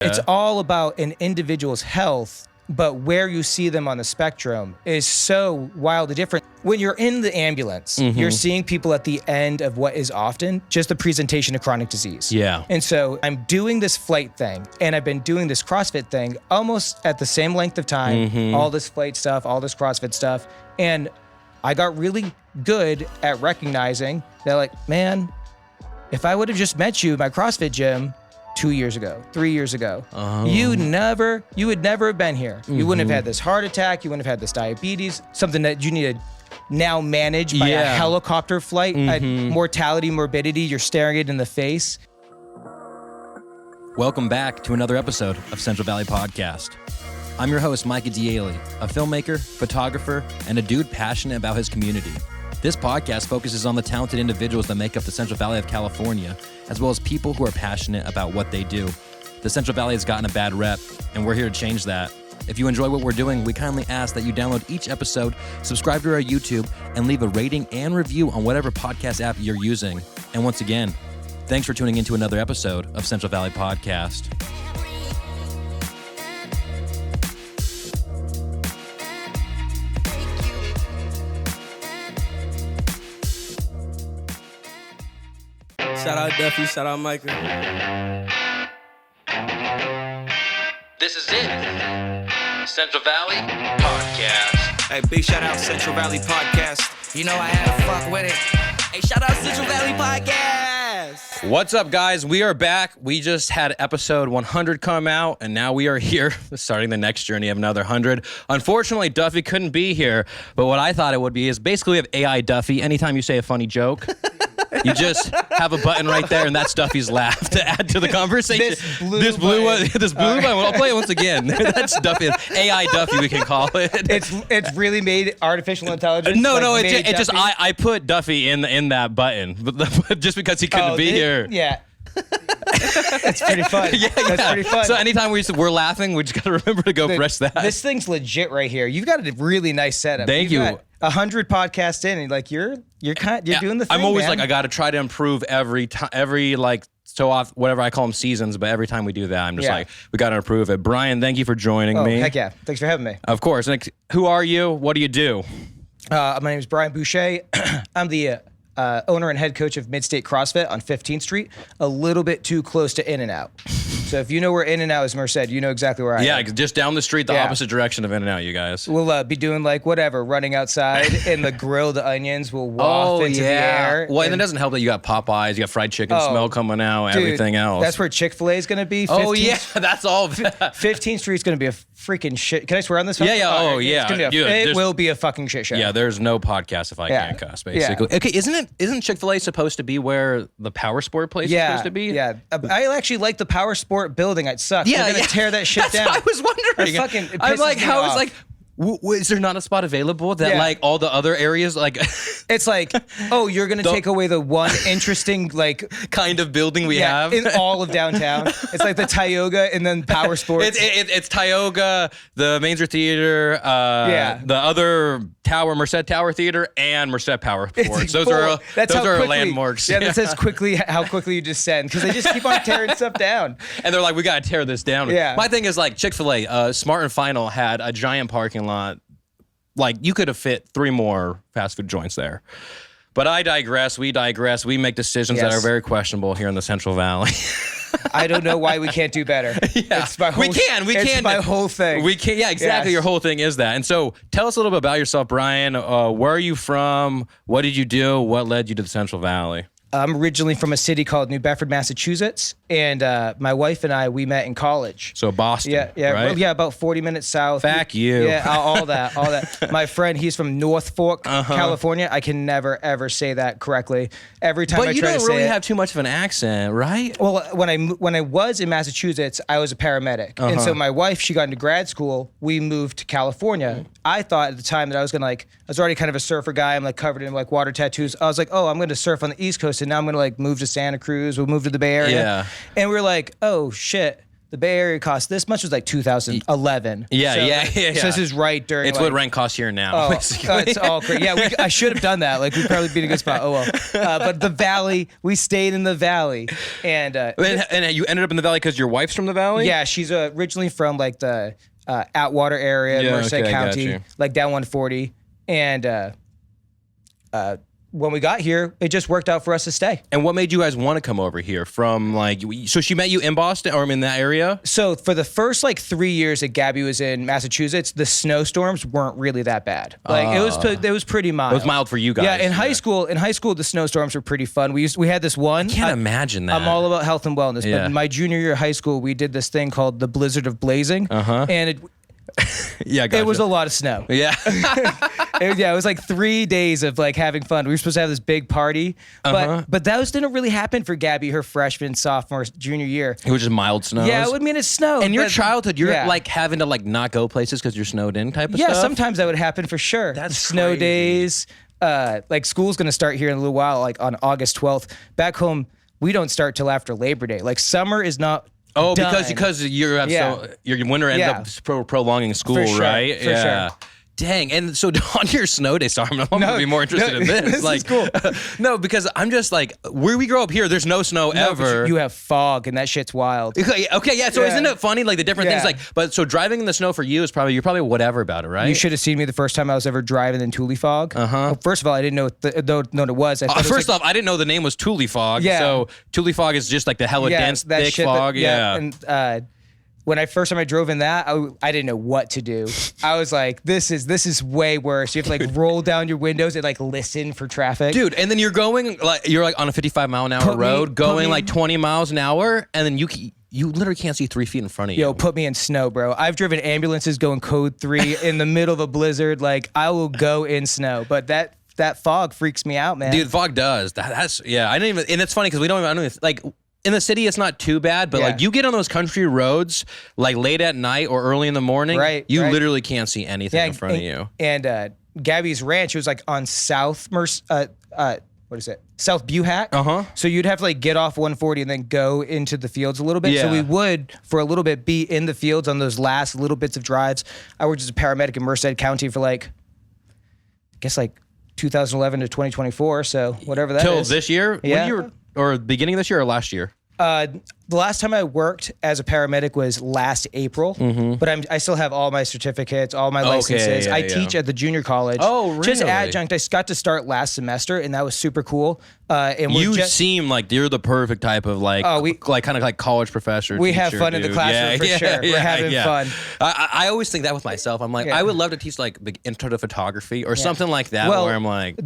It's all about an individual's health, but where you see them on the spectrum is so wildly different. When you're in the ambulance, you're seeing people at the end of what is often just the presentation of chronic disease. Yeah. And so I'm doing this flight thing, and I've been doing this CrossFit thing almost at the same length of time, all this flight stuff, all this CrossFit stuff. And I got really good at recognizing that, like, man, if I would have just met you at my CrossFit gym 2 years ago, 3 years ago, you would never have been here. You wouldn't have had this heart attack. You wouldn't have had this diabetes, something that you need to now manage by a helicopter flight, at mortality, morbidity. You're staring it in the face. Welcome back to another episode of Central Valley Podcast. I'm your host, Micah Dialey, a filmmaker, photographer, and a dude passionate about his community. This podcast focuses on the talented individuals that make up the Central Valley of California, as well as people who are passionate about what they do. The Central Valley has gotten a bad rep, and we're here to change that. If you enjoy what we're doing, we kindly ask that you download each episode, subscribe to our YouTube, and leave a rating and review on whatever podcast app you're using. And once again, thanks for tuning into another episode of Central Valley Podcast. Shout out Duffy, shout out Micah. This is it. Central Valley Podcast. Hey, big shout out Central Valley Podcast. You know I had to fuck with it. Hey, shout out Central Valley Podcast. What's up, guys? We are back. We just had episode 100 come out, and now we are here starting the next journey of another 100. Unfortunately, Duffy couldn't be here, but what I thought it would be is basically we have AI Duffy. Anytime you say a funny joke, you just have a button right there, and that's Duffy's laugh to add to the conversation. This blue one. I'll play it once again. That's Duffy. AI Duffy, we can call it. It's really made artificial intelligence. No, it's just I put Duffy in that button, but just because he couldn't be here. Yeah. That's pretty fun. That's pretty fun. So anytime we're laughing, we just got to remember to go press that. This thing's legit right here. You've got a really nice setup. Thank you. 100 podcasts in, and like you're doing the thing. I'm always man. like, I got to try to improve every like so off, whatever I call them seasons, but every time we do that, I'm just like, we got to improve it. Brian, thank you for joining me. Heck yeah. Thanks for having me. Of course. Like, who are you? What do you do? My name is Brian Boucher. I'm the owner and head coach of Midstate Crossfit on 15th Street, a little bit too close to In-N-Out. So if you know where In-N-Out is, Merced, you know exactly where I am. Yeah, just down the street, the opposite direction of In-N-Out, you guys. We'll be doing like whatever, running outside, and the grilled onions will waft into the air. Well, and it doesn't help that you got Popeyes, you got fried chicken smell coming out, everything else. That's where Chick-fil-A is going to be. That's all. 15th Street's going to be a freaking shit. Can I swear on this? Yeah. It will be a fucking shit show. Yeah, there's no podcast if I can't cuss, basically. Yeah. Okay, isn't Chick-fil-A supposed to be where the power sport place is supposed to be? Yeah. I actually like the power sport building. It sucks. Yeah, they're going to tear that shit down. That's what I was wondering. I'm like, how is like, is there not a spot available that like all the other areas like? It's like, oh, you're going to take away the one interesting like kind of building we have in all of downtown. It's like the Tioga and then Power Sports. It's Tioga, the Mainzer Theater, the other tower, Merced Tower Theater, and Merced Power Sports. Those are landmarks. Yeah, that's how quickly you descend, because they just keep on tearing stuff down. And they're like, we got to tear this down. Yeah. My thing is like Chick-fil-A, Smart and Final had a giant parking lot. Like you could have fit 3 more fast food joints there. But I digress. We digress. We make decisions that are very questionable here in the Central Valley. I don't know why we can't do better. Yeah. It's my whole, It's my whole thing. We can. Yeah, exactly. Yes. Your whole thing is that. And so tell us a little bit about yourself, Brian. Where are you from? What did you do? What led you to the Central Valley? I'm originally from a city called New Bedford, Massachusetts, and my wife and I, we met in college. So Boston, right? Well, yeah, about 40 minutes south. Fuck you. Yeah, all that. My friend, he's from North Fork, California. I can never, ever say that correctly. Every time I try to say it. But you don't really have too much of an accent, right? Well, when I was in Massachusetts, I was a paramedic. And so my wife, she got into grad school. We moved to California. I thought at the time that I was going to I was already kind of a surfer guy. I'm like covered in like water tattoos. I was like, oh, I'm going to surf on the East Coast, and now I'm going to like move to Santa Cruz. We'll move to the Bay Area. Yeah. And we were like, oh shit, the Bay Area costs this much was like 2011. Yeah. So this is right during. It's what rent costs here now. It's all crazy. Yeah, I should have done that. Like we'd probably be in a good spot. Oh well. But the Valley, we stayed in the Valley, and you ended up in the Valley because your wife's from the Valley. Yeah, she's originally from like the Atwater area, Merced County, like down 140, and when we got here, it just worked out for us to stay. And what made you guys want to come over here from like, so she met you in Boston or in that area? So for the first like 3 years that Gabby was in Massachusetts, the snowstorms weren't really that bad. Like it was pretty mild. It was mild for you guys. Yeah, in high school, the snowstorms were pretty fun. We had this one. I can't imagine that. I'm all about health and wellness, but in my junior year of high school, we did this thing called the Blizzard of Blazing. And it was a lot of snow. Yeah. It was like 3 days of like having fun. We were supposed to have this big party, but those didn't really happen for Gabby her freshman, sophomore, junior year. It was just mild snows. Yeah, it would mean it snowed. And your childhood, you're like having to like not go places because you're snowed in type of stuff? Yeah, sometimes that would happen for sure. That's snow crazy. days. Like school's gonna start here in a little while, like on August 12th. Back home, we don't start till after Labor Day. Like summer is not. Oh, done. because you have your winter ends up prolonging school, for sure, right? For sure. Dang, and so on your snow day, sorry, I'm gonna be more interested in this. This like, is cool. No, because I'm just like, where we grow up here, there's no snow ever. You have fog, and that shit's wild. Okay, yeah. So isn't it funny, like the different things, like, but so driving in the snow for you is you're probably whatever about it, right? You should have seen me the first time I was ever driving in Thule fog. Well, first of all, I didn't know what it was. I thought first off, I didn't know the name was Thule fog. Yeah. So Thule fog is just like the hella dense, that thick shit fog. And when first time I drove in that, I didn't know what to do. I was like, this is way worse. You have to like roll down your windows and like listen for traffic. Dude, and then you're on a 55 mile an hour road, going like 20 miles an hour, and then you literally can't see 3 feet in front of you. Yo, put me in snow, bro. I've driven ambulances going code 3 in the middle of a blizzard. Like I will go in snow, but that fog freaks me out, man. Dude, fog does. That's I didn't even, and it's funny because I don't even like. In the city, it's not too bad, but like you get on those country roads, like late at night or early in the morning, you literally can't see anything in front of you. And Gabby's ranch was like on South South Buhack. So you'd have to like get off 140 and then go into the fields a little bit. Yeah. So we would, for a little bit, be in the fields on those last little bits of drives. I worked as a paramedic in Merced County for like, I guess like 2011 to 2024. So whatever that is. Till this year? Yeah. Or beginning of this year or last year? The last time I worked as a paramedic was last April, but I still have all my certificates, all my licenses. I teach at the junior college. Oh, really? Just adjunct. I got to start last semester, and that was super cool. And you seem like you're the perfect type of like kind of like college professor. We teacher, have fun in the classroom for sure. We're having fun. I always think that with myself. I'm like, I would love to teach like intro to photography or something like that. Where I'm like,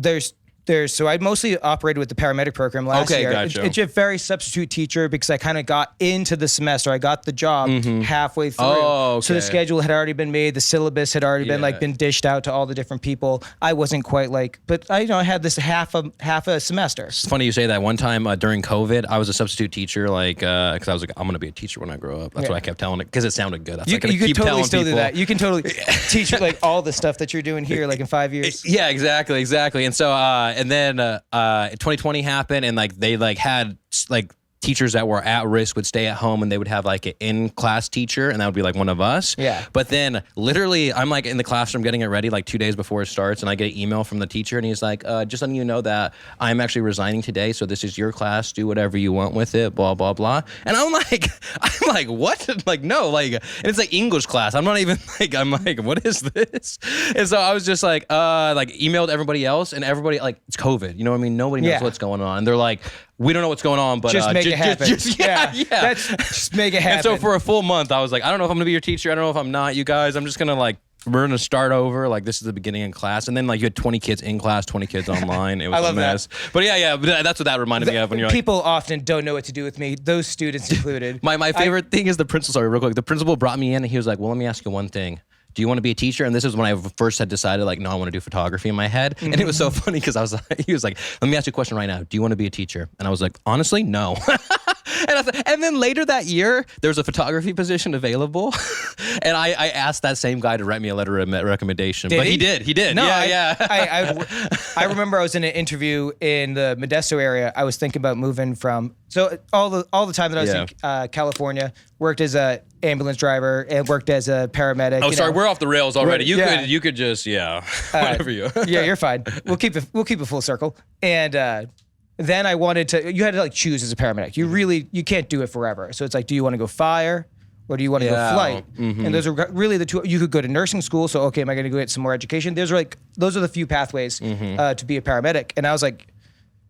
so I mostly operated with the paramedic program last year. Gotcha. It's a very substitute teacher because I kind of got into the semester. I got the job halfway through. Oh, okay. So the schedule had already been made. The syllabus had already been dished out to all the different people. I wasn't quite but I had this half a semester. It's funny you say that. One time during COVID, I was a substitute teacher, because I was like, I'm gonna be a teacher when I grow up. That's what I kept telling it because it sounded good. That's you can totally still do that. You can totally teach like all the stuff that you're doing here, like in 5 years. Yeah, exactly. And so, and then 2020 happened, and like they like had like teachers that were at risk would stay at home, and they would have like an in-class teacher, and that would be like one of us. Yeah. But then literally I'm like in the classroom getting it ready like 2 days before it starts, and I get an email from the teacher, and he's like, just letting you know that I'm actually resigning today, so this is your class, do whatever you want with it, blah blah blah. And I'm like what? Like no, like, and it's like English class. I'm not even like, I'm like, what is this? And so I was just like emailed everybody else, and everybody like, it's COVID, you know what I mean? Nobody knows what's going on, and they're like, we don't know what's going on, but just make it happen. Just make it happen. And so for a full month, I was like, I don't know if I'm gonna be your teacher. I don't know if I'm not, you guys. I'm just gonna we're gonna start over. Like this is the beginning of class, and then like you had 20 kids in class, 20 kids online. It was a mess. That. But but that's what that reminded me of. When you're people often don't know what to do with me, those students included. My favorite thing is the principal. Sorry, real quick. The principal brought me in, and he was like, "Well, let me ask you one thing. Do you want to be a teacher?" And this is when I first had decided, like, no, I want to do photography in my head. And it was so funny because he was like, let me ask you a question right now. Do you want to be a teacher? And I was like, honestly, no. And then later that year, there was a photography position available, and I asked that same guy to write me a letter of recommendation. But he did. No, yeah. I remember I was in an interview in the Modesto area. I was thinking about moving from all the time that I was in California, worked as a ambulance driver and worked as a paramedic. Oh, sorry, we're off the rails already. Right, You could just whatever you. Yeah, you're fine. We'll keep it full circle. And then I wanted to. You had to like choose as a paramedic. You can't do it forever. So it's like, do you want to go fire? Or do you want to go flight? And those are really the two. You could go to nursing school. So, okay, am I going to go get some more education? Those are the few pathways to be a paramedic. And I was like,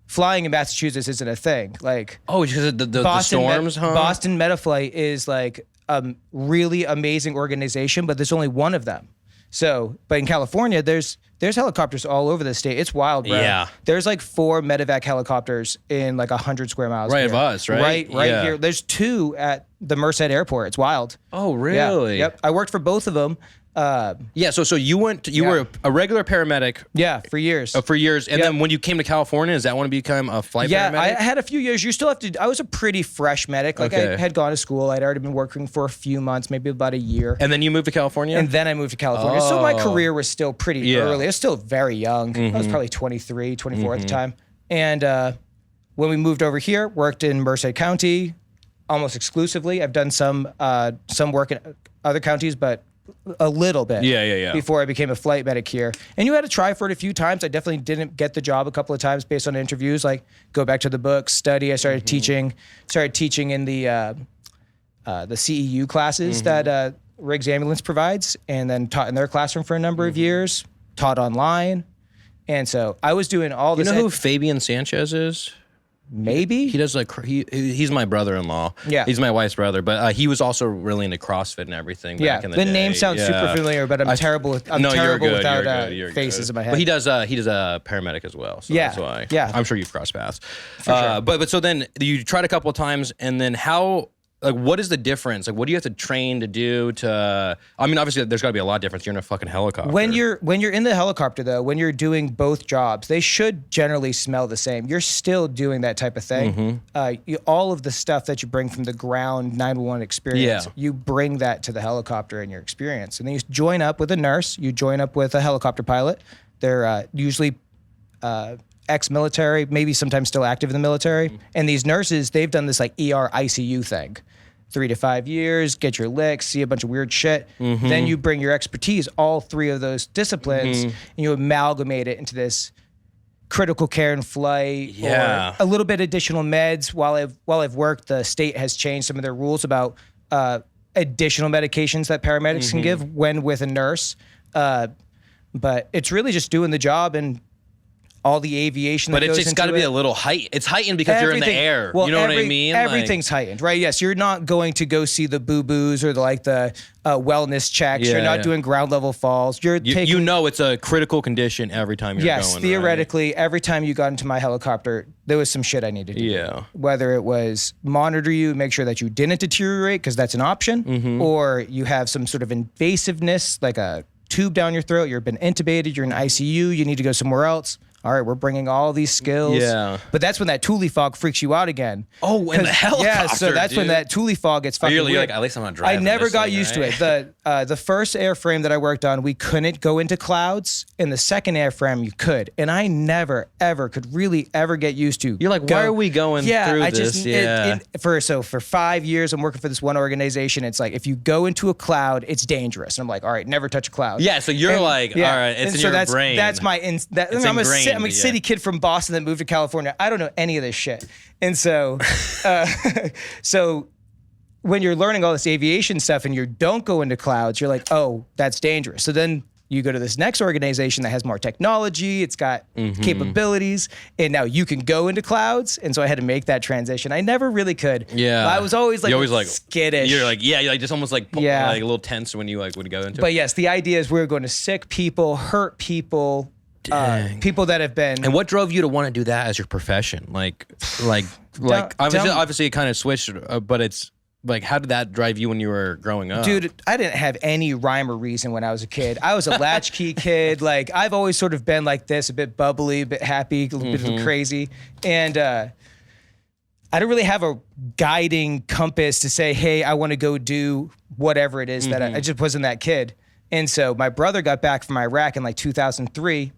flying in Massachusetts isn't a thing. Like, because the storms, huh? Boston Metaflight is like a really amazing organization, but there's only one of them. So, but in California, there's helicopters all over the state. It's wild, bro. Yeah. There's like 4 medevac helicopters in like 100 square miles. Right of us, right? Right here. There's 2 at the Merced airport. It's wild. Oh, really? Yeah. Yep. I worked for both of them. So you were a regular paramedic. Yeah, for years. For years. And then when you came to California, is that when you became a flight paramedic? Yeah, I had a few years. You still have to, I was a pretty fresh medic. Like I had gone to school. I'd already been working for a few months, maybe about a year. And then you moved to California? And then I moved to California. So my career was still pretty early. I was still very young. I was probably 23, 24 at the time. And when we moved over here, worked in Merced County almost exclusively. I've done some work in other counties, but a little bit. Yeah. Before I became a flight medic here. And you had to try for it a few times. I definitely didn't get the job a couple of times based on interviews, like go back to the books, study. I started teaching in the CEU classes that Riggs Ambulance provides, and then taught in their classroom for a number of years, taught online. And so I was doing all this. You know who Fabian Sanchez is? Maybe he does he's my brother-in-law. Yeah, he's my wife's brother, but he was also really into CrossFit and everything. Back in the day. Name sounds super familiar, but I'm terrible without faces in my head. But he does a paramedic as well. So that's why. Yeah, I'm sure you've crossed paths. Sure. But so then you tried a couple of times, and then how? Like, what is the difference? Like, what do you have to train to do to? I mean, obviously, there's got to be a lot of difference. You're in a fucking helicopter. When you're in the helicopter, though, when you're doing both jobs, they should generally smell the same. You're still doing that type of thing. All of the stuff that you bring from the ground 911 experience, you bring that to the helicopter in your experience, and then you join up with a nurse. You join up with a helicopter pilot. They're usually ex-military, maybe sometimes still active in the military. And these nurses, they've done this like ER ICU thing. 3 to 5 years, get your licks, see a bunch of weird shit. Then you bring your expertise, all 3 of those disciplines, and you amalgamate it into this critical care and flight, or a little bit additional meds. While I've worked, the state has changed some of their rules about additional medications that paramedics can give when with a nurse. But it's really just doing the job and all the aviation that goes into it. But it's just got to be a little heightened. It's heightened because you're in the air. Well, you know what I mean? Everything's heightened, right? Yes, you're not going to go see the boo-boos or the wellness checks. You're not doing ground level falls. You know it's a critical condition every time you're going. Yes, theoretically, every time you got into my helicopter, there was some shit I needed to do. Yeah. Whether it was monitor you, make sure that you didn't deteriorate, because that's an option, or you have some sort of invasiveness, like a tube down your throat, you've been intubated, you're in ICU, you need to go somewhere else. All right, we're bringing all these skills. Yeah. But that's when that Thule fog freaks you out again. Oh, in the helicopter, yeah, so that's when that Thule fog gets fucking weird. You're like, at least I'm not driving. I never got used to it. The first airframe that I worked on, we couldn't go into clouds. In the second airframe, you could. And I never, ever could really ever get used to. You're like, why are we going through this? For 5 years, I'm working for this one organization. It's like, if you go into a cloud, it's dangerous. And I'm like, all right, never touch a cloud. Yeah, so you're all right, it's in your brain. That's my, I'm a city kid from Boston that moved to California. I don't know any of this shit. And so, so when you're learning all this aviation stuff and you don't go into clouds, you're like, oh, that's dangerous. So then you go to this next organization that has more technology, it's got capabilities, and now you can go into clouds. And so I had to make that transition. I never really could. Yeah. I was always like skittish. You're like, you're just almost like a little tense when you would go into it. But yes, the idea is we're going to sick people, hurt people, people that have been. And what drove you to want to do that as your profession? Obviously it kind of switched, but it's like, how did that drive you when you were growing up? Dude, I didn't have any rhyme or reason when I was a kid. I was a latchkey kid. Like, I've always sort of been like this, a bit bubbly, a bit happy, a little bit crazy. And I don't really have a guiding compass to say, hey, I want to go do whatever it is that I just wasn't that kid. And so my brother got back from Iraq in like 2003.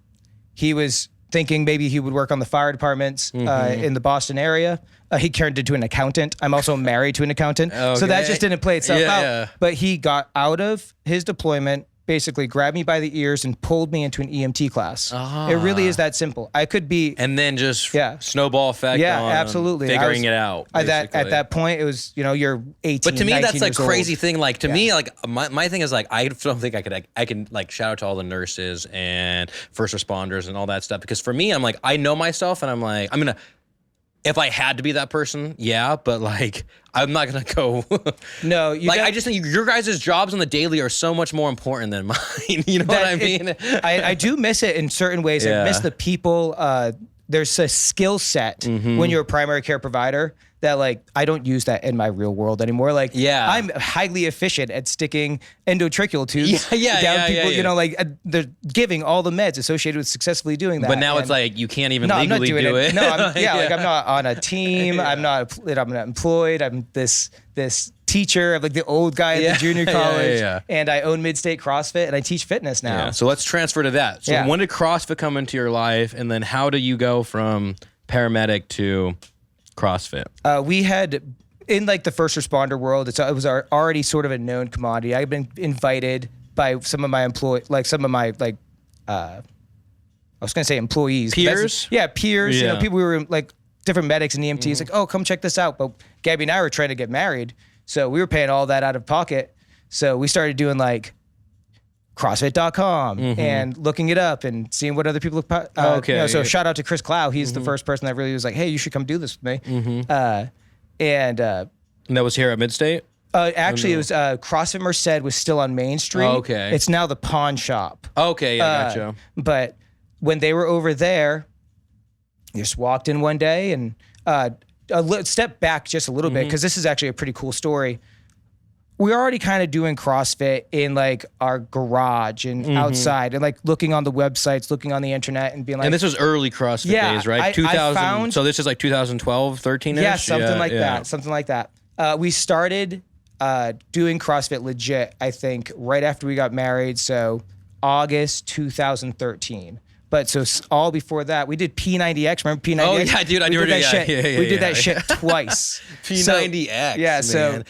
He was thinking maybe he would work on the fire departments in the Boston area. He turned into an accountant. I'm also married to an accountant. Okay. So that just didn't play itself out. Yeah. But he got out of his deployment, basically grabbed me by the ears and pulled me into an EMT class. It really is that simple. I could be... And then just snowball effect on absolutely. Figuring it out. At that point, it was, you're 18, But to me, that's like crazy old. thing. Like to me, like my thing is like, I don't think I can like shout out to all the nurses and first responders and all that stuff. Because for me, I'm like, I know myself and I'm like, I'm going to... If I had to be that person, but like, I'm not gonna go. No, I just think your guys' jobs on the daily are so much more important than mine. You know what I mean? I do miss it in certain ways. I miss the people. There's a skill set when you're a primary care provider that like I don't use that in my real world anymore. Like I'm highly efficient at sticking endotracheal tubes down people. Like they're giving all the meds associated with successfally doing that. But now it's like you can't even legally do it. No, like I'm not on a team. I'm not employed. I'm this teacher of like the old guy at the junior college, and I own Midstate CrossFit and I teach fitness now. Yeah. So let's transfer to that. So when did CrossFit come into your life, and then how do you go from paramedic to CrossFit? We had in like the first responder world, it was already sort of a known commodity. I've been invited by some of my I was gonna say employees, peers. Peers. Yeah. People who were like different medics and EMTs. Like, oh, come check this out. But Gabby and I were trying to get married, so we were paying all that out of pocket. So we started doing like CrossFit.com and looking it up and seeing what other people so shout out to Chris Clow. He's the first person that really was like, hey, you should come do this with me. And that was here at Midstate? Actually, it was CrossFit Merced was still on Main Street. Okay. It's now the pawn shop. Okay, gotcha. But when they were over there, you just walked in one day and step back just a little bit, because this is actually a pretty cool story. We were already kind of doing CrossFit in like our garage and outside, and like looking on the websites, looking on the internet, and being like. And this was early CrossFit days, right? 2000. So this is like 2012, 13ish. Yeah, something like that. We started doing CrossFit legit, I think, right after we got married. So August 2013. But so all before that, we did P90X. Remember P90X? Oh yeah, dude, I knew that shit. We did that shit twice. P90X. Yeah. So.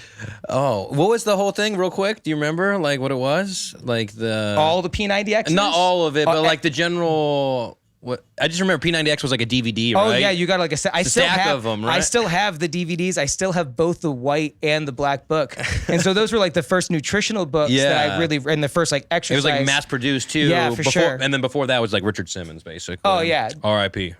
Oh, what was the whole thing, real quick? Do you remember like what it was? Like all the P90Xs? Not all of it, but like the general. What I just remember P90X was like a DVD, right? Oh yeah, you got like a stack of them, right? I still have the DVDs. I still have both the white and the black book. And so those were like the first nutritional books that I really, and the first like exercise. It was like mass produced too. Yeah, for sure. And then before that was like Richard Simmons, basically. Oh yeah. R.I.P.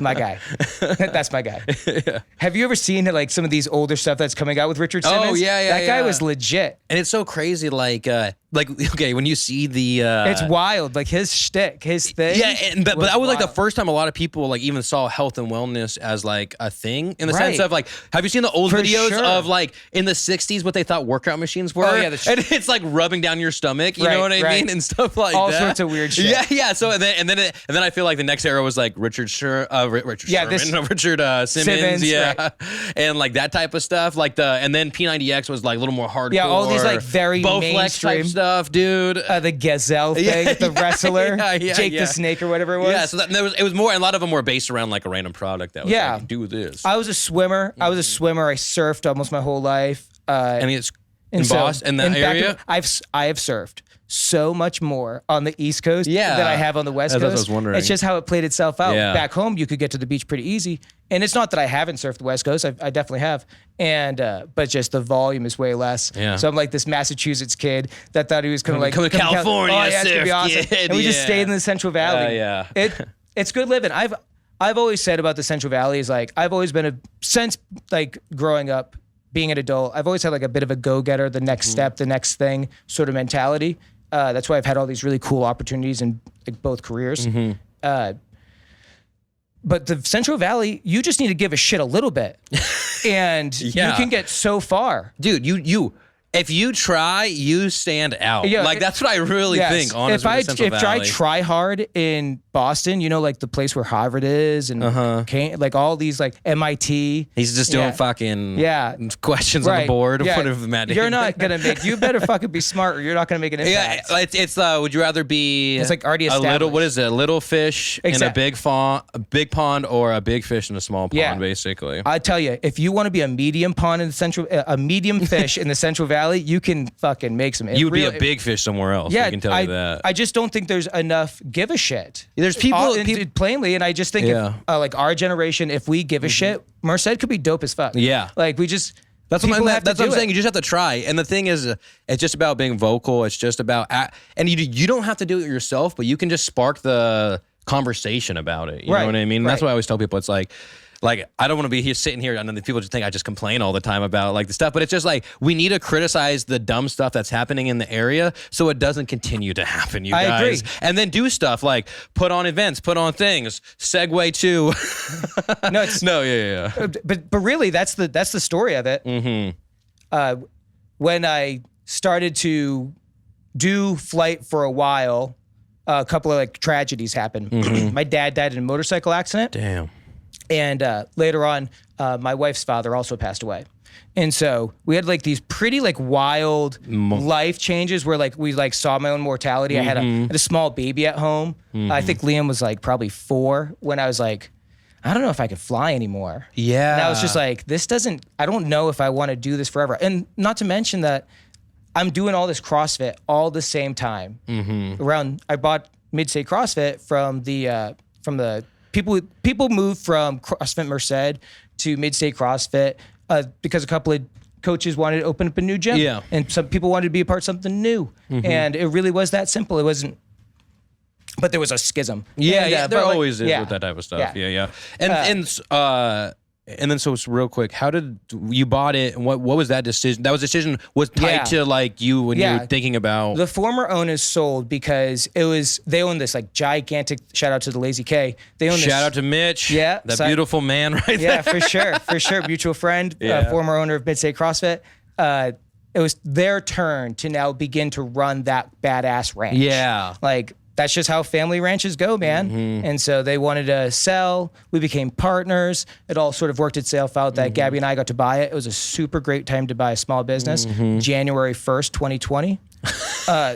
My guy. That's my guy. Yeah. Have you ever seen like some of these older stuff that's coming out with Richard Simmons? Oh yeah. That guy was legit. And it's so crazy, like okay, when you see the it's wild, like his shtick, his thing. Yeah, but that was like the first time a lot of people like even saw health and wellness as like a thing, in the sense of like, have you seen the old videos of like in the 60s what they thought workout machines were? Oh yeah, and it's like rubbing down your stomach, you know what I mean, and stuff like all that. All sorts of weird shit. Yeah. So and then I feel like the next era was like Richard Simmons, right. And like that type of stuff, like and then P90X was like a little more hardcore. Yeah, all these like very Bowflex mainstream type stuff, dude. The Gazelle thing, the wrestler, Jake the Snake or whatever it was. Yeah, so it was more. A lot of them were based around like a random product that was like, do this. I was a swimmer. I surfed almost my whole life. And it's in Boston, in that area. I have surfed so much more on the East Coast than I have on the West Coast. That's what I was wondering. It's just how it played itself out. Yeah. Back home, you could get to the beach pretty easy. And it's not that I haven't surfed the West Coast. I definitely have. And but just the volume is way less. Yeah. So I'm like this Massachusetts kid that thought he was going to come to California. Oh, yeah, it's going to be awesome. Kid, and we just stayed in the Central Valley. It's good living. I've always said about the Central Valley is like, I've always been since like growing up, being an adult, I've always had like a bit of a go-getter, the next step, the next thing sort of mentality. That's why I've had all these really cool opportunities in like both careers. But the Central Valley, you just need to give a shit a little bit, and you can get so far, dude. If you try, you stand out. Yeah, like that's what I really think. Honestly, if I try hard in Boston, you know, like the place where Harvard is, and like all these like MIT. He's just doing fucking questions on the board. You're not gonna make. You better fucking be smart, or you're not gonna make an impact. Yeah, it's would you rather be? It's like already established. A little. What is it? A little fish in a big pond, or a big fish in a small pond, basically. I tell you, if you want to be a medium pond in the central, a medium fish in the Central Valley, you can fucking make some. You would be a big fish somewhere else. I can tell you that. I just don't think there's enough give a shit. There's people plainly, and I just think if, like our generation, if we give a shit, Merced could be dope as fuck. Yeah, like we just. That's what I'm saying. You just have to try. And the thing is, it's just about being vocal. It's just about, and you don't have to do it yourself, but you can just spark the conversation about it. You know what I mean? That's why I always tell people, it's like I don't want to be here sitting here and then people just think I just complain all the time about like the stuff, but it's just like we need to criticize the dumb stuff that's happening in the area so it doesn't continue to happen, you guys. I agree. And then do stuff like put on events, put on things, segue to But really that's the story of it. Mm-hmm. When I started to do flight for a while, a couple of like tragedies happened. Mm-hmm. My dad died in a motorcycle accident. Damn. And later on, my wife's father also passed away. And so we had like these pretty like wild life changes where like we like saw my own mortality. I had a small baby at home. I think Liam was like probably 4 when I was like, I don't know if I could fly anymore. Yeah. And I was just like, I don't know if I want to do this forever. And not to mention that I'm doing all this CrossFit all the same time. I bought Midstate Crossfit from the People moved from CrossFit Merced to Midstate CrossFit because a couple of coaches wanted to open up a new gym. Yeah. And some people wanted to be a part of something new. And it really was that simple. It wasn't, but there was a schism. Yeah, there always is with that type of stuff. Yeah. And then so it's real quick, how did you bought it and what was that decision? That decision was tied to like you when you were thinking about. The former owners sold because they own this like gigantic, shout out to the Lazy K. Shout out to Mitch. Yeah. That beautiful man right there. Yeah, for sure. Mutual friend, former owner of Midstate CrossFit. It was their turn to now begin to run that badass ranch. Yeah. Like, that's just how family ranches go, man. And so they wanted to sell. We became partners. It all sort of worked itself out that Gabby and I got to buy it. It was a super great time to buy a small business. January 1st, 2020.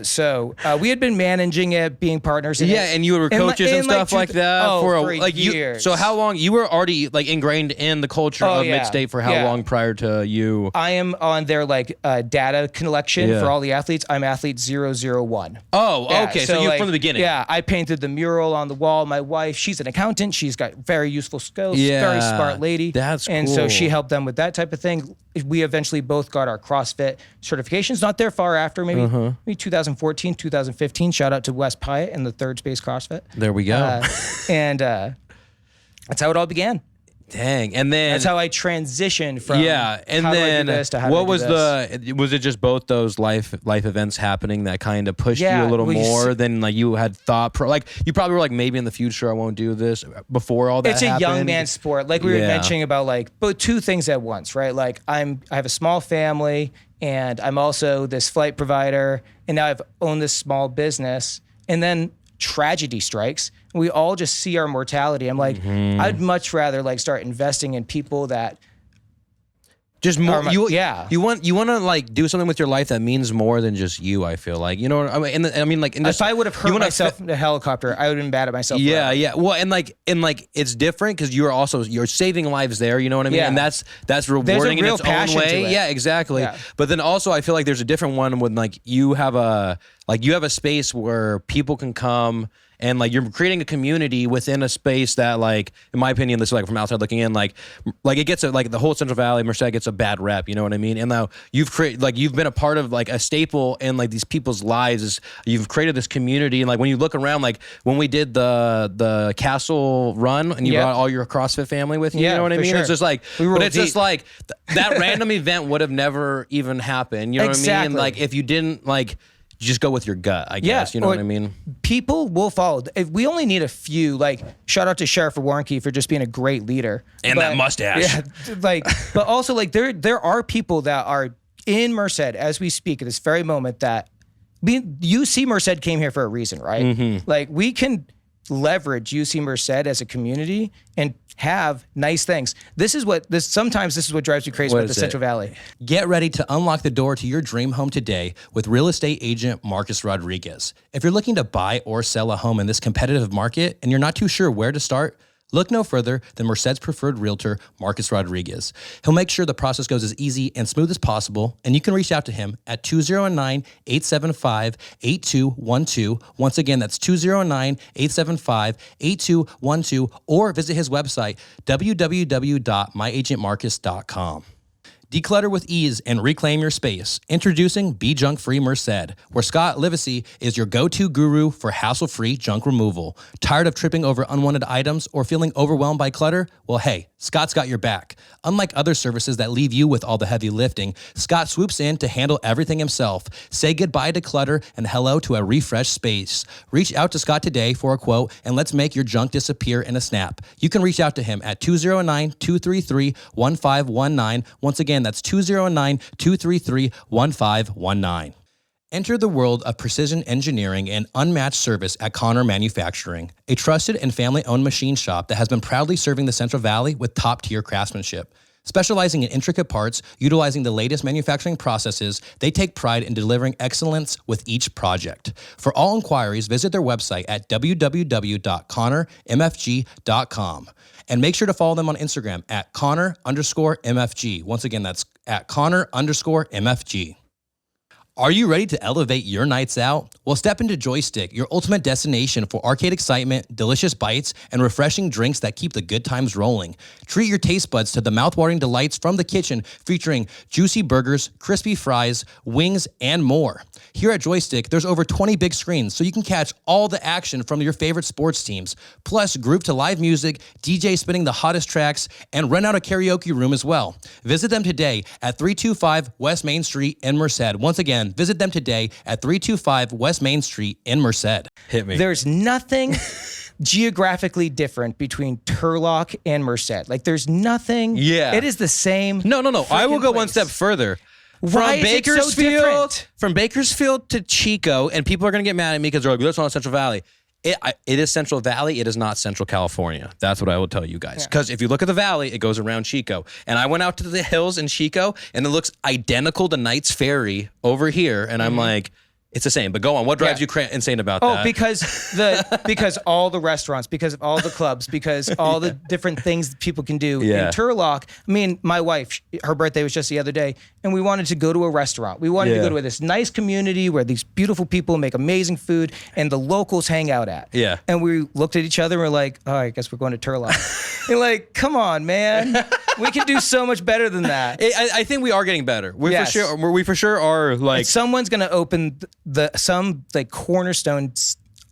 So we had been managing it, being partners in it. And you were coaches and stuff like that for years. So how long you were already like ingrained in the culture of Midstate for how long prior to you? I am on their like data collection for all the athletes. I'm athlete 001. Oh, okay. So you're from the beginning. Yeah, I painted the mural on the wall. My wife, she's an accountant. She's got very useful skills. Very smart lady. That's cool. And so she helped them with that type of thing. We eventually both got our CrossFit certifications, not there far after, maybe 2014, 2015. Shout out to Wes Pyatt and the Third Space CrossFit. There we go. And that's how it all began. Dang. And then that's how I transitioned from and how then do I do this to how what do I do was was it just both those life events happening that kind of pushed you a little more than like you had thought like you probably were like maybe in the future I won't do this before all that it's happened. A young man sport, like we were mentioning about like but two things at once, right? Like I have a small family and I'm also this flight provider and now I've owned this small business and then tragedy strikes. We all just see our mortality. I'm like, I'd much rather like start investing in people that just more. You want to like do something with your life that means more than just you. I feel like you know. What I mean, I mean, like if I would have hurt myself in the helicopter, I would have been mad at myself. Yeah, yeah. Well, and like it's different because you're saving lives there. You know what I mean? And that's rewarding in its own way. Yeah, exactly. Yeah. But then also, I feel like there's a different one when like you have a space where people can come. And like you're creating a community within a space that, like, in my opinion, this is like from outside looking in, like it gets like the whole Central Valley, Merced gets a bad rep. You know what I mean? And now you've been a part of like a staple in like these people's lives. You've created this community, and like when you look around, like when we did the Castle run, and you brought all your CrossFit family with you. You know what I mean? Sure. It's just like, just like that random event would have never even happened. You know what I mean? Like if you didn't like. Just go with your gut, I guess. You know what I mean? People will follow. If we only need a few, like, shout out to Sheriff Warnke for just being a great leader. And that mustache. Yeah, like, but also, like, there are people that are in Merced as we speak at this very moment that UC Merced came here for a reason, right? Like we can leverage UC Merced as a community and have nice things. Sometimes this is what drives you crazy about the Central Valley. Get ready to unlock the door to your dream home today with real estate agent Marcus Rodriguez. If you're looking to buy or sell a home in this competitive market and you're not too sure where to start, look no further than Merced's preferred realtor, Marcus Rodriguez. He'll make sure the process goes as easy and smooth as possible, and you can reach out to him at 209-875-8212. Once again, that's 209-875-8212, or visit his website, www.myagentmarcus.com. Declutter with ease and reclaim your space. Introducing Be Junk Free Merced, where Scott Livesay is your go-to guru for hassle-free junk removal. Tired of tripping over unwanted items or feeling overwhelmed by clutter? Well, hey, Scott's got your back. Unlike other services that leave you with all the heavy lifting, Scott swoops in to handle everything himself. Say goodbye to clutter and hello to a refreshed space. Reach out to Scott today for a quote and let's make your junk disappear in a snap. You can reach out to him at 209-233-1519. Once again, that's 209-233-1519. Enter the world of precision engineering and unmatched service at Connor Manufacturing, a trusted and family-owned machine shop that has been proudly serving the Central Valley with top-tier craftsmanship. Specializing in intricate parts, utilizing the latest manufacturing processes, they take pride in delivering excellence with each project. For all inquiries, visit their website at www.connormfg.com. And make sure to follow them on Instagram at Connor_MFG. Once again, that's at Connor_MFG. Are you ready to elevate your nights out? Well, step into Joystiq, your ultimate destination for arcade excitement, delicious bites, and refreshing drinks that keep the good times rolling. Treat your taste buds to the mouthwatering delights from the kitchen, featuring juicy burgers, crispy fries, wings, and more. Here at Joystiq, there's over 20 big screens, so you can catch all the action from your favorite sports teams. Plus, group to live music, DJ spinning the hottest tracks, and rent out a karaoke room as well. Visit them today at 325 West Main Street in Merced. Once again, visit them today at 325 West Main Street in Merced. Hit me. There's nothing geographically different between Turlock and Merced. Like there's nothing. Yeah. It is the same. No. I will go place. one step further. Why is it so different? From Bakersfield to Chico, and people are going to get mad at me because they're like, that's not Central Valley. It is Central Valley. It is not Central California. That's what I will tell you guys. Because if you look at the valley, it goes around Chico. And I went out to the hills in Chico, and it looks identical to Knight's Ferry over here. And I'm like, it's the same. But go on. What drives you insane about that? Oh, because all the restaurants, because of all the clubs, because all the different things that people can do in Turlock. I mean, my wife, her birthday was just the other day, and we wanted to go to a restaurant. We wanted to go to this nice community where these beautiful people make amazing food and the locals hang out at. Yeah. And we looked at each other and we're like, oh, I guess we're going to Turlock. And like, come on, man. We can do so much better than that. I think we are getting better. We for sure are like. And someone's going to open some cornerstone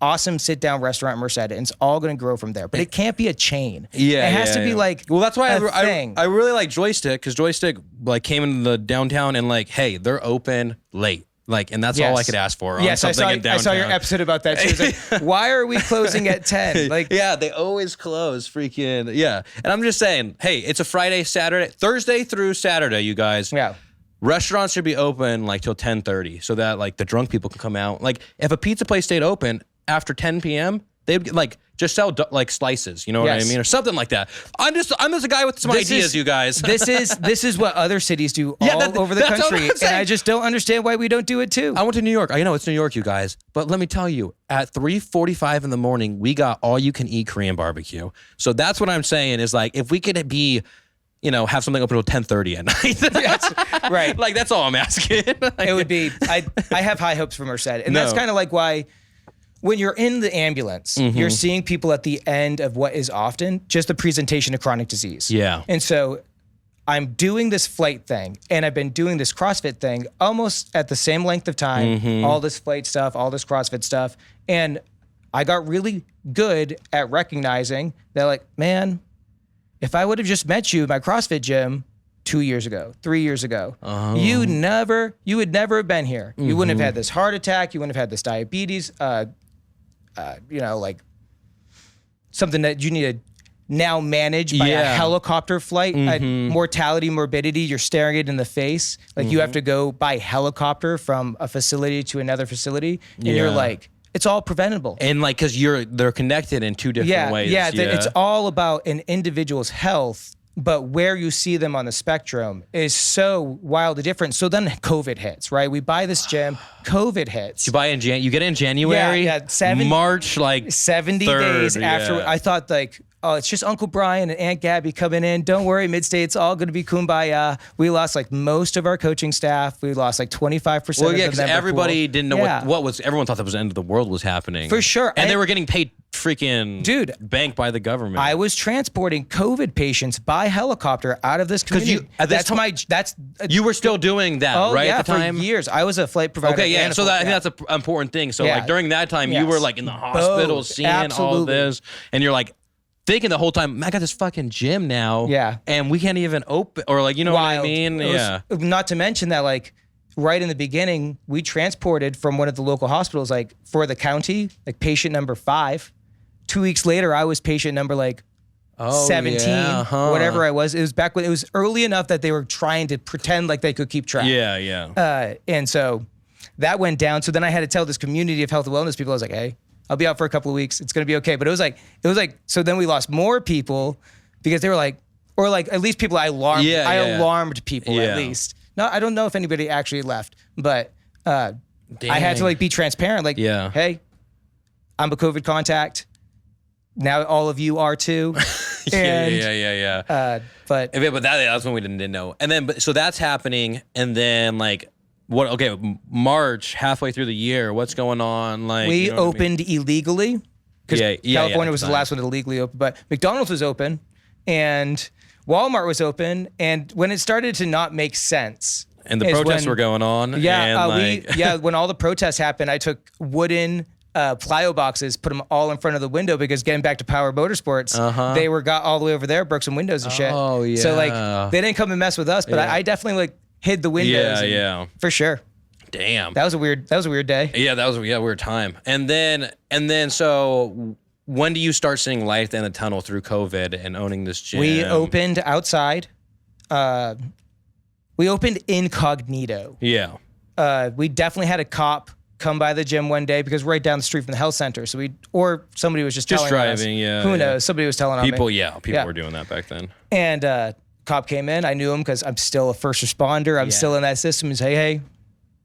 awesome sit down restaurant in Merced, and it's all going to grow from there. But it can't be a chain. Yeah, it has to be like. Well, that's why I really like Joystiq, because Joystiq like came into the downtown and like, hey, they're open late. Like, and that's all I could ask for. Yes, I saw your episode about that too. It's like, why are we closing at 10? Like, yeah, they always close. Freaking yeah. And I'm just saying, hey, it's a Friday, Saturday, Thursday through Saturday, you guys. Yeah. Restaurants should be open like till 10:30, so that like the drunk people can come out. Like, if a pizza place stayed open after 10 p.m., they'd like just sell like slices, you know what I mean, or something like that. I'm just a guy with some ideas, you guys. This is what other cities do all over the country, and I just don't understand why we don't do it too. I went to New York. I know it's New York, you guys, but let me tell you, at 3:45 in the morning, we got all you can eat Korean barbecue. So that's what I'm saying is like, if we could be, you know, have something open until 10:30 at night. Yes, right. Like, that's all I'm asking. It would be. I have high hopes for Merced, and that's kind of like why. When you're in the ambulance, you're seeing people at the end of what is often just the presentation of chronic disease. Yeah. And so I'm doing this flight thing, and I've been doing this CrossFit thing almost at the same length of time, all this flight stuff, all this CrossFit stuff. And I got really good at recognizing that, like, man, if I would have just met you at my CrossFit gym 2 years ago, 3 years ago, you would never have been here. You wouldn't have had this heart attack. You wouldn't have had this diabetes, you know, like something that you need to now managed by a helicopter flight, mortality, morbidity, you're staring it in the face. Like you have to go by helicopter from a facility to another facility. And you're like, it's all preventable. And like, cause they're connected in two different ways. Yeah, it's all about an individual's health, but where you see them on the spectrum is so wildly different. So then COVID hits, right? We buy this gym, COVID hits. You buy in you get in January, March, like 70 3rd, days after. I thought like, oh, it's just Uncle Brian and Aunt Gabby coming in. Don't worry, Midstate's all going to be kumbaya. We lost like most of our coaching staff. We lost like 25%. Well, yeah, because everybody didn't know what was. Everyone thought that was the end of the world was happening for sure, and they were getting paid freaking banked by the government. I was transporting COVID patients by helicopter out of this community. You were still doing that, right? At the time, for years. I was a flight provider. Okay, yeah. So I think that's an important thing. So like during that time, you were like in the hospital, seeing all this, and you're like thinking the whole time, I got this fucking gym now, and we can't even open, or like, you know what I mean? Not to mention that, like, right in the beginning, we transported from one of the local hospitals, like for the county, like patient number 5. 2 weeks later, I was patient number like 17, whatever I was. It was back when it was early enough that they were trying to pretend like they could keep track. And so that went down. So then I had to tell this community of health and wellness people, I was like, hey, I'll be out for a couple of weeks. It's going to be okay. But it was like, so then we lost more people because they were like, or like at least people I alarmed. Alarmed people at least. No, I don't know if anybody actually left, but I had to like be transparent. Like, hey, I'm a COVID contact. Now all of you are too. And, but that's when we didn't know. And then, so that's happening. And then like, what? Okay, March, halfway through the year, what's going on? Like we opened illegally because California was the last one to legally open, but McDonald's was open and Walmart was open. And when it started to not make sense, and the protests were going on, when all the protests happened, I took wooden plyo boxes, put them all in front of the window because getting back to Power Motorsports, they got all the way over there, broke some windows and shit. Oh yeah. So like they didn't come and mess with us, but I definitely like hid the windows. For sure. Damn. That was a weird day. Yeah, that was a weird time. And then so when do you start seeing light in the tunnel through COVID and owning this gym? We opened outside. We opened incognito. Yeah. We definitely had a cop come by the gym one day because we're right down the street from the health center. So or somebody was just telling driving, us. Who knows? Somebody was telling people. Me. People were doing that back then. And cop came in. I knew him because I'm still a first responder. I'm still in that system. He's hey,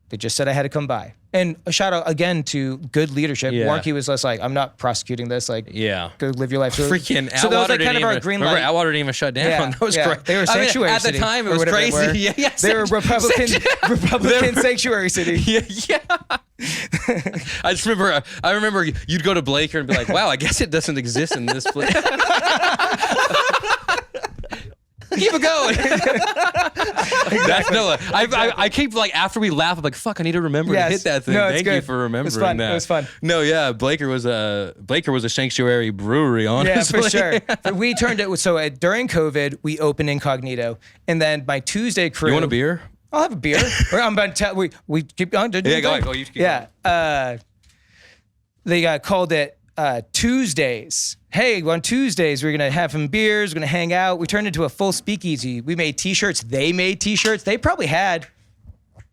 they just said I had to come by. And a shout out again to good leadership. Warnke was just like, I'm not prosecuting this. Like, go live your life. So, freaking so that was like kind of our green light. Atwater didn't even shut down. That was crazy. They were sanctuary city. At the time, it was crazy. They were Republican sanctuary city. I remember you'd go to Blaker and be like, wow, I guess it doesn't exist in this place. Keep it going. I keep like after we laugh, I'm like, fuck, I need to remember to hit that thing. Thank you for remembering that. It was fun. No, yeah, Blaker was a sanctuary brewery, honestly. Yeah, for sure. We turned it so during COVID, we opened incognito, and then my Tuesday crew. You want a beer? I'll have a beer. I'm about to tell. We keep on. Go ahead. You keep going. They called it Tuesdays. Hey, on Tuesdays, we're going to have some beers, we're going to hang out. We turned into a full speakeasy. We made t-shirts. They made t-shirts. They probably had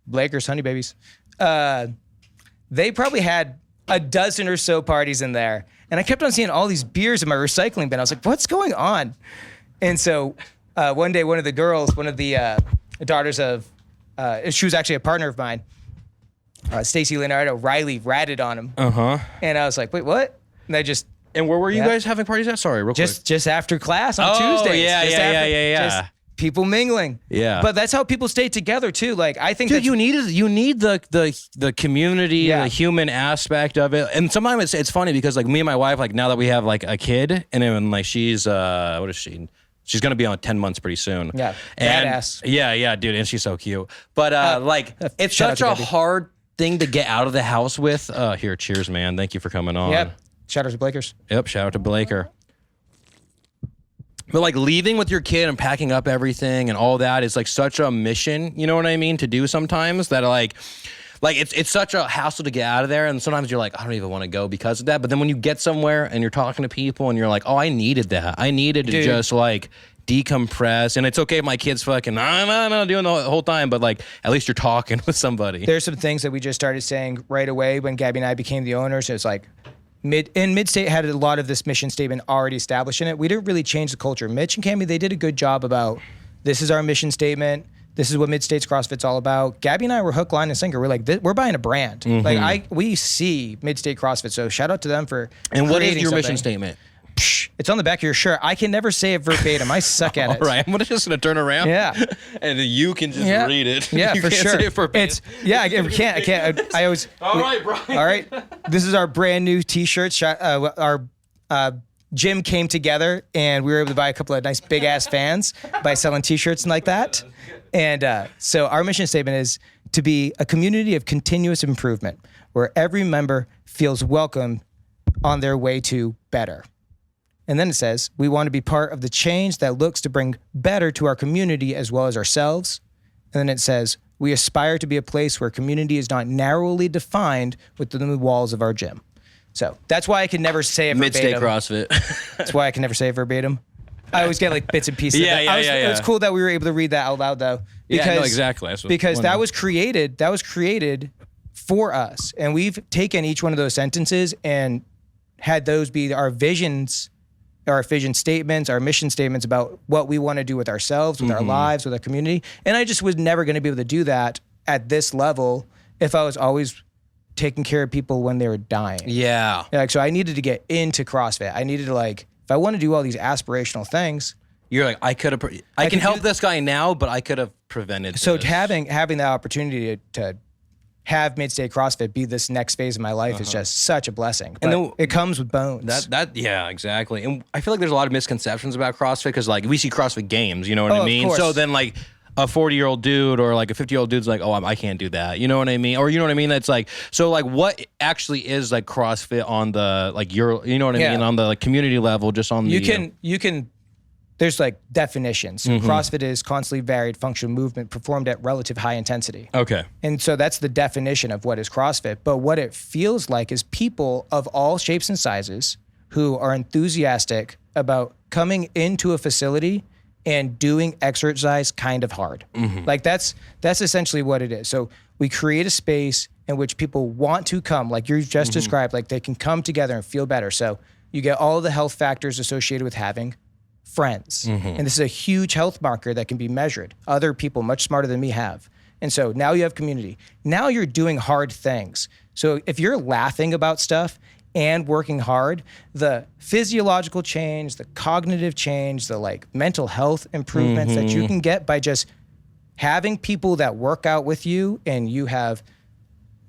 Blaker's Honey Babies. They probably had a dozen or so parties in there. And I kept on seeing all these beers in my recycling bin. I was like, what's going on? And so one day, one of the girls, one of the daughters of, she was actually a partner of mine, Stacy Leonardo, Riley ratted on him. And I was like, wait, what? And I just... And where were you guys having parties at? Sorry, real quick. Just after class on Tuesdays. Yeah. Just people mingling. Yeah. But that's how people stay together too. Like I think you need the community, the human aspect of it. And sometimes it's funny because like me and my wife, like now that we have like a kid and then like she's what is she? She's gonna be on 10 months pretty soon. Yeah. And, badass. Yeah, dude, and she's so cute. But like it's such a hard thing to get out of the house with. Here, cheers, man. Thank you for coming on. Yep. Shout out to Blakers. Yep, shout out to Blaker. But like leaving with your kid and packing up everything and all that is like such a mission, you know what I mean, to do sometimes that like like it's such a hassle to get out of there, and sometimes you're like, I don't even want to go because of that. But then when you get somewhere and you're talking to people and you're like, oh, I needed that. I needed to just like decompress, and it's okay if my kids fucking no doing the whole time, but like at least you're talking with somebody. There's some things that we just started saying right away when Gabby and I became the owners. It's like Midstate had a lot of this mission statement already established in it. We didn't really change the culture. Mitch and Cammy, they did a good job about this is our mission statement. This is what Midstate's CrossFit's all about. Gabby and I were hook, line, and sinker. We're like, we're buying a brand. Like we see Midstate CrossFit. So shout out to them for. And what is your something. mission statement? It's on the back of your shirt. I can never say it verbatim. I suck at it. All right, I'm just gonna turn around. Yeah, and you can just read it. Yeah, you for can't sure. Say it verbatim. I can't. I always. All right, Brian. All right. This is our brand new T-shirts. Our gym came together, and we were able to buy a couple of nice big ass fans by selling T-shirts and like that. And so our mission statement is to be a community of continuous improvement, where every member feels welcome on their way to better. And then it says, we want to be part of the change that looks to bring better to our community as well as ourselves. And then it says, we aspire to be a place where community is not narrowly defined within the walls of our gym. So that's why I can never say it verbatim. Midstate CrossFit. That's why I can never say it verbatim. I always get like bits and pieces. Yeah. It was cool that we were able to read that out loud though. Because, exactly. Because that was created for us. And we've taken each one of those sentences and had those be our visions, our vision statements, our mission statements about what we want to do with ourselves, with our lives, with our community. And I just was never going to be able to do that at this level if I was always taking care of people when they were dying. Yeah. Like, so I needed to get into CrossFit. I needed to like, if I want to do all these aspirational things. You're like, I can help this guy now, but I could have prevented So this. having the opportunity to have Midstate CrossFit be this next phase of my life is just such a blessing. But then, it comes with bones. Yeah, exactly. And I feel like there's a lot of misconceptions about CrossFit because like we see CrossFit games, you know what I mean? So then like a 40-year-old dude or like a 50-year-old dude's like, oh, I can't do that. You know what I mean? Or you know what I mean? That's like, so like what actually is like CrossFit on the like you know what I mean? On the like community level, just on you can. There's like definitions. So CrossFit is constantly varied functional movement performed at relative high intensity. Okay. And so that's the definition of what is CrossFit. But what it feels like is people of all shapes and sizes who are enthusiastic about coming into a facility and doing exercise kind of hard. Like that's essentially what it is. So we create a space in which people want to come, like you just described, like they can come together and feel better. So you get all the health factors associated with having friends. And this is a huge health marker that can be measured. Other people much smarter than me have. And so now you have community. Now you're doing hard things. So if you're laughing about stuff and working hard, the physiological change, the cognitive change, the like mental health improvements that you can get by just having people that work out with you, and you have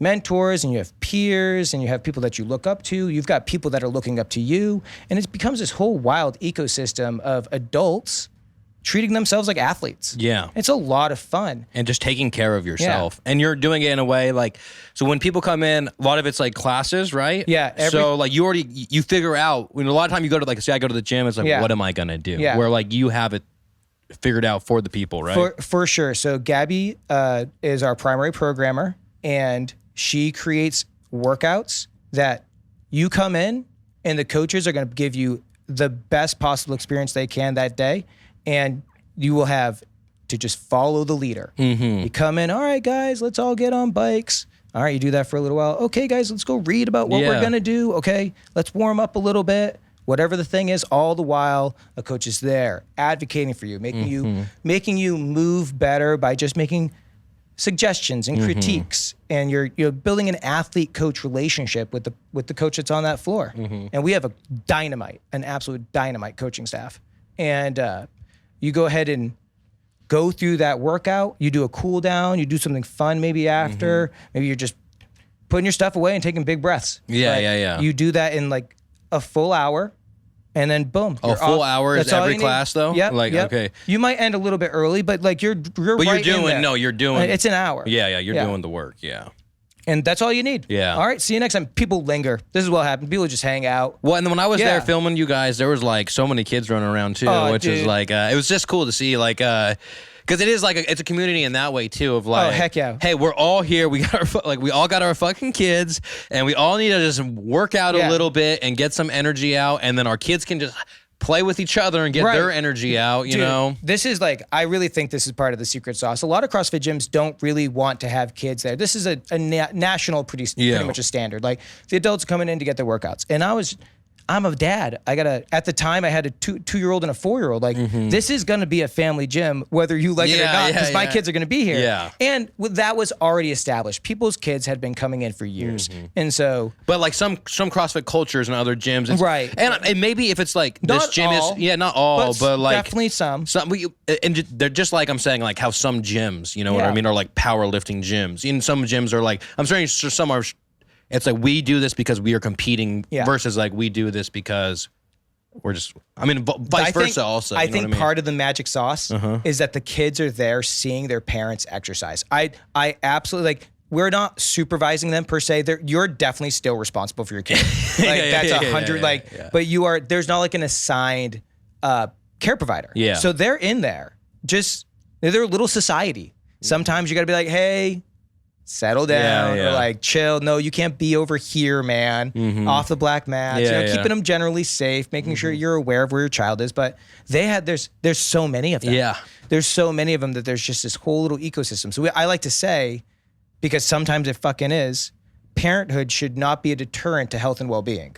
mentors and you have peers and you have people that you look up to. You've got people that are looking up to you. And it becomes this whole wild ecosystem of adults treating themselves like athletes. Yeah. It's a lot of fun. And just taking care of yourself. And you're doing it in a way like, so when people come in, a lot of it's like classes, right? Yeah. So like you figure out, when a lot of time you go to like, say I go to the gym, it's like, what am I going to do? Yeah. Where like you have it figured out for the people, right? For sure. So Gabby is our primary programmer, and she creates workouts that you come in and the coaches are going to give you the best possible experience they can that day. And you will have to just follow the leader. You come in, all right, guys, let's all get on bikes. All right, you do that for a little while. Okay, guys, let's go read about what we're going to do. Okay, let's warm up a little bit. Whatever the thing is, all the while, a coach is there advocating for you, making you move better by just making suggestions and critiques, and you're building an athlete-coach relationship with the coach that's on that floor. And we have an absolute dynamite coaching staff. And you go ahead and go through that workout. You do a cool down. You do something fun maybe after. Maybe you're just putting your stuff away and taking big breaths. Yeah. You do that in like a full hour. And then boom. A full hour is every class though? Yep. Like, okay. You might end a little bit early, but like you're But right you're in doing, there. you're doing. It's an hour. Yeah, you're doing the work, yeah. And that's all you need. Yeah. All right, see you next time. People linger. This is what happened. People just hang out. Well, and then when I was there filming you guys, there was like so many kids running around too, which is like, it was just cool to see like, Because it is like it's a community in that way too. Of like, oh heck yeah, hey, we're all here. We got we all got our fucking kids, and we all need to just work out a little bit and get some energy out, and then our kids can just play with each other and get their energy out. You know, this is like, I really think this is part of the secret sauce. A lot of CrossFit gyms don't really want to have kids there. This is a national pretty much a standard. Like the adults coming in to get their workouts, and I'm a dad. At the time I had a two-year-old and a 4-year-old. Like this is going to be a family gym, whether you like it or not, because my kids are going to be here. Yeah. And that was already established. People's kids had been coming in for years. And so. But like some CrossFit cultures and other gyms. Right. And maybe if it's like this gym all, is, not all, but like. Definitely some. And they're just like I'm saying, like how some gyms, you know what I mean, are like powerlifting gyms. And some gyms are like, I'm saying some are. It's like we do this because we are competing versus like we do this because we're just, vice versa also. I think part of the magic sauce is that the kids are there seeing their parents exercise. I absolutely, like, we're not supervising them per se. You're definitely still responsible for your kid. Like that's 100, but there's not like an assigned care provider. Yeah. So they're in there. They're a little society. Sometimes you got to be like, hey, settle down or like chill. No, you can't be over here, man. Off the black mats. Keeping them generally safe, making sure you're aware of where your child is. But there's so many of them. Yeah. There's so many of them that there's just this whole little ecosystem. So I like to say, because sometimes it fucking is, parenthood should not be a deterrent to health and well-being.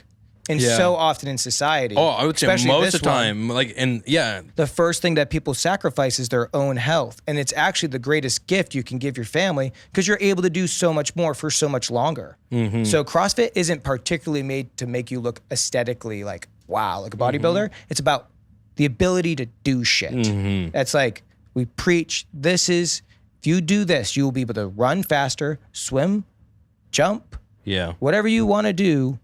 And so often in society. Oh, I would say most of the time. The first thing that people sacrifice is their own health. And it's actually the greatest gift you can give your family because you're able to do so much more for so much longer. So CrossFit isn't particularly made to make you look aesthetically like, wow, like a bodybuilder. It's about the ability to do shit. That's like, we preach, if you do this, you will be able to run faster, swim, jump, whatever you want to do.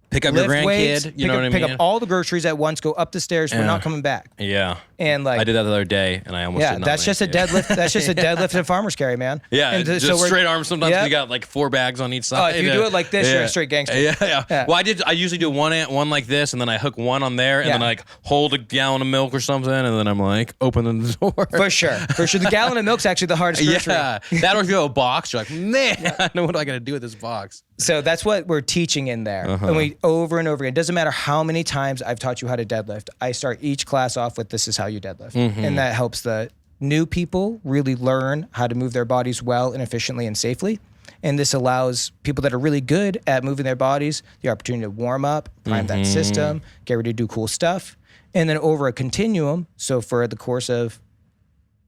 Pick up your grandkid, weights, you know what I mean? Pick up all the groceries at once, go up the stairs, we're not coming back. Yeah. And like I did that the other day and I almost did not that's just a deadlift. That's just a deadlift and farmer's carry, man. Yeah, and just straight arms sometimes we got like 4 bags on each side. Oh, if you do it like this, you're a straight gangster. Yeah. Well, I usually do one like this and then I hook one on there and then I like hold a gallon of milk or something and then I'm like opening the door. For sure. The gallon of milk's actually the hardest grocery. Yeah. That or if you have a box, you're like, man, what do I got to do with this box? So that's what we're teaching in there. And we over and over again. It doesn't matter how many times I've taught you how to deadlift. I start each class off with this is how you deadlift. And that helps the new people really learn how to move their bodies well and efficiently and safely. And this allows people that are really good at moving their bodies the opportunity to warm up, prime that system, get ready to do cool stuff. And then over a continuum, so for the course of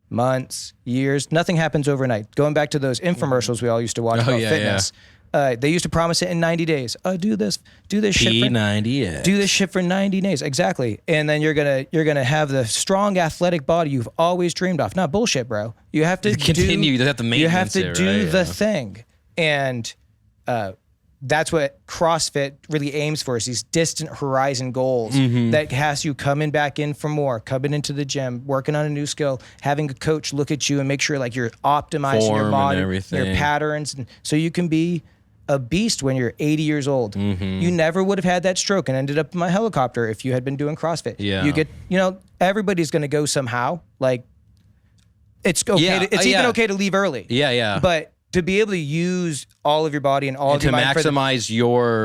months, years, nothing happens overnight. Going back to those infomercials we all used to watch about fitness. They used to promise it in 90 days. Oh, do this shit for 90. Do this shit for 90 days. Exactly. And then you're gonna have the strong athletic body you've always dreamed of. Not bullshit, bro. You have to continue. You have to maintenance. You have to do the right? thing. And that's what CrossFit really aims for, is these distant horizon goals that has you coming back in for more, coming into the gym, working on a new skill, having a coach look at you and make sure like you're optimizing your body, your patterns, and so you can be a beast when you're 80 years old. You never would have had that stroke and ended up in my helicopter if you had been doing CrossFit. Yeah. You get, everybody's going to go somehow. Like it's okay. It's even okay to leave early. Yeah. But to be able to use all of your body and all of your mind to maximize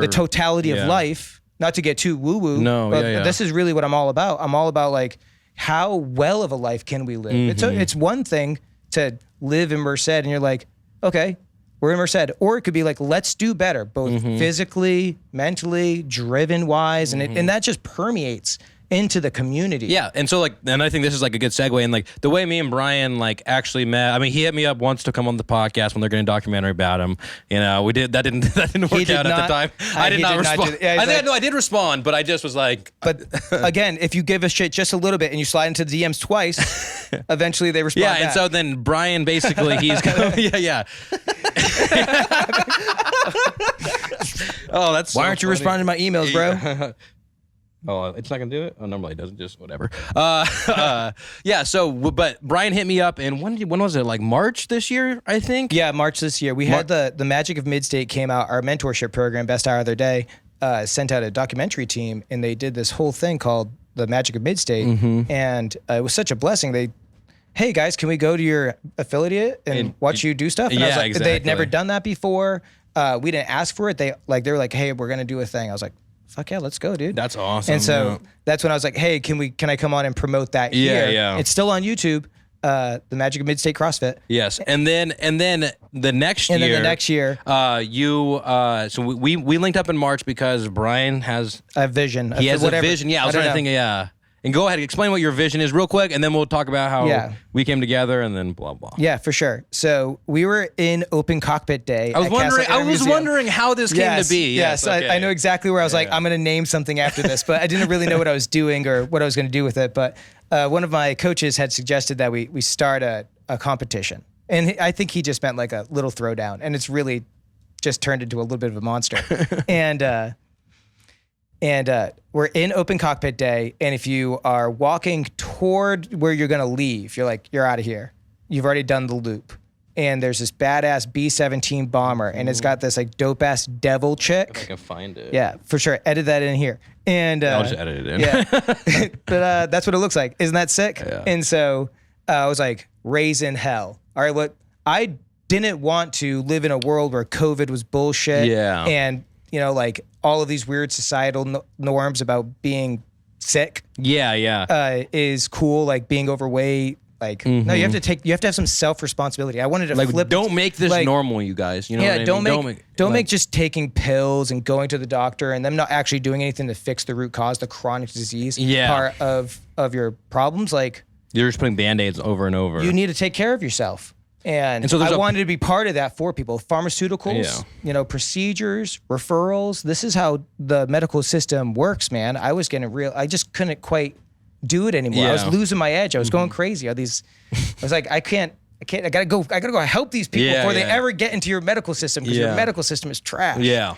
the totality of life, not to get too woo-woo. No, but this is really what I'm all about. I'm all about like, how well of a life can we live? It's one thing to live in Merced and you're like, okay, we're in Merced. Or it could be like, let's do better, both physically, mentally, driven wise. And that just permeates into the community. Yeah. And so and I think this is like a good segue. And like the way me and Brian like actually met, I mean, he hit me up once to come on the podcast when they're doing a documentary about him. We did, that didn't work out at the time. I did not respond. I did respond, but I just was like. But again, if you give a shit just a little bit and you slide into the DMs twice, eventually they respond back. And so then Brian basically, he's going, Oh, that's Why aren't you responding to my emails, bro? Oh, it's not gonna do it. Oh, normally it doesn't. Just whatever. So, but Brian hit me up, and when was it? Like March this year, I think. Yeah, March this year. We had the Magic of Midstate came out. Our mentorship program, Best Hour of Their Day, sent out a documentary team, and they did this whole thing called the Magic of Midstate, and it was such a blessing. hey guys, can we go to your affiliate and watch you do stuff? And I was like, they'd never done that before. We didn't ask for it. They were like, hey, we're gonna do a thing. I was like, fuck yeah, let's go, dude. That's awesome. And so that's when I was like, hey, can I come on and promote that here? Yeah. It's still on YouTube. The Magic of Midstate CrossFit. Yes, and then the next year. And then the next year, so we linked up in March because Brian has a vision. He has a vision. Yeah, I was trying to think. Yeah, and go ahead, explain what your vision is real quick, and then we'll talk about how we came together, and then blah blah. Yeah, for sure. So we were in Open Cockpit Day. I was wondering how this came to be. Yes, okay. I know exactly where I was like, I'm going to name something after this, but I didn't really know what I was doing or what I was going to do with it, but. One of my coaches had suggested that we start a competition. And I think he just meant like a little throwdown. And it's really just turned into a little bit of a monster. and we're in Open Cockpit Day. And if you are walking toward where you're going to leave, you're out of here. You've already done the loop. And there's this badass B-17 bomber. And it's got this like dope ass devil chick. If I can find it. Yeah, for sure. Edit that in here. And I'll just edit it in. Yeah. But that's what it looks like. Isn't that sick? Yeah. And so I was like, Raisin Hell. All right, what I didn't want to live in a world where COVID was bullshit. Yeah. And, like all of these weird societal norms about being sick. Yeah. Is cool, like being overweight. Like, no, you have to have some self-responsibility. I wanted to flip. Don't make this normal, you guys. You know what I mean? Don't make just taking pills and going to the doctor and them not actually doing anything to fix the root cause, the chronic disease part of your problems. Like, you're just putting Band-Aids over and over. You need to take care of yourself. And so I wanted to be part of that for people. Pharmaceuticals, procedures, referrals. This is how the medical system works, man. I just couldn't quite do it anymore. I was losing my edge. I was going crazy. I was like, I gotta go help these people before they ever get into your medical system, because your medical system is trash. Yeah.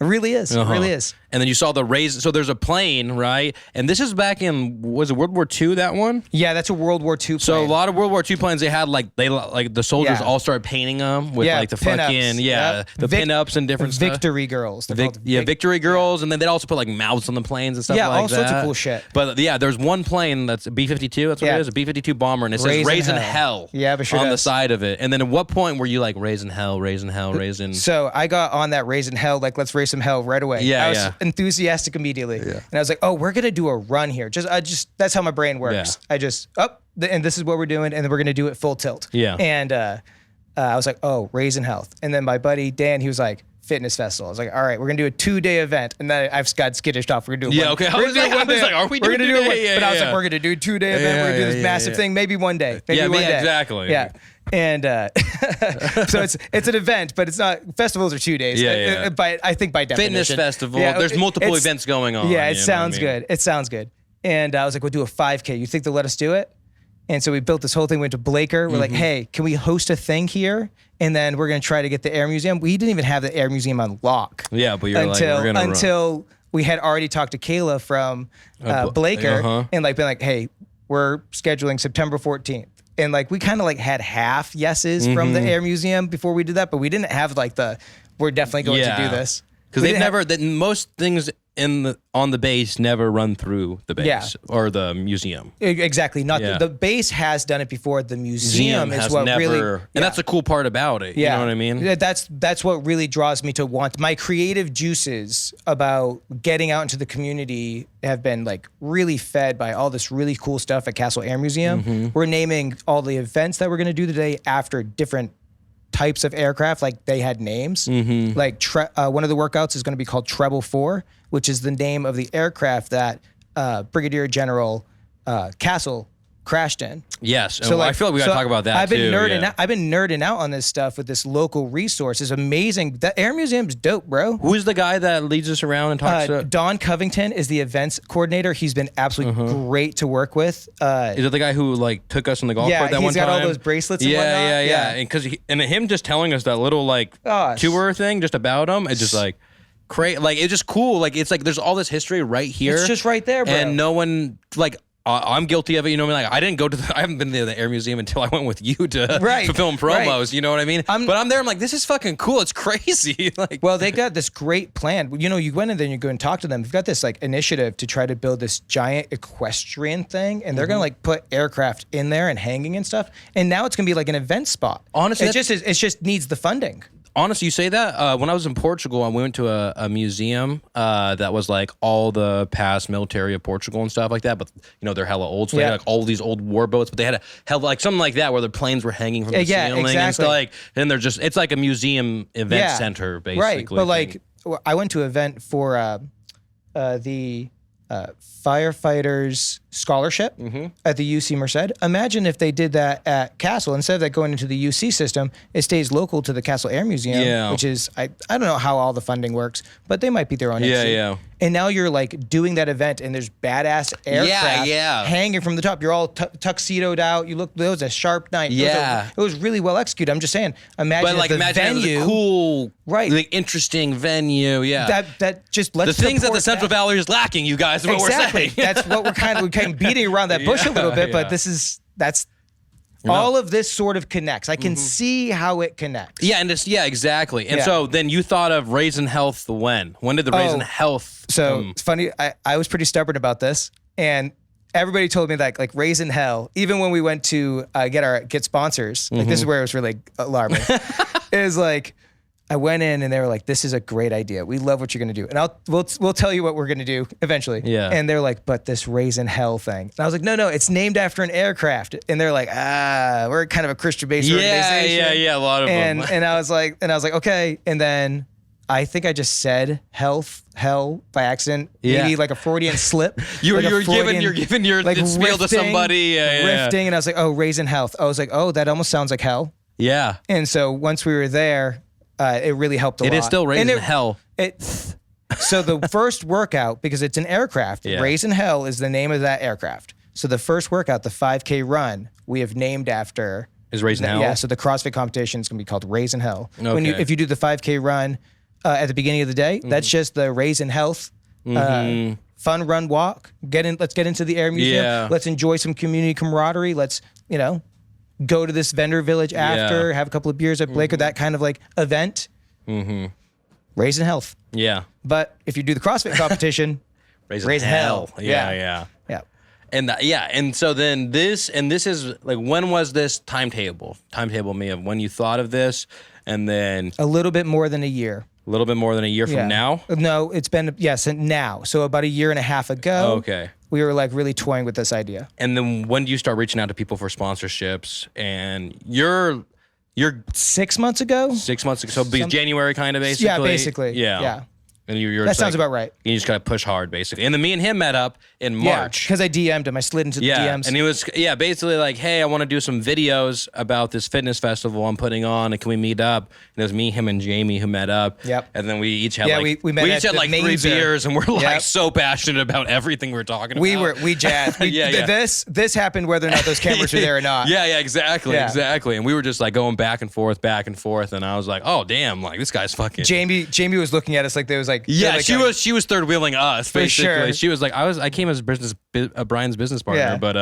It really is. It really is. And then you saw the Raisin. So there's a plane, right? And this is back in, was it World War II, that one? Yeah, that's a World War II plane. So a lot of World War II planes, they had like the soldiers all started painting them with like the fucking, the pinups and different stuff. Victory girls. Victory girls. And then they'd also put like mouths on the planes and stuff like that. Yeah, all sorts of cool shit. But there's one plane that's a B-52, that's what it is, a B-52 bomber, and it says Raisin Hell on the side of it. And then at what point were you like, Raisin Hell, Raisin Hell, Raisin? So I got on that Raisin Hell, like let's raise some hell right away. I was enthusiastic immediately. And I was like, oh, we're going to do a run here. That's how my brain works. And this is what we're doing. And then we're going to do it full tilt. And I was like, oh, Raisin Health. And then my buddy, Dan, he was like, fitness festival. I was like, all right, we're going to do a 2-day event. And then I've got skittish off. We're going to do one. I was like, are we doing 2 days? But I was like, we're going to do a 2-day event. We're going to do this massive thing. Maybe one day. Maybe one day. Exactly. Yeah. And so it's an event, but it's not. Festivals are 2 days. But I think by definition, fitness festival. There's multiple events going on. Yeah, it sounds good. It sounds good. And I was like, we'll do a 5K. You think they'll let us do it? And so we built this whole thing. We went to Blaker. We're like, hey, can we host a thing here? And then we're going to try to get the Air Museum. We didn't even have the Air Museum on lock. Yeah, but you're like, we're going to until we had already talked to Kayla from Blaker and like been like, hey, we're scheduling September 14th. And like we kind of like had half yeses from the Air Museum before we did that, but we didn't have like we're definitely going to do this. Because most things on the base never run through the base or the museum. Exactly. The base has done it before. The museum is what really, and that's the cool part about it. You know what I mean? That's what really draws me to want my creative juices about getting out into the community have been like really fed by all this really cool stuff at Castle Air Museum. We're naming all the events that we're going to do today after different types of aircraft. Like they had names. Like one of the workouts is going to be called Treble 4, which is the name of the aircraft that Brigadier General Castle crashed in. Yes. So I feel like we got to talk about that I've been nerding out on this stuff with this local resource. It's amazing. The Air Museum's dope, bro. Who's the guy that leads us around and talks to? Don Covington is the events coordinator. He's been absolutely great to work with. Is it the guy who like took us on the golf court that one time? Yeah, he's got all those bracelets and whatnot. Yeah. And him just telling us that little like tour thing just about him, it's just like like it's just cool. Like it's like there's all this history right here. It's just right there, bro. And no one like I'm guilty of it. You know what I mean? Like, I didn't go to I haven't been to the Air Museum until I went with you to film promos. Right. You know what I mean? But I'm there. I'm like, this is fucking cool. It's crazy. Like, well, they got this great plan. You know, you went in there and you go and talk to them. They've got this like initiative to try to build this giant equestrian thing, and they're gonna like put aircraft in there and hanging and stuff. And now it's gonna be like an event spot. Honestly, it just needs the funding. Honestly, you say that. When I was in Portugal, I went to a museum that was like all the past military of Portugal and stuff like that. But you know, they're hella old, so they had like all these old war boats. But they had like something like that where the planes were hanging from the ceiling and stuff. Like, and they're just it's like a museum event center basically. Right, but like I went to an event for the firefighters scholarship at the UC Merced. Imagine if they did that at Castle. Instead of that going into the UC system, it stays local to the Castle Air Museum, which is, I don't know how all the funding works, but they might be their own entity. And now you're like doing that event and there's badass aircraft hanging from the top. You're all tuxedoed out. You look, it was a sharp night. It was really well executed. I'm just saying, imagine the venue. It was a cool, like interesting venue. That just let's the things that the Central Valley is lacking, you guys, is what we're saying. That's what we're kind of beating around that bush a little bit, but that's all of this sort of connects. I can see how it connects. Yeah, and exactly. And so then you thought of Raisin Health when? When did the Raisin Health it's funny, I was pretty stubborn about this, and everybody told me that like Raisin Hell, even when we went to get sponsors, like this is where it was really alarming. It was like I went in and they were like, "This is a great idea. We love what you're going to do, and we'll tell you what we're going to do eventually." Yeah. And they're like, "But this Raisin Hell thing," and I was like, "No, it's named after an aircraft." And they're like, we're kind of a Christian-based organization. Yeah, a lot of them. And I was like, okay. And then I think I just said hell by accident, maybe like a Freudian slip. You're giving your like spiel to somebody, riffing, and I was like, "Oh, Raisin Health." I was like, "Oh, that almost sounds like hell." Yeah. And so once we were there. It really helped a lot. It is still Raisin Hell. So the first workout, because it's an aircraft, Raisin Hell is the name of that aircraft. So the first workout, the 5K run, we have named after... Is Raisin Hell? Yeah, so the CrossFit competition is going to be called Raisin Hell. Okay. If you do the 5K run at the beginning of the day, that's just the Raisin Health fun run walk. Let's get into the Air Museum. Yeah. Let's enjoy some community camaraderie. Let's, go to this vendor village after, have a couple of beers at Blaker, that kind of like event. Raisin Health. Yeah. But if you do the CrossFit competition, Raisin Hell. Yeah. And so then this is like, when was this timetable me of when you thought of this, and then a little bit more than a year. A little bit more than a year from now? No, it's been, now. So about a year and a half ago. Okay. We were like really toying with this idea. And then when do you start reaching out to people for sponsorships? And you're 6 months ago? 6 months ago. So January kind of basically? Yeah, basically. Yeah. And you're that sounds about right. You just got to push hard, basically. And then me and him met up in March. Because I DM'd him. I slid into the DMs. And he was, basically like, "Hey, I want to do some videos about this fitness festival I'm putting on, and can we meet up?" And it was me, him, and Jamie who met up. Yep. And then we each had we met at like 3 beers, and we're like so passionate about everything we're talking about. We jazzed. This happened whether or not those cameras were there or not. Exactly. And we were just like going back and forth, and I was like, "Oh damn, like this guy's fucking." Jamie was looking at us like there was like she was third wheeling us basically. Sure. She was like, I came as Brian's business partner, but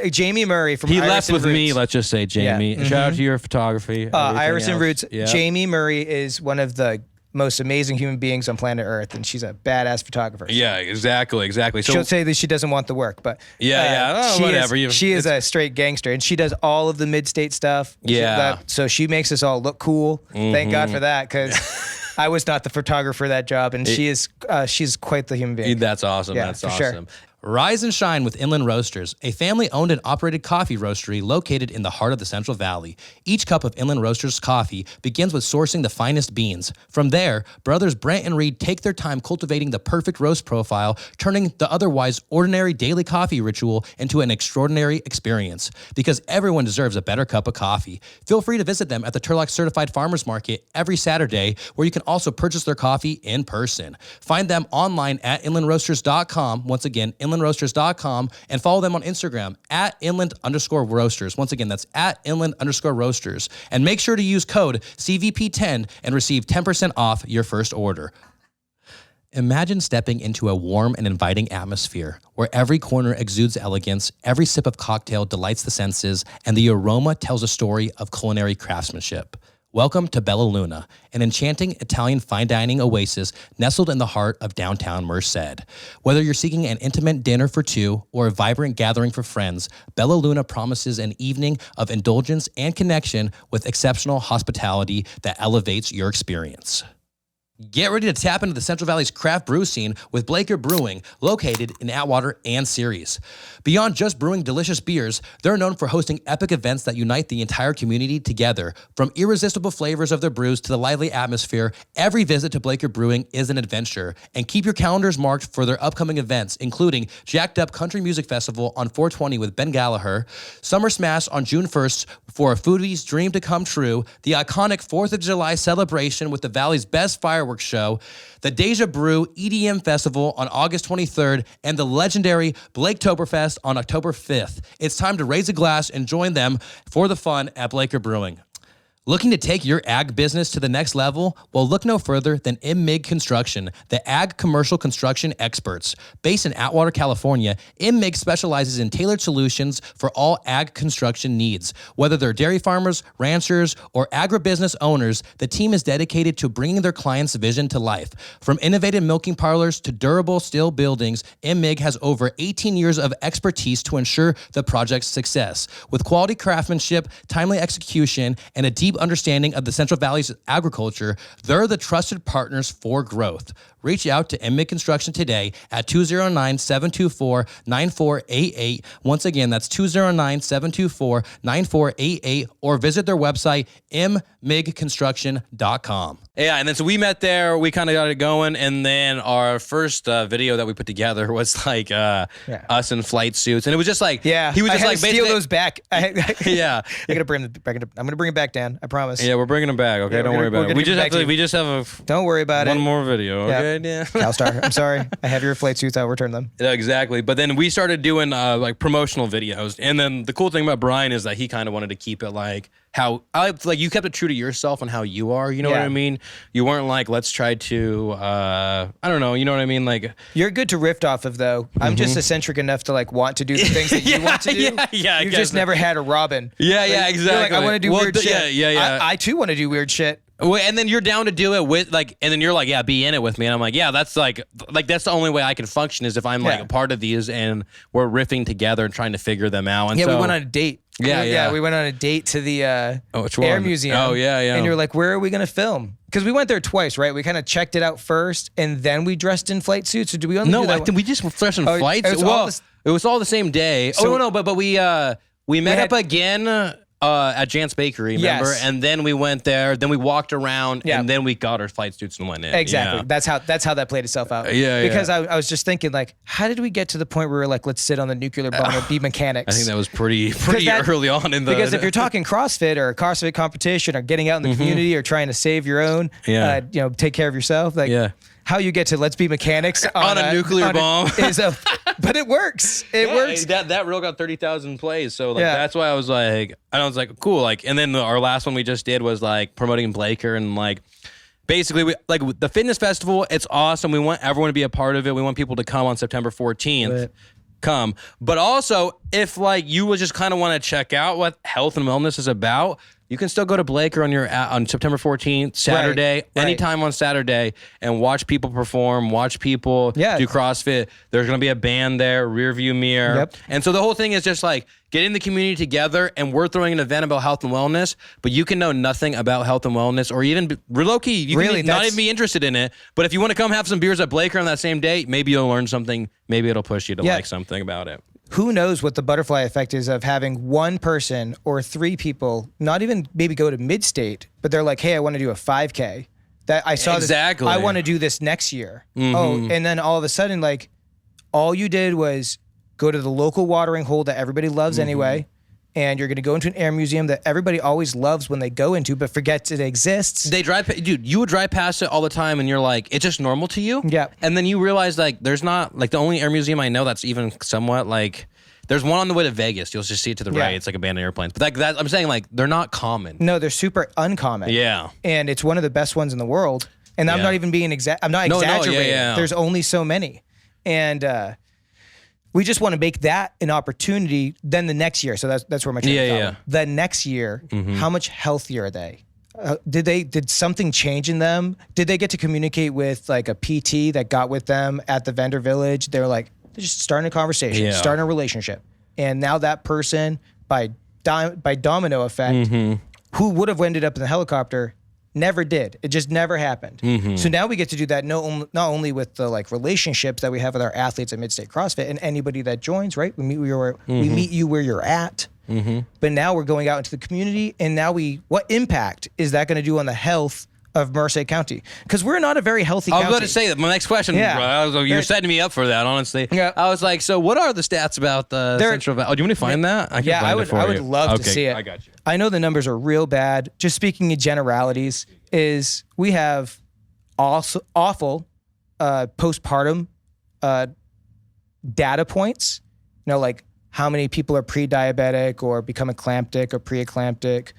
Jamie Murray from he Iris left and with Roots. me. Let's just say Jamie. Shout out to your photography. Iris and Roots. Yep. Jamie Murray is one of the most amazing human beings on planet Earth, and she's a badass photographer. Yeah, exactly. So she'll say that she doesn't want the work, but whatever. She is a straight gangster, and she does all of the Midstate stuff. So she makes us all look cool. Thank God for that, because. I was not the photographer for that job, and she's quite the human being. That's awesome. Yeah, that's for awesome. Sure. Rise and shine with Inland Roasters, a family-owned and operated coffee roastery located in the heart of the Central Valley. Each cup of Inland Roasters coffee begins with sourcing the finest beans. From there, brothers Brant and Reed take their time cultivating the perfect roast profile, turning the otherwise ordinary daily coffee ritual into an extraordinary experience. Because everyone deserves a better cup of coffee. Feel free to visit them at the Turlock Certified Farmers Market every Saturday, where you can also purchase their coffee in person. Find them online at inlandroasters.com. Once again, inlandroasters.com, and follow them on Instagram at inland_roasters. Once again, that's at inland_roasters. And make sure to use code CVP10 and receive 10% off your first order. Imagine stepping into a warm and inviting atmosphere where every corner exudes elegance, every sip of cocktail delights the senses, and the aroma tells a story of culinary craftsmanship. Welcome to Bella Luna, an enchanting Italian fine dining oasis nestled in the heart of downtown Merced. Whether you're seeking an intimate dinner for two or a vibrant gathering for friends, Bella Luna promises an evening of indulgence and connection with exceptional hospitality that elevates your experience. Get ready to tap into the Central Valley's craft brew scene with Blaker Brewing, located in Atwater and Ceres. Beyond just brewing delicious beers, they're known for hosting epic events that unite the entire community together. From irresistible flavors of their brews to the lively atmosphere, every visit to Blaker Brewing is an adventure. And keep your calendars marked for their upcoming events, including Jacked Up Country Music Festival on 420 with Ben Gallagher, Summer Smash on June 1st for a foodie's dream to come true, the iconic 4th of July celebration with the Valley's best fireworks show, the Deja Brew EDM Festival on August 23rd, and the legendary Blaketoberfest on October 5th. It's time to raise a glass and join them for the fun at Blaker Brewing. Looking to take your ag business to the next level? Well, look no further than MMIG Construction, the ag commercial construction experts. Based in Atwater, California, MMIG specializes in tailored solutions for all ag construction needs. Whether they're dairy farmers, ranchers, or agribusiness owners, the team is dedicated to bringing their clients' vision to life. From innovative milking parlors to durable steel buildings, MMIG has over 18 years of expertise to ensure the project's success. With quality craftsmanship, timely execution, and a deep understanding of the Central Valley's agriculture, they're the trusted partners for growth. Reach out to MMIG Construction today at 209-724-9488. Once again, that's 209-724-9488, or visit their website, mmigconstruction.com. Yeah, and then so we met there, we kind of got it going, and then our first video that we put together was like us in flight suits, and it was just like, Yeah, he was just I had like to steal those back. yeah. I'm gonna bring it back down. I promise. Yeah, we're bringing them back. Okay, Yeah, don't worry about it. We just have a Don't worry about one it. more video. Okay, yeah. CalStar, I'm sorry. I have your flight suits. I'll return them. Yeah, exactly. But then we started doing like promotional videos, and then the cool thing about Brian is that he kind of wanted to keep it like how you kept it true to yourself and how you are. You know what I mean? You weren't like, let's try to I don't know. You know what I mean? Like, You're good to riff off of, though. I'm just eccentric enough to like want to do the things that you want to do. Yeah. You've just never had a Robin. Yeah, Like, exactly. You're like, I want to do weird shit. Yeah. I too want to do weird shit. And then you're down to do it with like, and then you're like, yeah, be in it with me. And I'm like, yeah, that's like that's the only way I can function is if I'm like a part of these and we're riffing together and trying to figure them out. And Yeah, so, we went on a date. Yeah. We went on a date to the which Air one? Museum. Oh, yeah. And you're like, where are we going to film? Because we went there twice, right? We kind of checked it out first, and then we dressed in flight suits. Or do we only do that I think we just were fresh in Oh, flights. It was all the same day. So- But we met up again at Jant's Bakery, remember? Yes. And then we went there, then we walked around, and then we got our flight suits and went in. Exactly. Yeah. That's how that played itself out. Yeah. Because I was just thinking, like, how did we get to the point where we were like, let's sit on the nuclear bomb and be mechanics? I think that was pretty that- early on in the... Because if you're talking CrossFit or a CrossFit competition or getting out in the community or trying to save your own, take care of yourself, like how you get to let's be mechanics on a nuclear bomb but it works. It works. That reel got 30,000 plays, so like that's why I was like, cool, like, and then our last one we just did was like promoting Blaker and like. Basically, we, like the fitness festival, it's awesome. We want everyone to be a part of it. We want people to come on September 14th. Come. But also, if like you would just kind of want to check out what health and wellness is about, you can still go to Blaker on September 14th, Saturday, anytime on Saturday, and watch people perform, watch people do CrossFit. There's going to be a band there, rear view mirror. Yep. And so the whole thing is just like getting the community together, and we're throwing an event about health and wellness, but you can know nothing about health and wellness, or even low-key, you can not even be interested in it. But if you want to come have some beers at Blaker on that same day, maybe you'll learn something. Maybe it'll push you to like something about it. Who knows what the butterfly effect is of having one person or three people, not even maybe go to Midstate, but they're like, hey, I want to do a 5K. That I saw exactly. this. I want to do this next year. Oh, and then all of a sudden, like, all you did was go to the local watering hole that everybody loves anyway, and you're going to go into an air museum that everybody always loves when they go into, but forgets it exists. They dude, you would drive past it all the time, and you're like, it's just normal to you? Yeah. And then you realize, like, there's not, like, the only air museum I know that's even somewhat, like, there's one on the way to Vegas. You'll just see it to the right. It's like abandoned airplanes. But that I'm saying, like, they're not common. No, they're super uncommon. Yeah. And it's one of the best ones in the world. And I'm not even being I'm not exaggerating. yeah. There's only so many. And we just want to make that an opportunity then the next year. So that's where my training comes. The next year, how much healthier are they? Did something change in them? Did they get to communicate with like a PT that got with them at the vendor village? They're like, they're just starting a conversation, starting a relationship. And now that person, by domino effect, who would have ended up in the helicopter, never did. It just never happened. So now we get to do that not only with the like relationships that we have with our athletes at Midstate CrossFit and anybody that joins, right? We meet you where you're at. But now we're going out into the community, and now what impact is that going to do on the health of Merced County? Because we're not a very healthy county. I was going to say that. My next question, you're setting me up for that, honestly. Yeah. I was like, so what are the stats about the Central Valley? Oh, do you want me to find that? I would love to see it. I got you. I know the numbers are real bad. Just speaking in generalities, is we have also awful postpartum data points. You know, like how many people are pre-diabetic or become eclamptic or pre-eclamptic,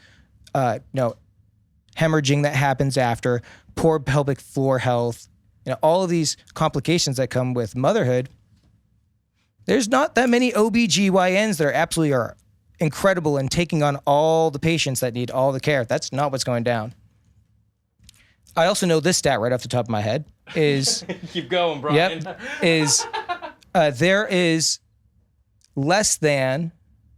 hemorrhaging that happens after, poor pelvic floor health, all of these complications that come with motherhood. There's not that many OBGYNs that are incredible in taking on all the patients that need all the care. That's not what's going down. I also know this stat right off the top of my head is... Keep going, Brian. There is less than,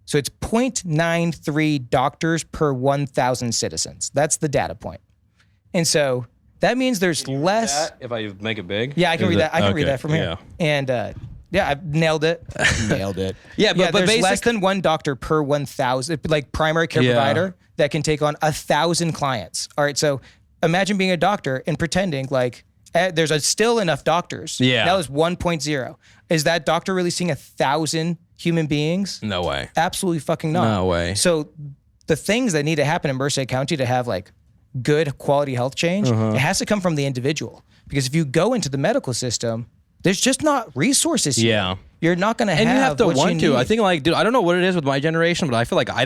so it's 0.93 doctors per 1,000 citizens. That's the data point. And so that means there's less... If I make it big? Yeah, I can read that. I can read that from here. And I've nailed it. Yeah, but there's less than one doctor per 1,000, like primary care provider that can take on 1,000 clients. All right, so imagine being a doctor and pretending like there's still enough doctors. Yeah. That was 1.0. Is that doctor really seeing 1,000 human beings? No way. Absolutely fucking not. No way. So the things that need to happen in Merced County to have like good quality health change, it has to come from the individual. Because if you go into the medical system, there's just not resources here. Yeah. You're not going to have and you have to what want you to. need. I think like, dude, I don't know what it is with my generation, but I feel like I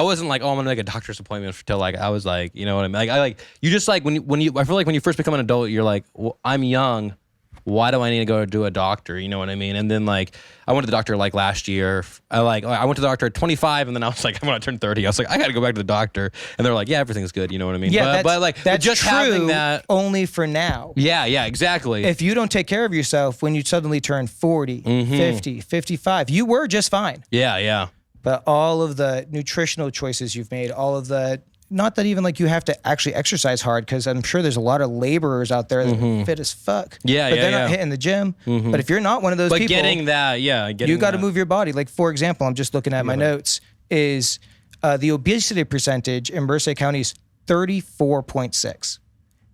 wasn't like, oh, I'm gonna make a doctor's appointment until like I was like, you know what I mean? Like you just like when you I feel like when you first become an adult, you're like, well, I'm young. Why do I need to go to a doctor? You know what I mean? And then like I went to the doctor like last year. I went to the doctor at 25, and then I was like, I'm gonna turn 30. I was like, I got to go back to the doctor, and they're like, yeah, everything's good. You know what I mean? Yeah, but like that's just true having that only for now. Yeah, exactly. If you don't take care of yourself when you suddenly turn 40, 50, 55, you were just fine. Yeah. But all of the nutritional choices you've made, all of the, not that even like you have to actually exercise hard, because I'm sure there's a lot of laborers out there that are fit as fuck. But they're not hitting the gym. But if you're not one of those people, getting that, you got to move your body. Like, for example, I'm just looking at my notes, is the obesity percentage in Merced County is 34.6.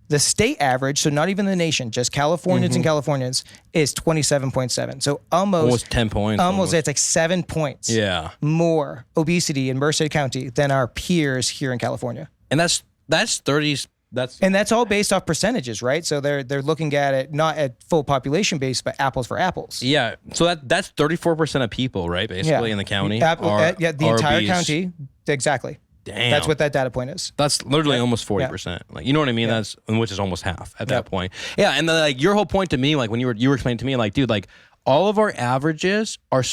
The state average, so not even the nation, just Californians and Californians, is 27.7. So almost 10 points. Almost, it's like 7 points more obesity in Merced County than our peers here in California. And that's 30. And that's all based off percentages, right? So they're looking at it not at full population base, but apples for apples. Yeah. So that's 34% of people, right? Basically in the county. The entire obese. County. Exactly. Damn. That's what that data point is. That's literally almost 40%. Like, you know what I mean? That's, which is almost half at that point. Yeah. And then like your whole point to me, like when you were explaining to me, like, dude, like all of our averages are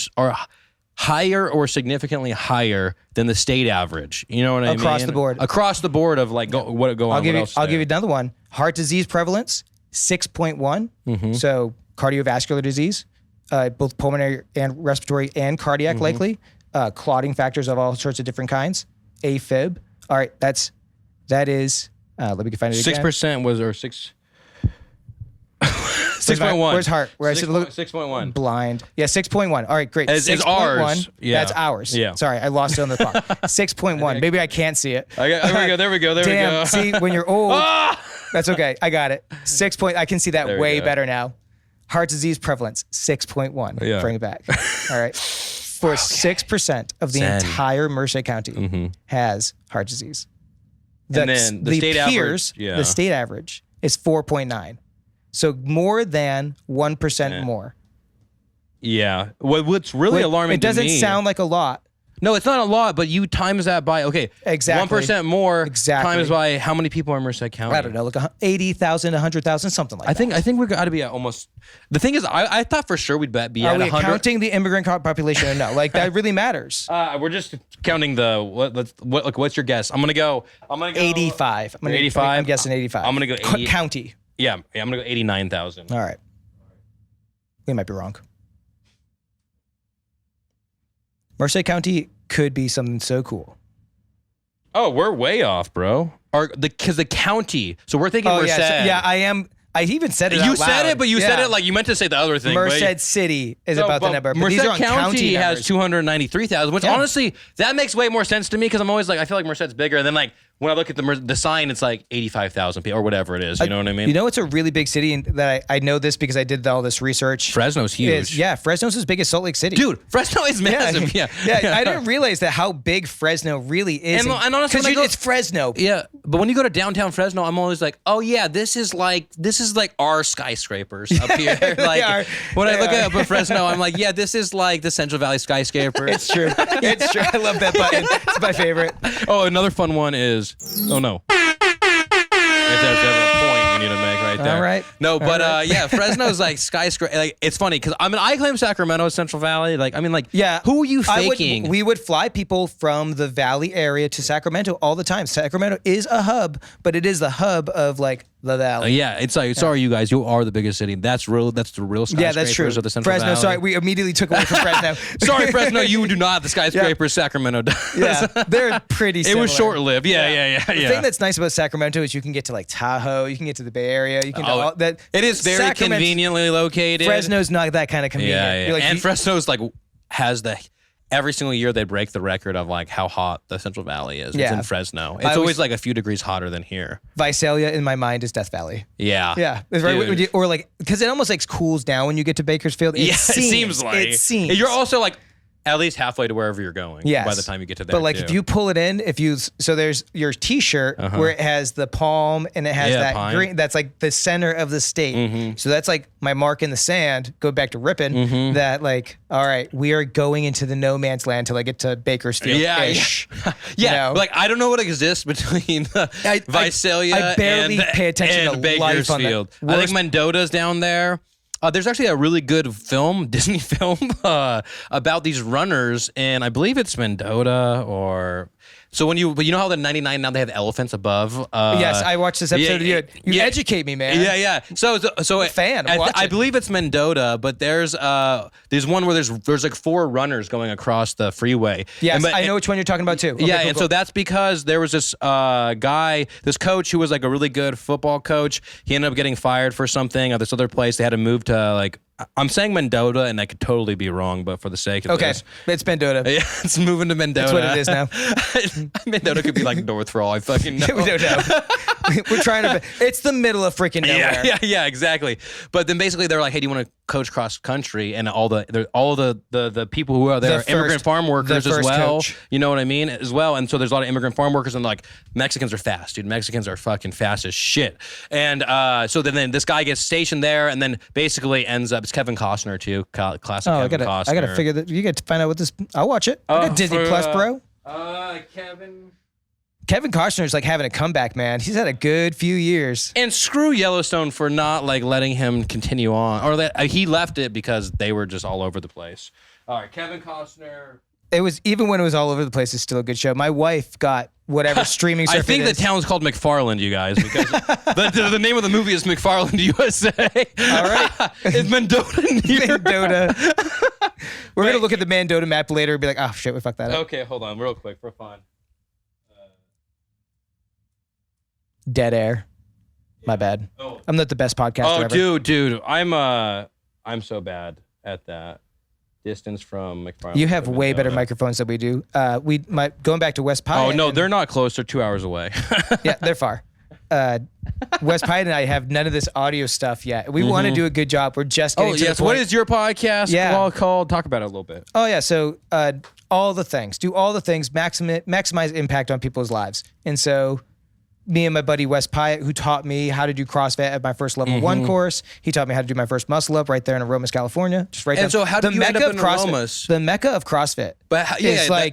higher or significantly higher than the state average. You know what I mean? Across the board. Across the board of like what go on. I'll give you another one. Heart disease prevalence, 6.1. So cardiovascular disease, both pulmonary and respiratory and cardiac likely. Clotting factors of all sorts of different kinds. AFib. All right, that is. Let me find it again. 6% was or 6. 6.1. Where's heart? Where 6.1. Blind. Yeah, 6.1. All right, great. It's ours. Yeah. That's ours. Yeah. Sorry, I lost it on the clock. 6.1. Maybe I can't see it. There we go. Damn. See, when you're old, that's okay. I got it. 6 point. I can see that way better now. Heart disease prevalence, 6.1. Yeah. Bring it back. All right. For 6% of the entire Merced County has heart disease. And then the state average, the state average is 4.9. So more than 1% more. Yeah. What's really alarming to me. It doesn't sound like a lot, No, it's not a lot, but you times that by, okay, Exactly. 1% more Exactly. times by how many people are in Merced County? I don't know, like 80,000, 100,000, something like I that. think we're got to be at almost. The thing is, I thought for sure we'd be Are at we 100. counting the immigrant population or no? Like that really matters. We're just counting the what's your guess? I'm gonna go 85. 85? I'm guessing 85. I'm gonna go 80. County. Yeah, I'm gonna go 89,000. All right. We might be wrong. Merced County could be something so cool. Oh, we're way off, bro. Because the county. So we're thinking Merced. Yeah, I am. I even said it You out said loud. it, but you said Yeah. it like you meant to say the other thing. City is about the number. But Merced these are on County has numbers. 293,000, which Yeah. honestly, that makes way more sense to me because I'm always like, I feel like Merced's bigger. And then like when I look at the sign, it's like 85,000 people or whatever it is. You know what I mean? You know, it's a really big city, and that I know this because I did all this research. Fresno's huge. Fresno's as big as Salt Lake City. Dude, Fresno is massive. Yeah. I didn't realize that how big Fresno really is. And honestly, when I go- it's Fresno. Yeah, but when you go to downtown Fresno, I'm always like, oh yeah, this is like our skyscrapers up here. Like are. when I They look are. up at Fresno, I'm like, yeah, this is like the Central Valley skyscraper. It's true. It's true. I love that button. It's my favorite. Oh, another fun one is, oh no. If there's ever a point we need to make right there. All right. No, but All right. yeah, Fresno's like skyscraper. Like it's funny because I claim Sacramento is Central Valley. Like I mean, like Yeah. who are you faking? We would fly people from the Valley area to Sacramento all the time. Sacramento is a hub, but it is the hub of like the Valley. Yeah, it's like sorry, you guys, you are the biggest city. That's real. That's the real skyscrapers Yeah, that's true. of the Central Fresno, Valley. sorry, we immediately took away from Fresno. Sorry, Fresno, you do not have the skyscrapers Sacramento does. Yeah, they're pretty It similar. was short-lived. Yeah. The thing that's nice about Sacramento is you can get to like Tahoe, you can get to the Bay Area, you can do all that. It is very Sacramento- conveniently located. Fresno's not that kind of convenient. Yeah. You're like, And Fresno's like has every single year they break the record of like how hot the Central Valley is. It's Yeah. in Fresno. It's I always always- like a few degrees hotter than here. Visalia in my mind is Death Valley. Yeah. Yeah, it's right. Dude. Or like because it almost like cools down when you get to Bakersfield. It seems like it seems. you're also like at least halfway to wherever you're going. Yes. By the time you get to there. But like too. if you pull it in, so there's your T-shirt where it has the palm and it has that pine. green. That's like the center of the state. So that's like my mark in the sand. Go back to Ripon. That like, all right, we are going into the no man's land till I get to Bakersfield. Yeah. You know? Like I don't know what exists between Visalia I barely and, pay attention and to life on the Bakersfield. I think Mendota's down there. There's actually a really good film, Disney film, about these runners, and I believe it's Mendota or. So when you know how the 99 now they have elephants above. Yes, I watched this episode of you. You educate me, man. Yeah. So a fan. I believe it's Mendota, but there's one where there's like 4 runners going across the freeway. Yes, And- I know which one you're talking about too. Okay, yeah, cool, and cool. so that's because there was this this coach who was like a really good football coach. He ended up getting fired for something at this other place. They had to move to like, I'm saying Mendota, and I could totally be wrong, but for the sake of Okay, this. it's Mendota. Yeah, it's moving to Mendota. That's what it is now. Mendota could be like North for all I fucking know. We don't know. We're trying to. It's the middle of freaking nowhere. Yeah, exactly. But then basically they're like, hey, do you want to coach cross country? And all the people who are there, The immigrant first- farm workers the as first well. coach. You know what I mean? As well. And so there's a lot of immigrant farm workers, and like Mexicans are fast, dude. Mexicans are fucking fast as shit. And so then this guy gets stationed there, and then basically ends up, it's Kevin Costner too, classic Oh, Kevin Costner. I gotta figure that. You got to find out what this. I'll watch it. I got Disney Plus, bro. Kevin Costner's like having a comeback, man. He's had a good few years. And screw Yellowstone for not like letting him continue on, or that he left it because they were just all over the place. All right, Kevin Costner. It was even when it was all over the place. It's still a good show. My wife got whatever streaming service. I think the town's called McFarland, you guys, because the name of the movie is McFarland, USA. All right, It's Mendota near. Mendota. We're gonna look at the Mendota map later and be like, oh shit, we fucked that up. Okay, hold on, real quick for fun. Dead air. My bad. Oh. I'm not the best podcaster ever. Dude, I'm so bad at that. Distance from McFarland. You have to way better Mendota. microphones than we do. Going back to West Pine. Oh no, and- they're not close. They're 2 hours away. Yeah, they're far. West Pine and I have none of this audio stuff yet. We want to do a good job. We're just getting to the yes. What point- is your podcast Yeah. called? Talk about it a little bit. Oh yeah, so all the things. Do all the things. Maximize impact on people's lives. And so me and my buddy Wes Pyatt, who taught me how to do CrossFit at my first level 1 course. He taught me how to do my first muscle up right there in Aromas, California. Just right there. And so how did you end up in Aromas? The mecca of CrossFit. But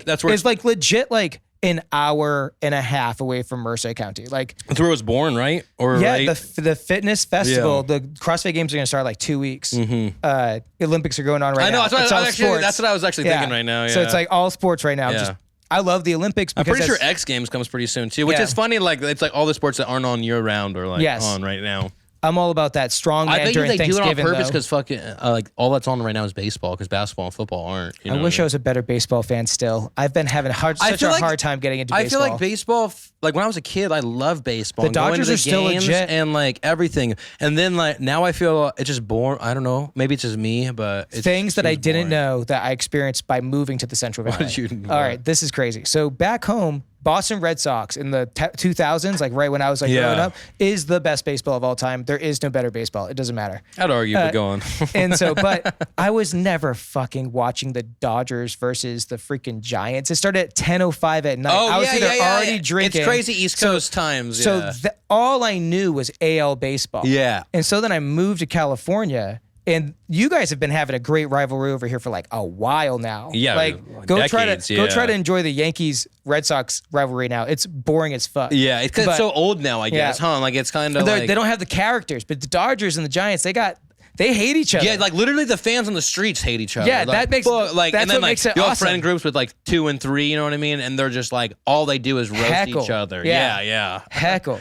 that's where it's like legit like an hour and a half away from Merced County. Like that's where it was born, right? Or right? the fitness festival, the CrossFit Games are going to start like 2 weeks. Olympics are going on right now. I know. That's what I was actually thinking right now. Yeah. So it's like all sports right now. Yeah. I love the Olympics. I'm pretty sure X Games comes pretty soon too, which is funny. Like it's like all the sports that aren't on year round are like on right now. I'm all about that strongman during Thanksgiving. I bet you they do it on purpose because fucking like all that's on right now is baseball because basketball and football aren't. You know I wish I was a better baseball fan still. I've been having such a hard time getting into baseball. I feel like baseball, like when I was a kid, I loved baseball. The Dodgers are still legit. And like everything. And then like now I feel it's just boring. I don't know. Maybe it's just me, but it's things that I didn't know that I experienced by moving to the Central Valley. What did you know? All right, this is crazy. So back home, Boston Red Sox in the 2000s, like right when I was like growing up, is the best baseball of all time. There is no better baseball. It doesn't matter. I'd argue, but go on. And so, but I was never fucking watching the Dodgers versus the freaking Giants. It started at 10:05 at night. I was already drinking. It's crazy East Coast times. So all I knew was AL baseball. Yeah. And so then I moved to California. And you guys have been having a great rivalry over here for like a while now. Yeah, like go try to enjoy the Yankees Red Sox rivalry now. It's boring as fuck. Yeah, it's because it's so old now, I guess, huh? Like it's kind of like they don't have the characters, but the Dodgers and the Giants, they hate each other. Yeah, like literally the fans on the streets hate each other. Yeah, like, that makes that's and then, what makes it awesome. Have friend groups with like 2 and 3, you know what I mean? And they're just like all they do is roast each other. Yeah. Heckle.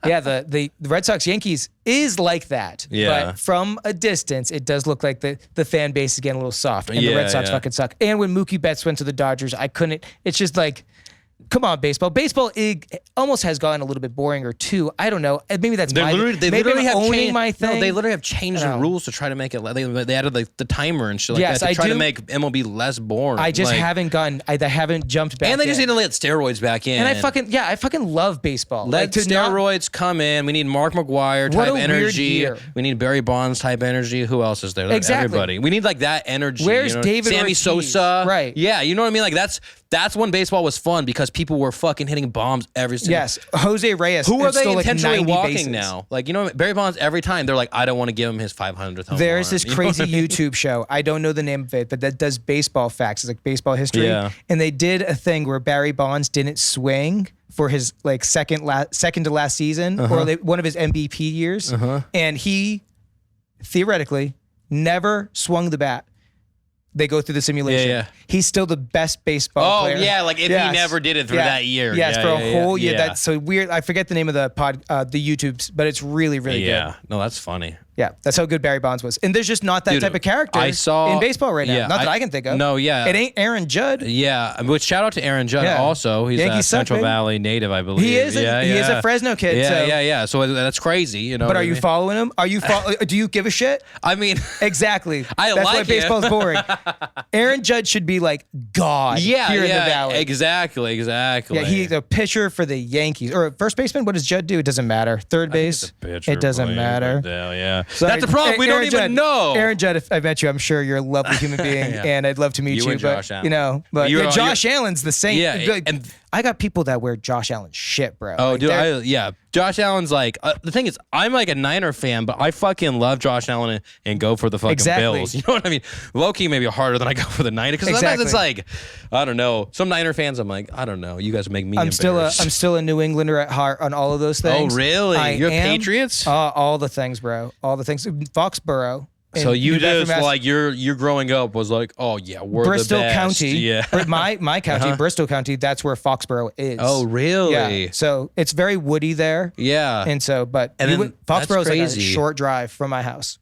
Yeah, the Red Sox Yankees is like that. Yeah. But from a distance, it does look like the fan base is getting a little soft. And the Red Sox fucking suck. And when Mookie Betts went to the Dodgers, I couldn't. It's just like, come on, baseball. Baseball almost has gotten a little bit boring or two. I don't know. Maybe that's they literally have owning changed, my thing. No, they literally have changed the rules to try to make it. They added like the timer and shit like that to try to make MLB less boring. I just haven't haven't jumped back. And they just need to let steroids back in. And I fucking love baseball. Let steroids come in. We need Mark McGwire type energy. We need Barry Bonds type energy. Who else is there? Exactly. Everybody. We need like that energy. Where's David Sammy Ortiz? Sosa? Right. Yeah, you know what I mean? Like that's when baseball was fun because people were fucking hitting bombs every single. Yes, Jose Reyes. Who are they intentionally like walking bases now? Like you know, Barry Bonds every time they're like, I don't want to give him his 500th home There's run. this crazy YouTube show. I don't know the name of it, but that does baseball facts. It's like baseball history. Yeah. And they did a thing where Barry Bonds didn't swing for his like second to last season or one of his MVP years, and he theoretically never swung the bat. They go through the simulation. Yeah. He's still the best baseball player. Oh, yeah, like if he never did it for that year. Yes, for a whole year. Yeah. That's so weird. I forget the name of the the YouTubes, but it's really, really good. Yeah, no, that's funny. Yeah, that's how good Barry Bonds was. And there's just not that type of character in baseball right now. Not that I can think of. No, yeah. It ain't Aaron Judd. Yeah, which shout out to Aaron Judd also. He's a Central Valley native, I believe. He is. He is a Fresno kid. Yeah. So that's crazy, you know. But are you following him? Do you give a shit? I mean, exactly. That's why baseball's boring. Aaron Judd should be like God here in the Valley. Exactly. Yeah, he's a pitcher for the Yankees. Or first baseman, what does Judd do? It doesn't matter. Third base, it doesn't matter. Yeah. Sorry. That's the problem. We don't even know. Aaron Judd, if I met you, I'm sure you're a lovely human being, and I'd love to meet you. And Josh Allen. You know, but Josh Allen's the same. Yeah, and I got people that wear Josh Allen shit, bro. Oh, dude, Josh Allen's like the thing is, I'm like a Niner fan, but I fucking love Josh Allen and go for the fucking Bills. You know what I mean? Low-key maybe harder than I go for the Niners because sometimes it's like, I don't know. Some Niner fans, I'm like, I don't know. You guys make me. I'm still a New Englander at heart on all of those things. Oh, really? You're Patriots? All the things, bro. All the things. Foxborough. So you just like you're growing up was like, oh yeah, we're Bristol the best. County. Yeah. my county, Bristol County. That's where Foxborough is. Oh really? Yeah. So it's very woody there. Yeah. And so, Foxborough's like a short drive from my house.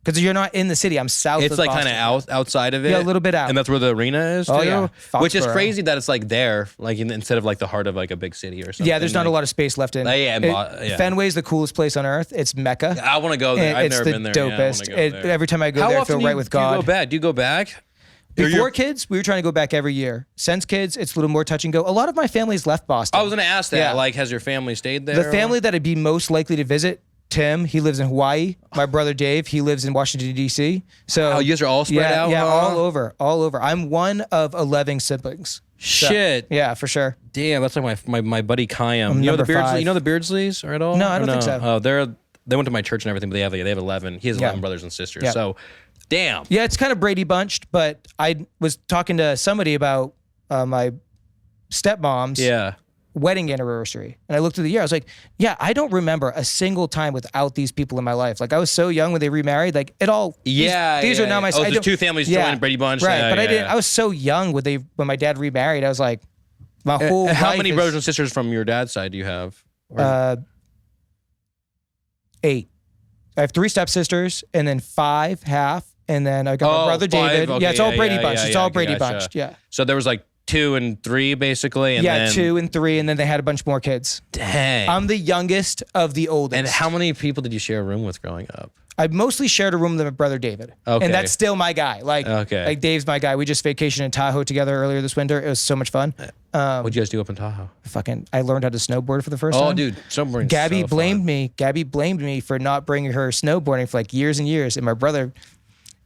Because you're not in the city. I'm south of Boston. It's like kind of outside of it. Yeah, a little bit out. And that's where the arena is too? Oh, yeah. Which is crazy that it's like there, like instead of like the heart of like a big city or something. Yeah, there's not a lot of space left in. Fenway's the coolest place on earth. It's Mecca. I want to go there. I've never been there. It's the dopest. Every time I go there, I feel right with God. Do you go back? Before kids, we were trying to go back every year. Since kids, it's a little more touch and go. A lot of my family's left Boston. I was going to ask that. Yeah. Like, has your family stayed there? The family that I'd be most likely to visit, Tim, he lives in Hawaii. My brother Dave, he lives in Washington, D.C. So you guys are all spread out? Yeah, all over. I'm one of 11 siblings. Shit. Yeah, for sure. Damn, that's like my buddy Kayam. I'm You know the number 5. You know the Beardsleys at all? No, I Or don't think so. Oh, they went to my church and everything, but they have 11. He has 11 brothers and sisters. Yeah. So, damn. Yeah, it's kind of Brady bunched, but I was talking to somebody about my stepmom's wedding anniversary. And I looked through the year. I was like, yeah, I don't remember a single time without these people in my life. Like I was so young when they remarried. Like it all. These are now my. Oh, there's 2 families joined Brady Bunch. Right, but I didn't. I was so young when my dad remarried. I was like, my whole. How many brothers and sisters from your dad's side do you have? 8. I have 3 stepsisters and then 5 half, and then I got my brother 5. David. Okay, yeah, it's all Brady bunched. Yeah, it's all okay, Brady gotcha. bunched. Yeah. So there was like 2 and 3 basically, and then 2 and 3, and then they had a bunch more kids. Dang. I'm the youngest of the oldest. And how many people did you share a room with growing up? I mostly shared a room with my brother David. Okay. And that's still my guy. Like Dave's my guy. We just vacationed in Tahoe together earlier this winter. It was so much fun. What'd you guys do up in Tahoe? I learned how to snowboard for the first time. Oh, dude, snowboarding. Gabby blamed me for not bringing her snowboarding for like years and years. And my brother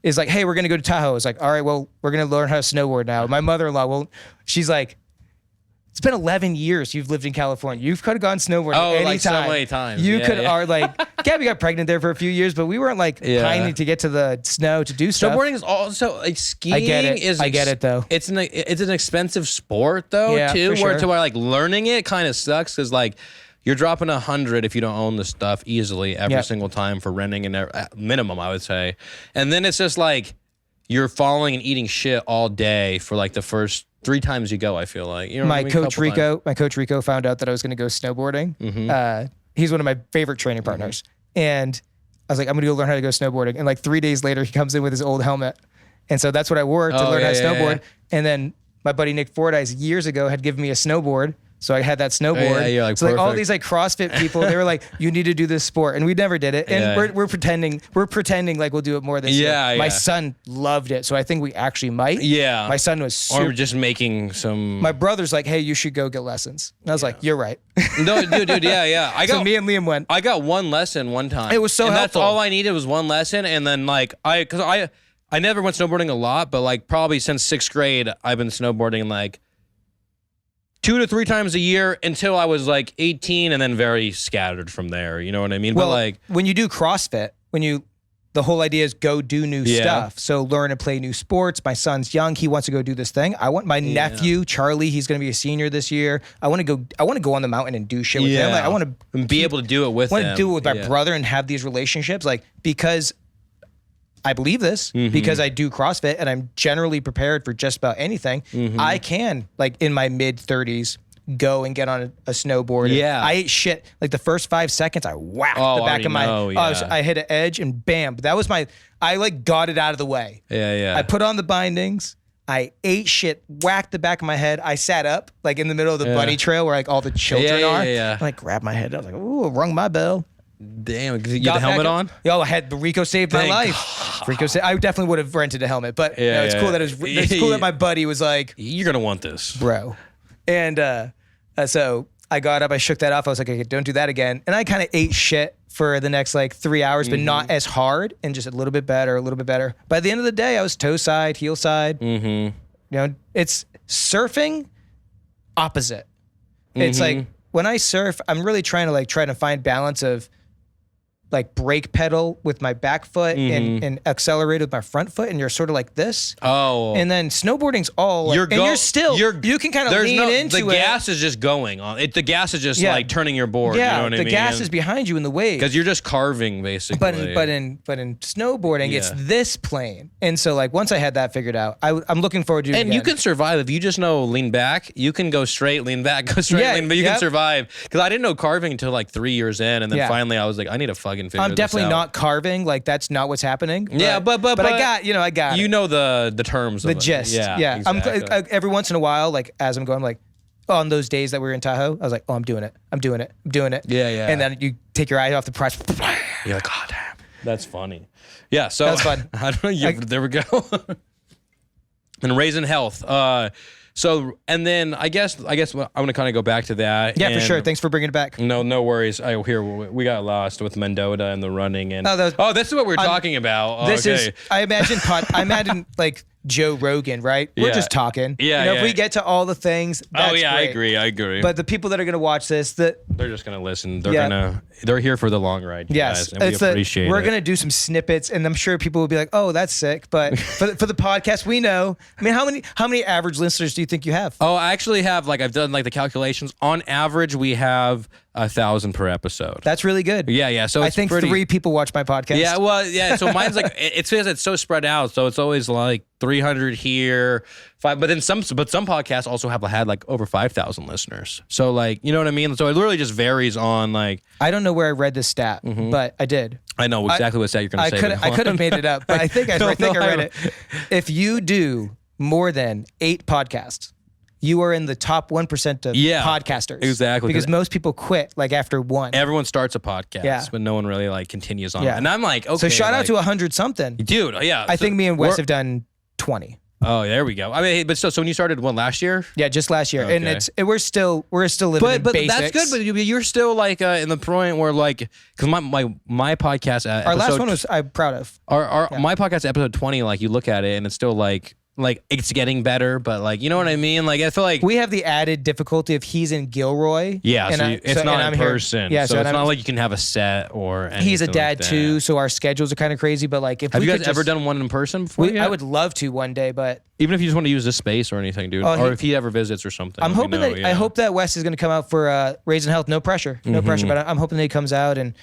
is like, hey, we're going to go to Tahoe. It's like, all right, well, we're going to learn how to snowboard now. My mother-in-law she's like, it's been 11 years you've lived in California. You've could have gone snowboarding anytime. Like so many times. You Gabby got pregnant there for a few years, but we weren't like pining to get to the snow to do stuff. Snowboarding is also like skiing. I get it. I get it though. It's an expensive sport though too. Where like learning it kind of sucks because like you're dropping $100 if you don't own the stuff easily every single time for renting and minimum I would say, and then it's just like you're falling and eating shit all day for like the first 3 times you go. I feel like my coach Rico found out that I was going to go snowboarding. He's one of my favorite training partners, and I was like, I'm going to go learn how to go snowboarding. And like 3 days later, he comes in with his old helmet, and so that's what I wore to learn how to snowboard. And then my buddy Nick Fordyce years ago had given me a snowboard. So I had that snowboard. Like, so like all these like CrossFit people, they were like, "You need to do this sport," and we never did it. And we're pretending like we'll do it more this year. My son loved it, so I think we actually might. Yeah. My son was or just making some. My brother's like, "Hey, you should go get lessons." And I was like, "You're right." No, dude, yeah. So me and Liam went. I got 1 lesson one time. It was so helpful. That's all I needed was 1 lesson, and then like I never went snowboarding a lot, but like probably since 6th grade, I've been snowboarding like 2 to 3 times a year until I was like 18 and then very scattered from there. You know what I mean? Well, but like when you do CrossFit, the whole idea is go do new stuff. So learn and play new sports. My son's young. He wants to go do this thing. I want my nephew, Charlie, he's going to be a senior this year. I want to go on the mountain and do shit with him. Like I want to be able to do it with him. I want to do it with my brother and have these relationships. Like, because I believe this, because I do CrossFit and I'm generally prepared for just about anything. I can, like in my mid-30s, go and get on a snowboard. Yeah. I ate shit. Like the first 5 seconds, I whacked the back of my... I hit an edge and bam. That was I like got it out of the way. Yeah. I put on the bindings. I ate shit, whacked the back of my head. I sat up like in the middle of the bunny trail where like all the children are. I like grabbed my head. I was like, ooh, rung my bell. Damn, you had the helmet on? Yo, Rico saved my life. Rico I definitely would have rented a helmet, but it's cool that it's cool that my buddy was like, "You're gonna want this, bro." And so I got up, I shook that off. I was like, "Okay, don't do that again." And I kind of ate shit for the next like 3 hours, but not as hard, and just a little bit better. By the end of the day, I was toe side, heel side. You know, it's surfing opposite. It's like when I surf, I'm really trying to find balance of like brake pedal with my back foot and accelerate with my front foot, and you're sort of like this. Oh. And then snowboarding's all like, you can kind of lean into it. The gas is just going on. The gas is just like turning your board. Yeah, you know what I mean? The gas is behind you in the wave. Because you're just carving basically. But in snowboarding, it's this plane. And so like once I had that figured out, I'm looking forward to it again. You can survive if you just know lean back. You can go straight, lean back, go straight, lean, but you can survive. Because I didn't know carving until like 3 years in, and then finally I was like, I need to fucking figure this out. I'm definitely not carving. Like that's not what's happening. But I got you know the terms of the gist. Yeah. Exactly. I'm every once in a while, like as I'm going, I'm like, on those days that we were in Tahoe, I was like, oh, I'm doing it. Yeah. And then you take your eye off the prize. You're like, oh damn, that's funny. Yeah. So that's fun. I don't know. There we go. And Raisin Health. So, and then I guess I'm gonna kind of go back to that. Yeah, for sure. Thanks for bringing it back. No worries. We got lost with Mendota and the running and. This is what we're talking about. I imagine like Joe Rogan, right? We're Yeah. just talking. Yeah, You know, yeah. if we get to all the things, that's great. I agree. But the people that are going to watch this, they're just gonna listen. They're here for the long ride. Yes, guys, and we appreciate we're it. gonna do some snippets, and I'm sure people will be like, "Oh, that's sick." But for the podcast, we know. I mean, how many average listeners do you think you have? Oh, I actually have I've done the calculations. On average, we have 1,000 per episode. That's really good. Yeah. So I it's think pretty, 3 people watch my podcast. Yeah, well, yeah. So mine's it says it's so spread out. So it's always 300 here, 5. But then some podcasts also have had over 5,000 listeners. So you know what I mean. So it literally just varies on I don't know where I read this stat, but I did. I know exactly what stat you're gonna say. I could have made it up, but I think I read it. If you do more than 8 podcasts, you are in the top 1% of podcasters. Exactly. Because most people quit after 1. Everyone starts a podcast, but no one really continues on. Yeah. And I'm okay. So shout out to 100 something. Dude, yeah. I think me and Wes have done 20. Oh, there we go. I mean, but so when you started last year? Yeah, just last year. Okay. And we're still living in but basics. that's good. But you're still in the point where because my podcast our last one was I'm proud of. My podcast episode 20, you look at it and it's still it's getting better, but you know what I mean? I feel like we have the added difficulty of he's in Gilroy. Yeah, and it's not I'm in person. Yeah, so it's not like you can have a set or anything. He's a dad like too, so our schedules are kind of crazy. But if have we you could guys ever done one in person before? I would love to one day, but even if you just want to use this space or anything, dude, or if he ever visits or something. I'm hoping I hope that Wes is going to come out for Raisin Health. No pressure, but I'm hoping that he comes out, and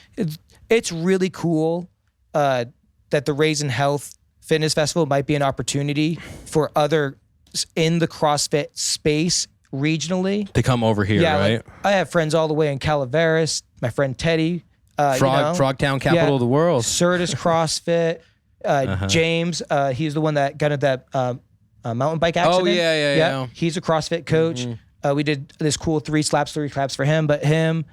it's really cool that the Raisin Health Fitness Festival might be an opportunity for other in the CrossFit space regionally to come over here, right? I have friends all the way in Calaveras. My friend Teddy, Frogtown, capital of the world. Ceres CrossFit. James, he's the one that got into that mountain bike accident. Oh yeah. He's a CrossFit coach. We did this cool 3 slaps, 3 claps for him. But him,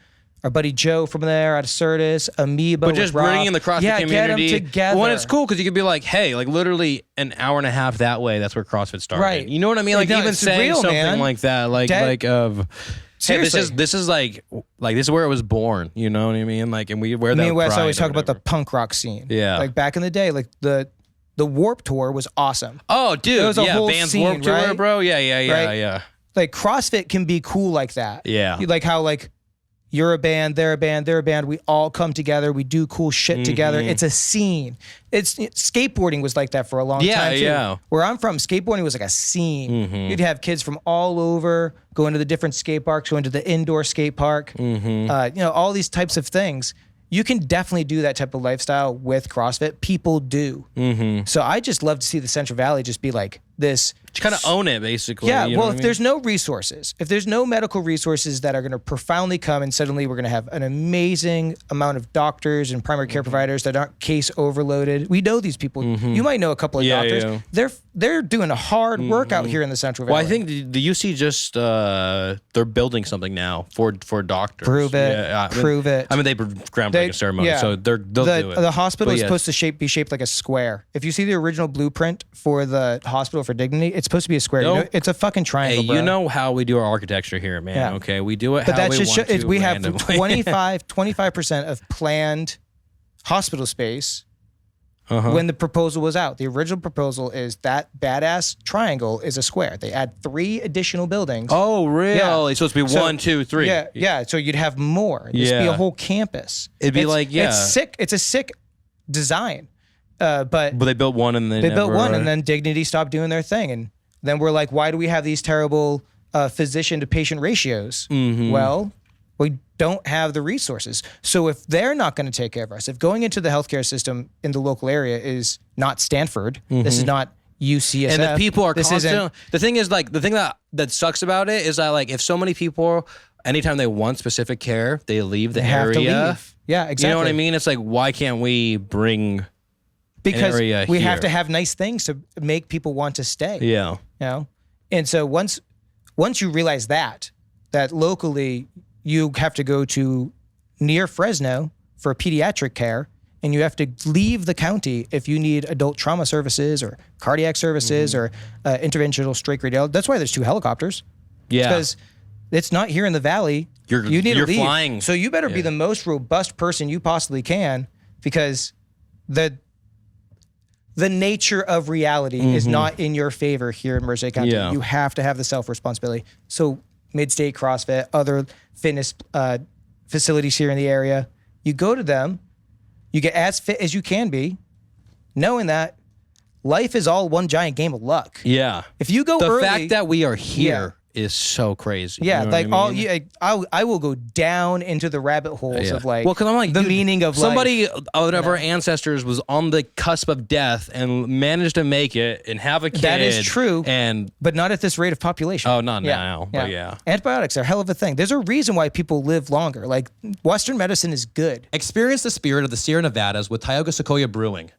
our buddy Joe from there out of Ceres, Amoeba. But just bringing in the CrossFit community. Get them together. Well, it's cool because you could be hey, literally an hour and a half that way. That's where CrossFit started. Right. You know what I mean? No, even saying real, something man. like that, hey, this is this is where it was born. You know what I mean? And we wear that. Me and Wes pride always or talk about the whatever. punk rock scene. Yeah. Back in the day, the Warp Tour was awesome. Oh, dude, It was a whole Vans scene, Warped Tour, right? bro. Yeah. CrossFit can be cool like that. Yeah. How you're a band, they're a band, they're a band. We all come together. We do cool shit together. It's a scene. Skateboarding was like that for a long time too. Yeah. Where I'm from, skateboarding was like a scene. You'd have kids from all over going to the different skate parks, going to the indoor skate park. All these types of things. You can definitely do that type of lifestyle with CrossFit. People do. So I just love to see the Central Valley just be like this. Just kind of own it, basically. Yeah, you know well, what I if mean? there's no resources, if there's no medical resources that are going to profoundly come and suddenly we're going to have an amazing amount of doctors and primary care providers that aren't case overloaded. We know these people. You might know a couple of doctors. Yeah. They're doing a hard work out here in the Central Valley. Well, I think the UC just they're building something now for doctors. Prove it. Yeah, Prove it. I mean, they groundbreaking ceremony, so they'll do it. The hospital But is yes. supposed to be shaped like a square. If you see the original blueprint for the Hospital for Dignity, it's supposed to be a square. Nope. It's a fucking triangle. Hey, bro. you know how we do our architecture here, man. Yeah. Okay, we do it But how that's we just want to. we have randomly. 25% of planned hospital space when the proposal was out. The original proposal is that badass triangle is a square. They add 3 additional buildings. Oh, really? Yeah. It's supposed to be So- 1, 2, 3. Yeah. So you'd have more. It'd just be a whole campus. It'd be It's sick. It's a sick design. But they built one and then they built one, and then Dignity stopped doing their thing, and then we're like, why do we have these terrible physician to patient ratios? Well, we don't have the resources. So if they're not going to take care of us, if going into the healthcare system in the local area is not Stanford, this is not UCSF, and the people are this constant. The thing is, the thing that sucks about it is that if so many people, anytime they want specific care, they leave the have area. to leave. Yeah, exactly. You know what I mean? It's why can't we bring because area we here? have to have nice things to make people want to stay. Yeah. You know? And so once you realize that locally you have to go to near Fresno for pediatric care, and you have to leave the county if you need adult trauma services or cardiac services or interventional straight radiology. That's why there's 2 helicopters. Yeah. Because it's not here in the valley. You need to leave. Flying. So you better be the most robust person you possibly can, because the the nature of reality is not in your favor here in Merced County. Yeah. You have to have the self-responsibility. So Midstate CrossFit, other fitness facilities here in the area, you go to them, you get as fit as you can be, knowing that life is all one giant game of luck. Yeah. If you go the early, fact that we are here is so crazy. yeah, You know like what I mean? I will go down into the rabbit holes Yeah. of like, well, because I'm like, the dude, meaning of somebody life. out of our ancestors was on the cusp of death and managed to make it and have a kid. That is true. And But not at this rate of population. oh, not now, but yeah. Antibiotics are a hell of a thing. There's a reason why people live longer. Like Western medicine is good. Experience the spirit of the Sierra Nevadas with Tioga Sequoia Brewing,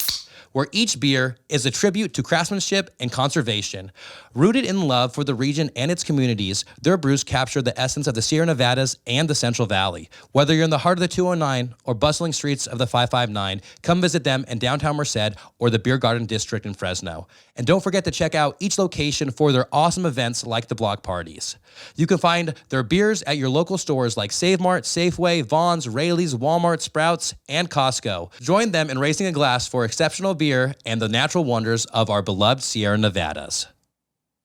where each beer is a tribute to craftsmanship and conservation. Rooted in love for the region and its communities, their brews capture the essence of the Sierra Nevadas and the Central Valley. Whether you're in the heart of the 209 or bustling streets of the 559, come visit them in downtown Merced or the Beer Garden District in Fresno. And don't forget to check out each location for their awesome events like the block parties. You can find their beers at your local stores like Save Mart, Safeway, Vaughn's, Rayleigh's, Walmart, Sprouts, and Costco. Join them in raising a glass for exceptional beer and the natural wonders of our beloved Sierra Nevadas.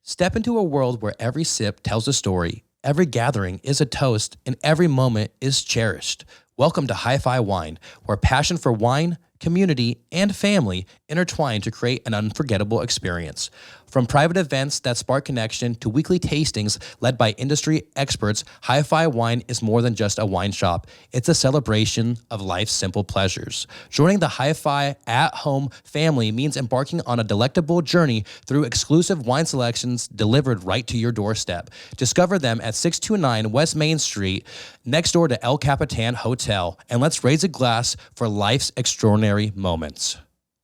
Step into a world where every sip tells a story, every gathering is a toast, and every moment is cherished. Welcome to HiFi Wine, where passion for wine, community, and family intertwine to create an unforgettable experience. From private events that spark connection to weekly tastings led by industry experts, HiFi Wine is more than just a wine shop. It's a celebration of life's simple pleasures. Joining the HiFi at-home family means embarking on a delectable journey through exclusive wine selections delivered right to your doorstep. Discover them at 629 West Main Street, next door to El Capitan Hotel. And let's raise a glass for life's extraordinary moments.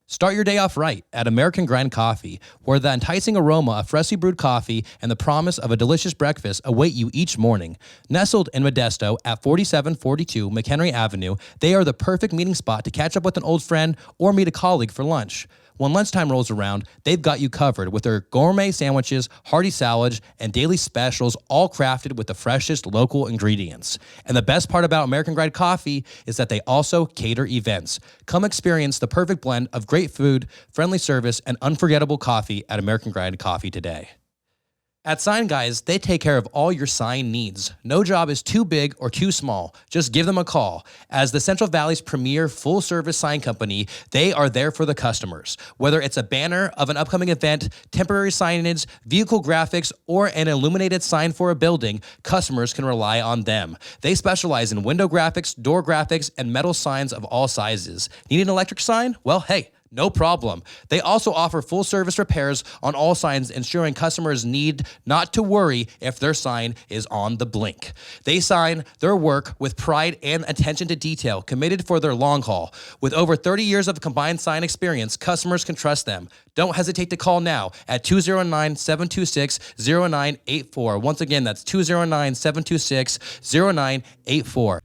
Start your day off right at American Grind Coffee, where the enticing aroma of freshly brewed coffee and the promise of a delicious breakfast await you each morning. Nestled in Modesto at 4742 McHenry Avenue, they are the perfect meeting spot to catch up with an old friend or meet a colleague for lunch. When lunchtime rolls around, they've got you covered with their gourmet sandwiches, hearty salads, and daily specials, all crafted with the freshest local ingredients. And the best part about American Grind Coffee is that they also cater events. Come experience the perfect blend of great food, friendly service, and unforgettable coffee at American Grind Coffee today. At Sign Guys, they take care of all your sign needs. No job is too big or too small. Just give them a call. As the Central Valley's premier full-service sign company, they are there for the customers. Whether it's a banner of an upcoming event, temporary signage, vehicle graphics, or an illuminated sign for a building, customers can rely on them. They specialize in window graphics, door graphics, and metal signs of all sizes. Need an electric sign? Well, hey, no problem. They also offer full service repairs on all signs, ensuring customers need not to worry if their sign is on the blink. They sign their work with pride and attention to detail, committed for their long haul. With over 30 years of combined sign experience, customers can trust them. Don't hesitate to call now at 209-726-0984. Once again, that's 209-726-0984.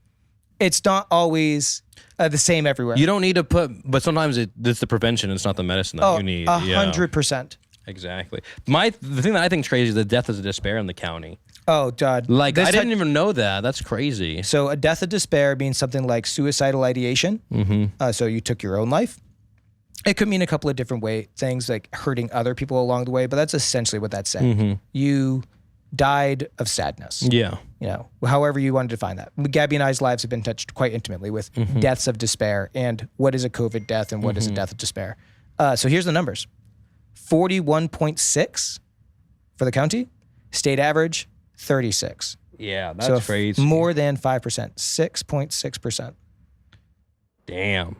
It's not always the same everywhere. You don't need to but sometimes it's the prevention. It's not the medicine that you need. 100%. Exactly. The thing that I think is crazy is the death of despair in the county. Oh, God. Like, I didn't even know that. That's crazy. So a death of despair means something like suicidal ideation. Mm-hmm. So you took your own life. It could mean a couple of different things like hurting other people along the way, but that's essentially what that's saying. Mm-hmm. You died of sadness. Yeah. You know, however you want to define that. Gabby and I's lives have been touched quite intimately with deaths of despair and what is a COVID death and what is a death of despair. So here's the numbers. 41.6 for the county. State average, 36. Yeah, that's crazy. More than 5%, 6.6%. Damn.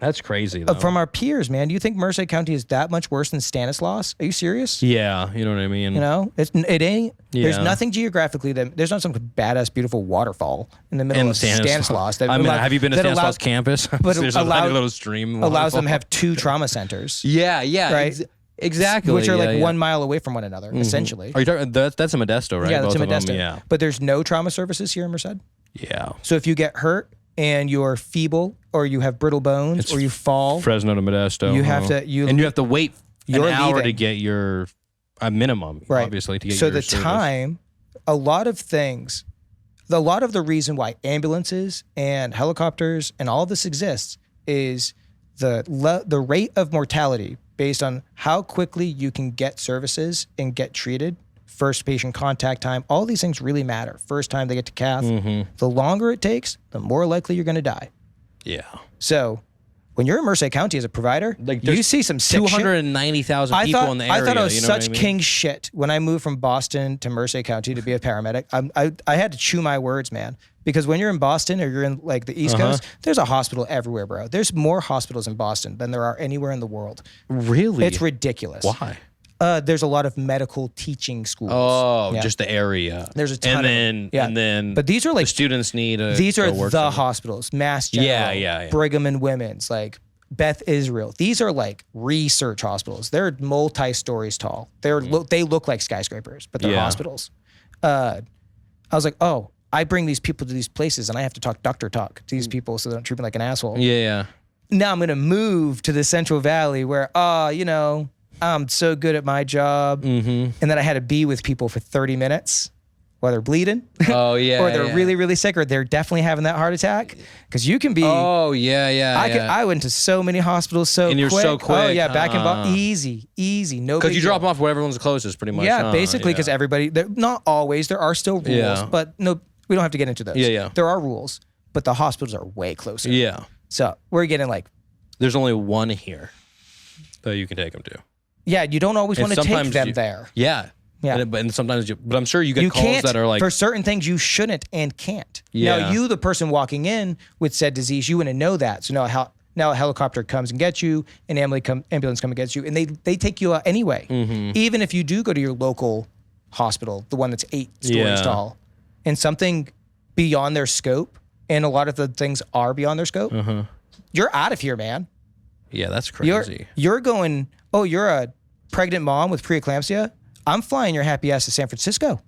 That's crazy, though. From our peers, man, do you think Merced County is that much worse than Stanislaus? Are you serious? Yeah, you know what I mean? You know, it ain't. Yeah. There's nothing geographically there's not some badass, beautiful waterfall in the middle of Stanislaus. Have you been to Stanislaus campus? But there's a little stream. Allows them to have 2 trauma centers. Yeah. Right? Exactly. Which are 1 mile away from one another, essentially. Are you talking? That's in Modesto, right? Yeah, that's in Both of Modesto. them, yeah. But there's no trauma services here in Merced. Yeah. So if you get hurt and you're feeble or you have brittle bones or you fall, Fresno to Modesto. you have to wait an hour to get your minimum, right. Obviously, to get so your the service. time, a lot of the reason why ambulances and helicopters and all of this exists is the rate of mortality based on how quickly you can get services and get treated, first patient contact time, all these things really matter. First time they get to cath, the longer it takes, the more likely you're going to die. Yeah. So when you're in Merced County as a provider, you see some sick shit. 290,000 people in the area. I thought it was you know such what I mean? king shit when I moved from Boston to Merced County to be a paramedic. I had to chew my words, man. Because when you're in Boston or you're in like the East Coast, there's a hospital everywhere, bro. There's more hospitals in Boston than there are anywhere in the world. Really? It's ridiculous. Why? There's a lot of medical teaching schools. Oh, Yeah. just the area. There's a ton and then But these are like the students need these are work the there. hospitals, Mass General, Yeah. Brigham and Women's, like Beth Israel. These are like research hospitals. They're multi-stories tall. They look like skyscrapers, but they're hospitals. I was like, oh, I bring these people to these places and I have to talk doctor talk to these people so they don't treat me like an asshole. Yeah. Now I'm going to move to the Central Valley where, I'm so good at my job. And then I had to be with people for 30 minutes while they're bleeding. Oh, yeah. or they're really, really sick, or they're definitely having that heart attack. Because you can be. Oh, yeah. I went to so many hospitals so quick. And you're so quick. Oh, yeah. Back in Boston. Easy. No Because big you drop deal. them off where everyone's closest, pretty much. Yeah, huh? basically, because everybody, not always, there are still rules, Yeah. but no, we don't have to get into those. Yeah. There are rules, but the hospitals are way closer. Yeah. So we're getting like, There's only one here that you can take them to. yeah, you don't always want to take sometimes them you- there. Yeah. Yeah. And sometimes but I'm sure you get You calls can't, that are like, for certain things you shouldn't and can't. Yeah. Now you, the person walking in with said disease, you wouldn't know that. So now a helicopter comes and gets you, an ambulance come and gets you, and they take you out anyway. Even if you do go to your local hospital, the one that's 8 stories tall, and something beyond their scope, and a lot of the things are beyond their scope, you're out of here, man. yeah, that's crazy. You're going, oh, you're a pregnant mom with preeclampsia? I'm flying your happy ass to San Francisco.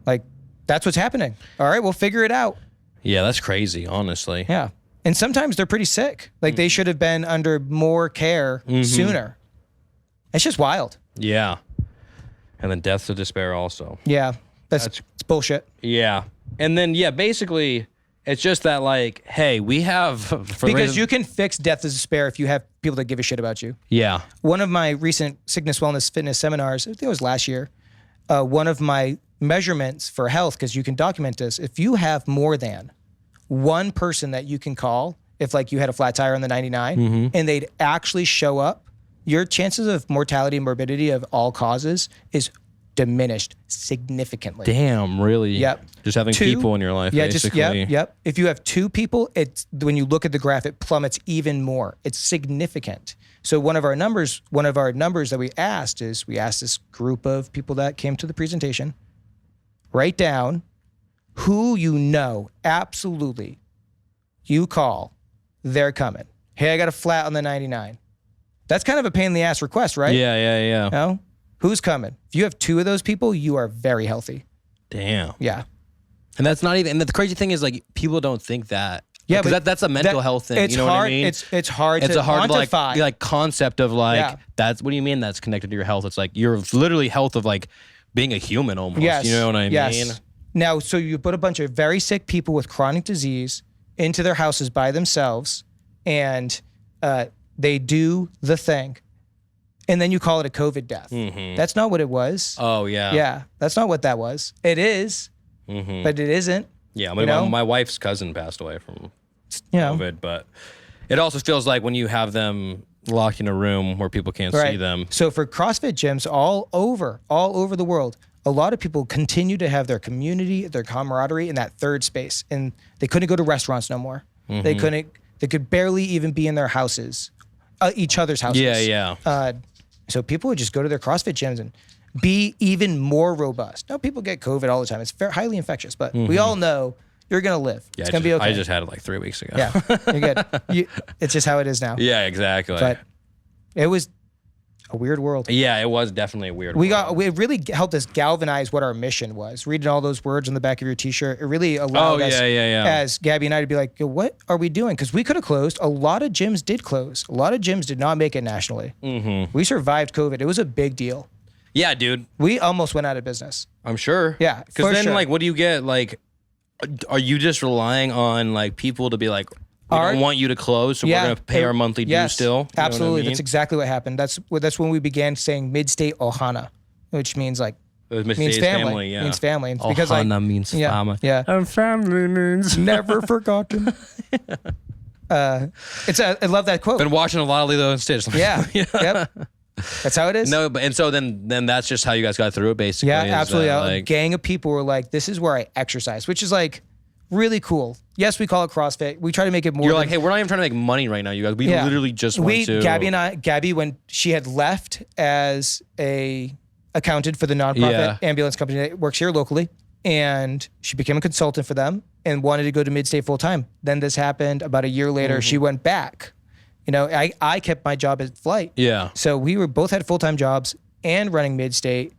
Like, that's what's happening. All right, we'll figure it out. Yeah, that's crazy, honestly. Yeah. And sometimes they're pretty sick. Like, they should have been under more care sooner. It's just wild. Yeah. And then deaths of despair also. Yeah. It's bullshit. Yeah. And then, basically, it's just that, like, hey, we have... Because you can fix death of despair if you have people that give a shit about you. Yeah. One of my recent sickness, wellness, fitness seminars, I think it was last year, one of my measurements for health, because you can document this, if you have more than one person that you can call, if like you had a flat tire on the 99 and they'd actually show up, your chances of mortality and morbidity of all causes is diminished significantly. Damn, really? Yep. Just having 2, people in your life, basically. Yep. If you have 2 people, it's when you look at the graph, it plummets even more. It's significant. So one of our numbers that we asked is, we asked this group of people that came to the presentation, write down who you know, absolutely, you call, they're coming. Hey, I got a flat on the 99. That's kind of a pain in the ass request, right? Yeah. No? Who's coming? If you have 2 of those people, you are very healthy. Damn. Yeah. And that's not even... And the crazy thing is, like, people don't think that. Yeah, because but that's a mental health thing. It's You know hard, what I mean? It's hard It's to a hard quantify. like concept of like Yeah. that's what do you mean that's connected to your health? It's like you're literally health of like being a human almost. Yes. You know what I mean? Now, so you put a bunch of very sick people with chronic disease into their houses by themselves, and they do the thing, and then you call it a COVID death. That's not what it was. Oh yeah. Yeah, that's not what that was. It is, but it isn't. Yeah. You know? My wife's cousin passed away from You know, COVID, but it also feels like when you have them locked in a room where people can't see them. So for CrossFit gyms all over the world, a lot of people continue to have their community, their camaraderie in that third space, and they couldn't go to restaurants no more. They could barely even be in their houses, each other's houses. Yeah. So people would just go to their CrossFit gyms and be even more robust. Now people get COVID all the time. It's highly infectious, but we all know you're going to live. It's going to be okay. I just had it like 3 weeks ago. Yeah, you're good. It's just how it is now. Yeah, exactly. But it was a weird world. Yeah, it was definitely a weird world. It really helped us galvanize what our mission was. Reading all those words on the back of your t-shirt, it really allowed us, as Gabby and I, to be like, yo, what are we doing? Because we could have closed. A lot of gyms did close. A lot of gyms did not make it nationally. We survived COVID. It was a big deal. Yeah, dude. We almost went out of business. I'm sure. Yeah, Because then, sure. like, what do you get? Like, are you just relying on, like, people to be like, We don't want you to close, so we're going to pay our monthly dues still. You Absolutely. know what I mean? That's exactly what happened. That's when we began saying Midstate Ohana, which means like, means family. Yeah. Means family. It's because Ohana means family. Yeah. And family means never forgotten. I love that quote. Been watching a lot of Lilo and Stitch. Yeah. Yep. That's how it is. No, but and so then that's just how you guys got through it, basically. Yeah, absolutely. A Like, gang of people were like, "This is where I exercise," which is like really cool. Yes, we call it CrossFit. We try to make it more. you're like, hey, we're not even trying to make money right now, you guys. We literally just went to Gabby, when she had left as a accountant for the nonprofit ambulance company that works here locally, and she became a consultant for them and wanted to go to Midstate full time. Then this happened. About a year later, she went back. You know, I kept my job at Flight. Yeah. So we were both had full-time jobs and running Midstate,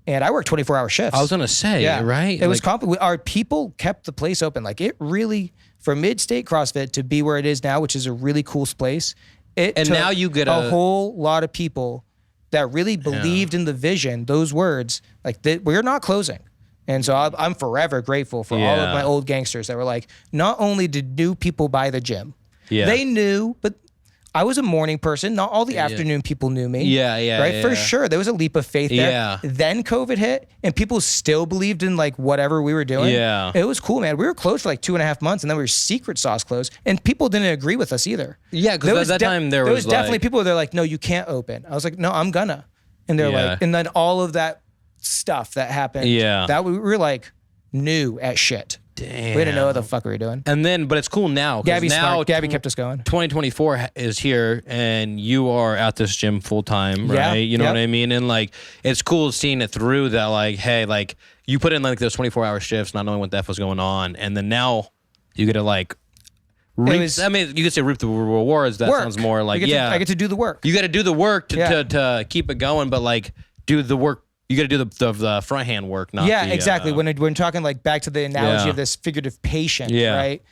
and I worked 24-hour shifts. I was gonna say, right? It was complicated. Our people kept the place open. Like it really, for Midstate CrossFit to be where it is now, which is a really cool place. And now you get a whole lot of people that really believed in the vision, those words, like we're not closing. And so I'm forever grateful for all of my old gangsters that were like, not only did new people buy the gym, they knew, but I was a morning person. Not all the afternoon people knew me. Right? For sure. There was a leap of faith there. Yeah. Then COVID hit and people still believed in like whatever we were doing. Yeah. It was cool, man. We were closed for like 2.5 months and then we were secret sauce closed and people didn't agree with us either. Yeah, because at that time there was definitely like, people that are like, no, you can't open. I was like, no, I'm gonna. And they're like, and then all of that stuff that happened. Yeah. That we were like new at shit. damn. We didn't know what the fuck we were doing. And then, but it's cool now. Gabby's now smart. Gabby kept us going. 2024 is here, and you are at this gym full time, right? Yeah, You know what I mean? And like, it's cool seeing it through that. Like, hey, like you put in like those 24-hour shifts, not knowing what the f was going on, and then now you get to like. I mean, you could say reap the rewards. That sounds more like I get to do the work. You got to do the work to keep it going, but like do the work. You got to do the front hand work, not exactly. When we're talking like back to the analogy of this figurative patient, right?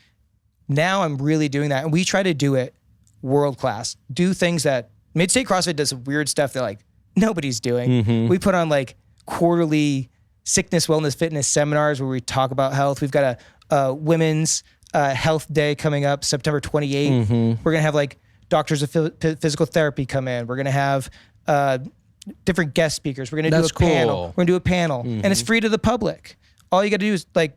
Now I'm really doing that, and we try to do it world class. Do things that Midstate CrossFit does some weird stuff that like nobody's doing. Mm-hmm. We put on like quarterly sickness, wellness, fitness seminars where we talk about health. We've got a women's health day coming up September 28th. Mm-hmm. We're gonna have like doctors of physical therapy come in. We're gonna have different guest speakers. We're gonna do a panel. We're gonna do a panel, and it's free to the public. All you got to do is like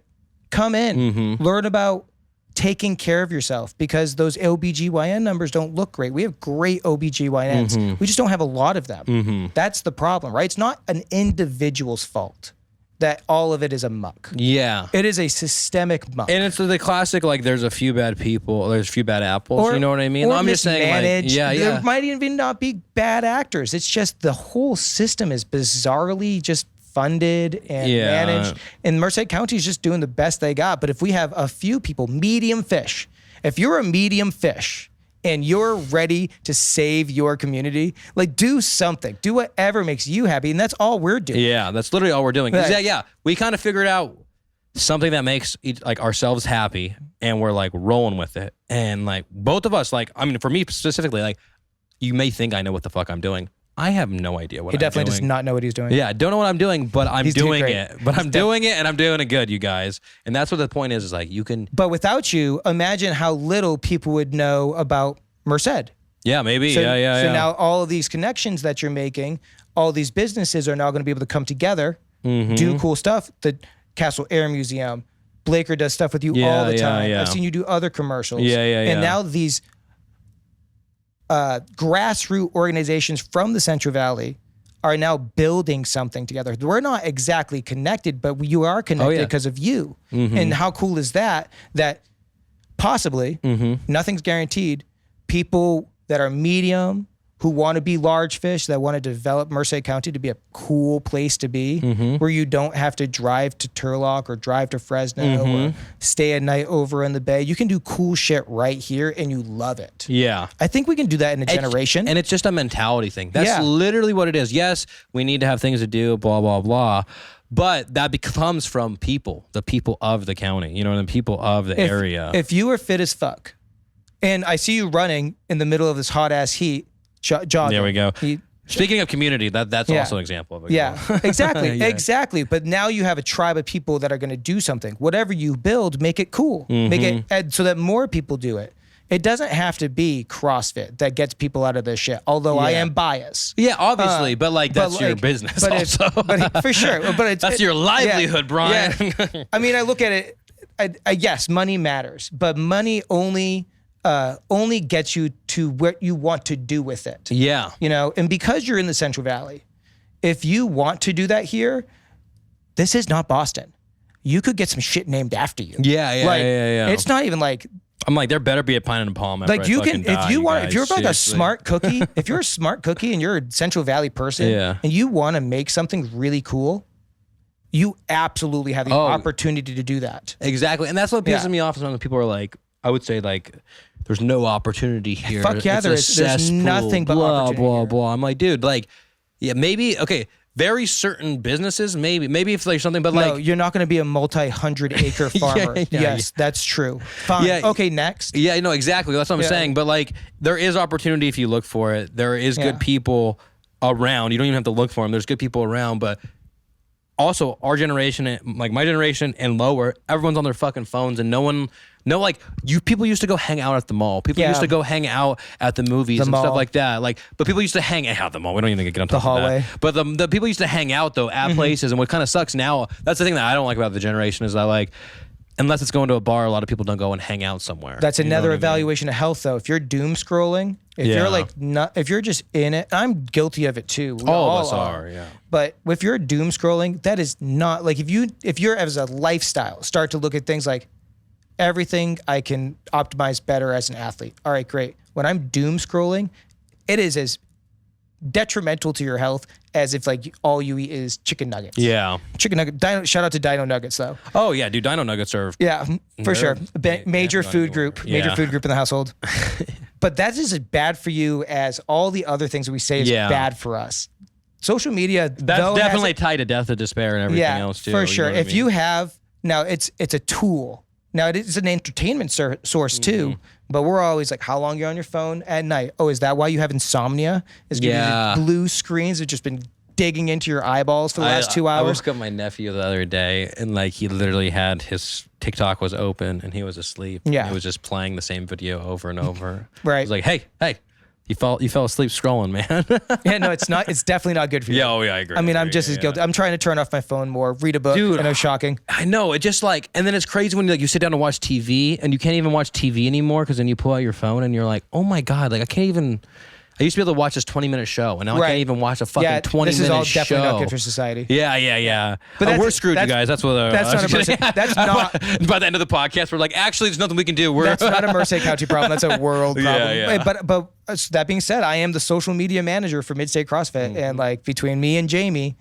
come in, learn about taking care of yourself, because those OBGYN numbers don't look great. We have great OBGYNs. We just don't have a lot of them. That's the problem, right? It's not an individual's fault that all of it is a muck. Yeah. It is a systemic muck. And it's the classic, like, there's a few bad people, there's a few bad apples, you know what I mean? Or I'm just saying, like, there might even not be bad actors. It's just the whole system is bizarrely just funded and managed. And Merced County is just doing the best they got. But if we have a few people, medium fish, if you're a medium fish and you're ready to save your community, like do something, do whatever makes you happy. And that's all we're doing. Yeah, that's literally all we're doing. Right. We kind of figured out something that makes like ourselves happy, and we're like rolling with it. And like both of us, like, I mean, for me specifically, like, you may think I know what the fuck I'm doing. I have no idea what I'm doing. He definitely does not know what he's doing. Yeah, I don't know what I'm doing, but I'm doing it. But I'm doing it, and I'm doing it good, you guys. And that's what the point is like you can. But without you, imagine how little people would know about Merced. Yeah, maybe. So now all of these connections that you're making, all these businesses are now going to be able to come together, do cool stuff. The Castle Air Museum, Blaker does stuff with you all the time. I've seen you do other commercials. And now these grassroots organizations from the Central Valley are now building something together. We're not exactly connected, but you are connected because of you. And how cool is that? That possibly, nothing's guaranteed, people that are medium, who want to be large fish, that want to develop Merced County to be a cool place to be, where you don't have to drive to Turlock or drive to Fresno or stay a night over in the Bay. You can do cool shit right here and you love it. Yeah. I think we can do that in a generation. And it's just a mentality thing. That's literally what it is. Yes, we need to have things to do, blah, blah, blah. But that becomes from people, the people of the county, you know, the people of the area. If you are fit as fuck, and I see you running in the middle of this hot ass heat, jogging. There we go. Speaking of community, that's also an example of it. Yeah, exactly. Exactly. But now you have a tribe of people that are going to do something. Whatever you build, make it cool. Make it so that more people do it. it doesn't have to be CrossFit that gets people out of this shit. Although I am biased. Yeah, obviously, but like that's your business also. But for sure. But that's your livelihood, Brian. Yeah. I mean, I look at it. Yes, money matters, but money only gets you to what you want to do with it. Yeah. You know, and because you're in the Central Valley, if you want to do that here, this is not Boston. You could get some shit named after you. Yeah. It's not even like. I'm like, there better be a pine and a palm. Like you can, if you're like a smart cookie, if you're a smart cookie and you're a Central Valley person, and you want to make something really cool, you absolutely have the opportunity to do that. Exactly, and that's what pisses me off is when people are like, I would say like, there's no opportunity here. Fuck yeah, there's nothing but opportunity here. Blah. I'm like, dude, like, yeah, maybe okay. Very certain businesses, maybe if there's something, but like, no, you're not going to be a multi-100-acre farmer. Yes, that's true. Fine. Yeah, okay, next. Yeah, no, exactly. That's what I'm saying. But like, there is opportunity if you look for it. There is good people around. You don't even have to look for them. There's good people around, but also our generation, like my generation and lower, everyone's on their fucking phones and people used to go hang out at the mall. People used to go hang out at the movies and stuff like that. Like, but people used to hang out at the mall. We don't even get on top the hallway. Of that. But the people used to hang out though at places. And what kind of sucks now, that's the thing that I don't like about the generation is that like, unless it's going to a bar, a lot of people don't go and hang out somewhere. That's another evaluation of health though. If you're doom scrolling, you're like if you're just in it, I'm guilty of it too. All of us are, yeah. But if you're doom scrolling, that is not like if you're as a lifestyle, start to look at things like everything I can optimize better as an athlete. All right, great. When I'm doom scrolling, it is as detrimental to your health as if like all you eat is chicken nuggets. Yeah. Chicken nugget. Shout out to Dino Nuggets though. Oh yeah, dude. Dino Nuggets are. Yeah, for sure. Major food group. Major food group in the household. But that is as bad for you as all the other things that we say is bad for us. Social media. That's definitely tied to death, to despair, and everything else too. For sure. If you have now, it's a tool. Now it is an entertainment source too. But we're always like, how long you're on your phone at night? Oh, is that why you have insomnia? Is because blue screens have just been digging into your eyeballs for the last 2 hours? I woke up my nephew the other day, and like he literally had his TikTok was open, and he was asleep. Yeah, he was just playing the same video over and over. Right. I was like, hey. You fell asleep scrolling, man. Yeah, no, it's not. It's definitely not good for you. Yeah, I agree. I mean, I'm just as guilty. I'm trying to turn off my phone more, read a book. Dude, I know, shocking. I know. It just like, and then it's crazy when you sit down to watch TV, and you can't even watch TV anymore because then you pull out your phone and you're like, oh my god, like I can't even. I used to be able to watch this 20-minute show, and now I can't even watch a fucking 20-minute show. This is all definitely not good for society. Yeah. But we're screwed, you guys. That's what. That's not a Merced. That's not. By the end of the podcast, we're like, actually, there's nothing we can do. That's not a Merced County problem. That's a world problem. Yeah. But that being said, I am the social media manager for Midstate CrossFit, and like between me and Jamie,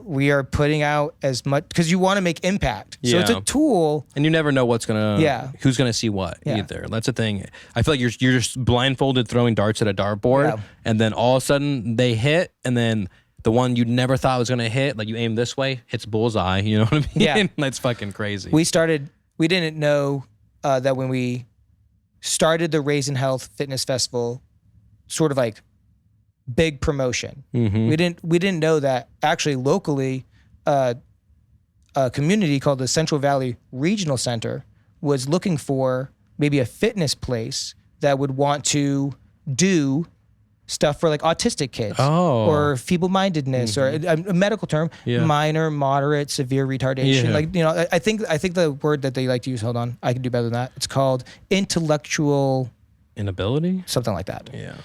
we are putting out as much because you want to make impact. So it's a tool, and you never know who's gonna see what either. That's the thing. I feel like you're just blindfolded throwing darts at a dartboard, and then all of a sudden they hit, and then the one you never thought was gonna hit, like you aim this way, hits bullseye. You know what I mean? Yeah, that's fucking crazy. We didn't know that when we started the Raisin Health Fitness Festival, sort of like big promotion. We didn't know that actually locally a community called the Central Valley Regional Center was looking for maybe a fitness place that would want to do stuff for like autistic kids or feeble-mindedness or a medical term, minor, moderate, severe retardation. Like, you know, I think the word that they like to use, hold on, I can do better than that. It's called intellectual inability, something like that. Yeah.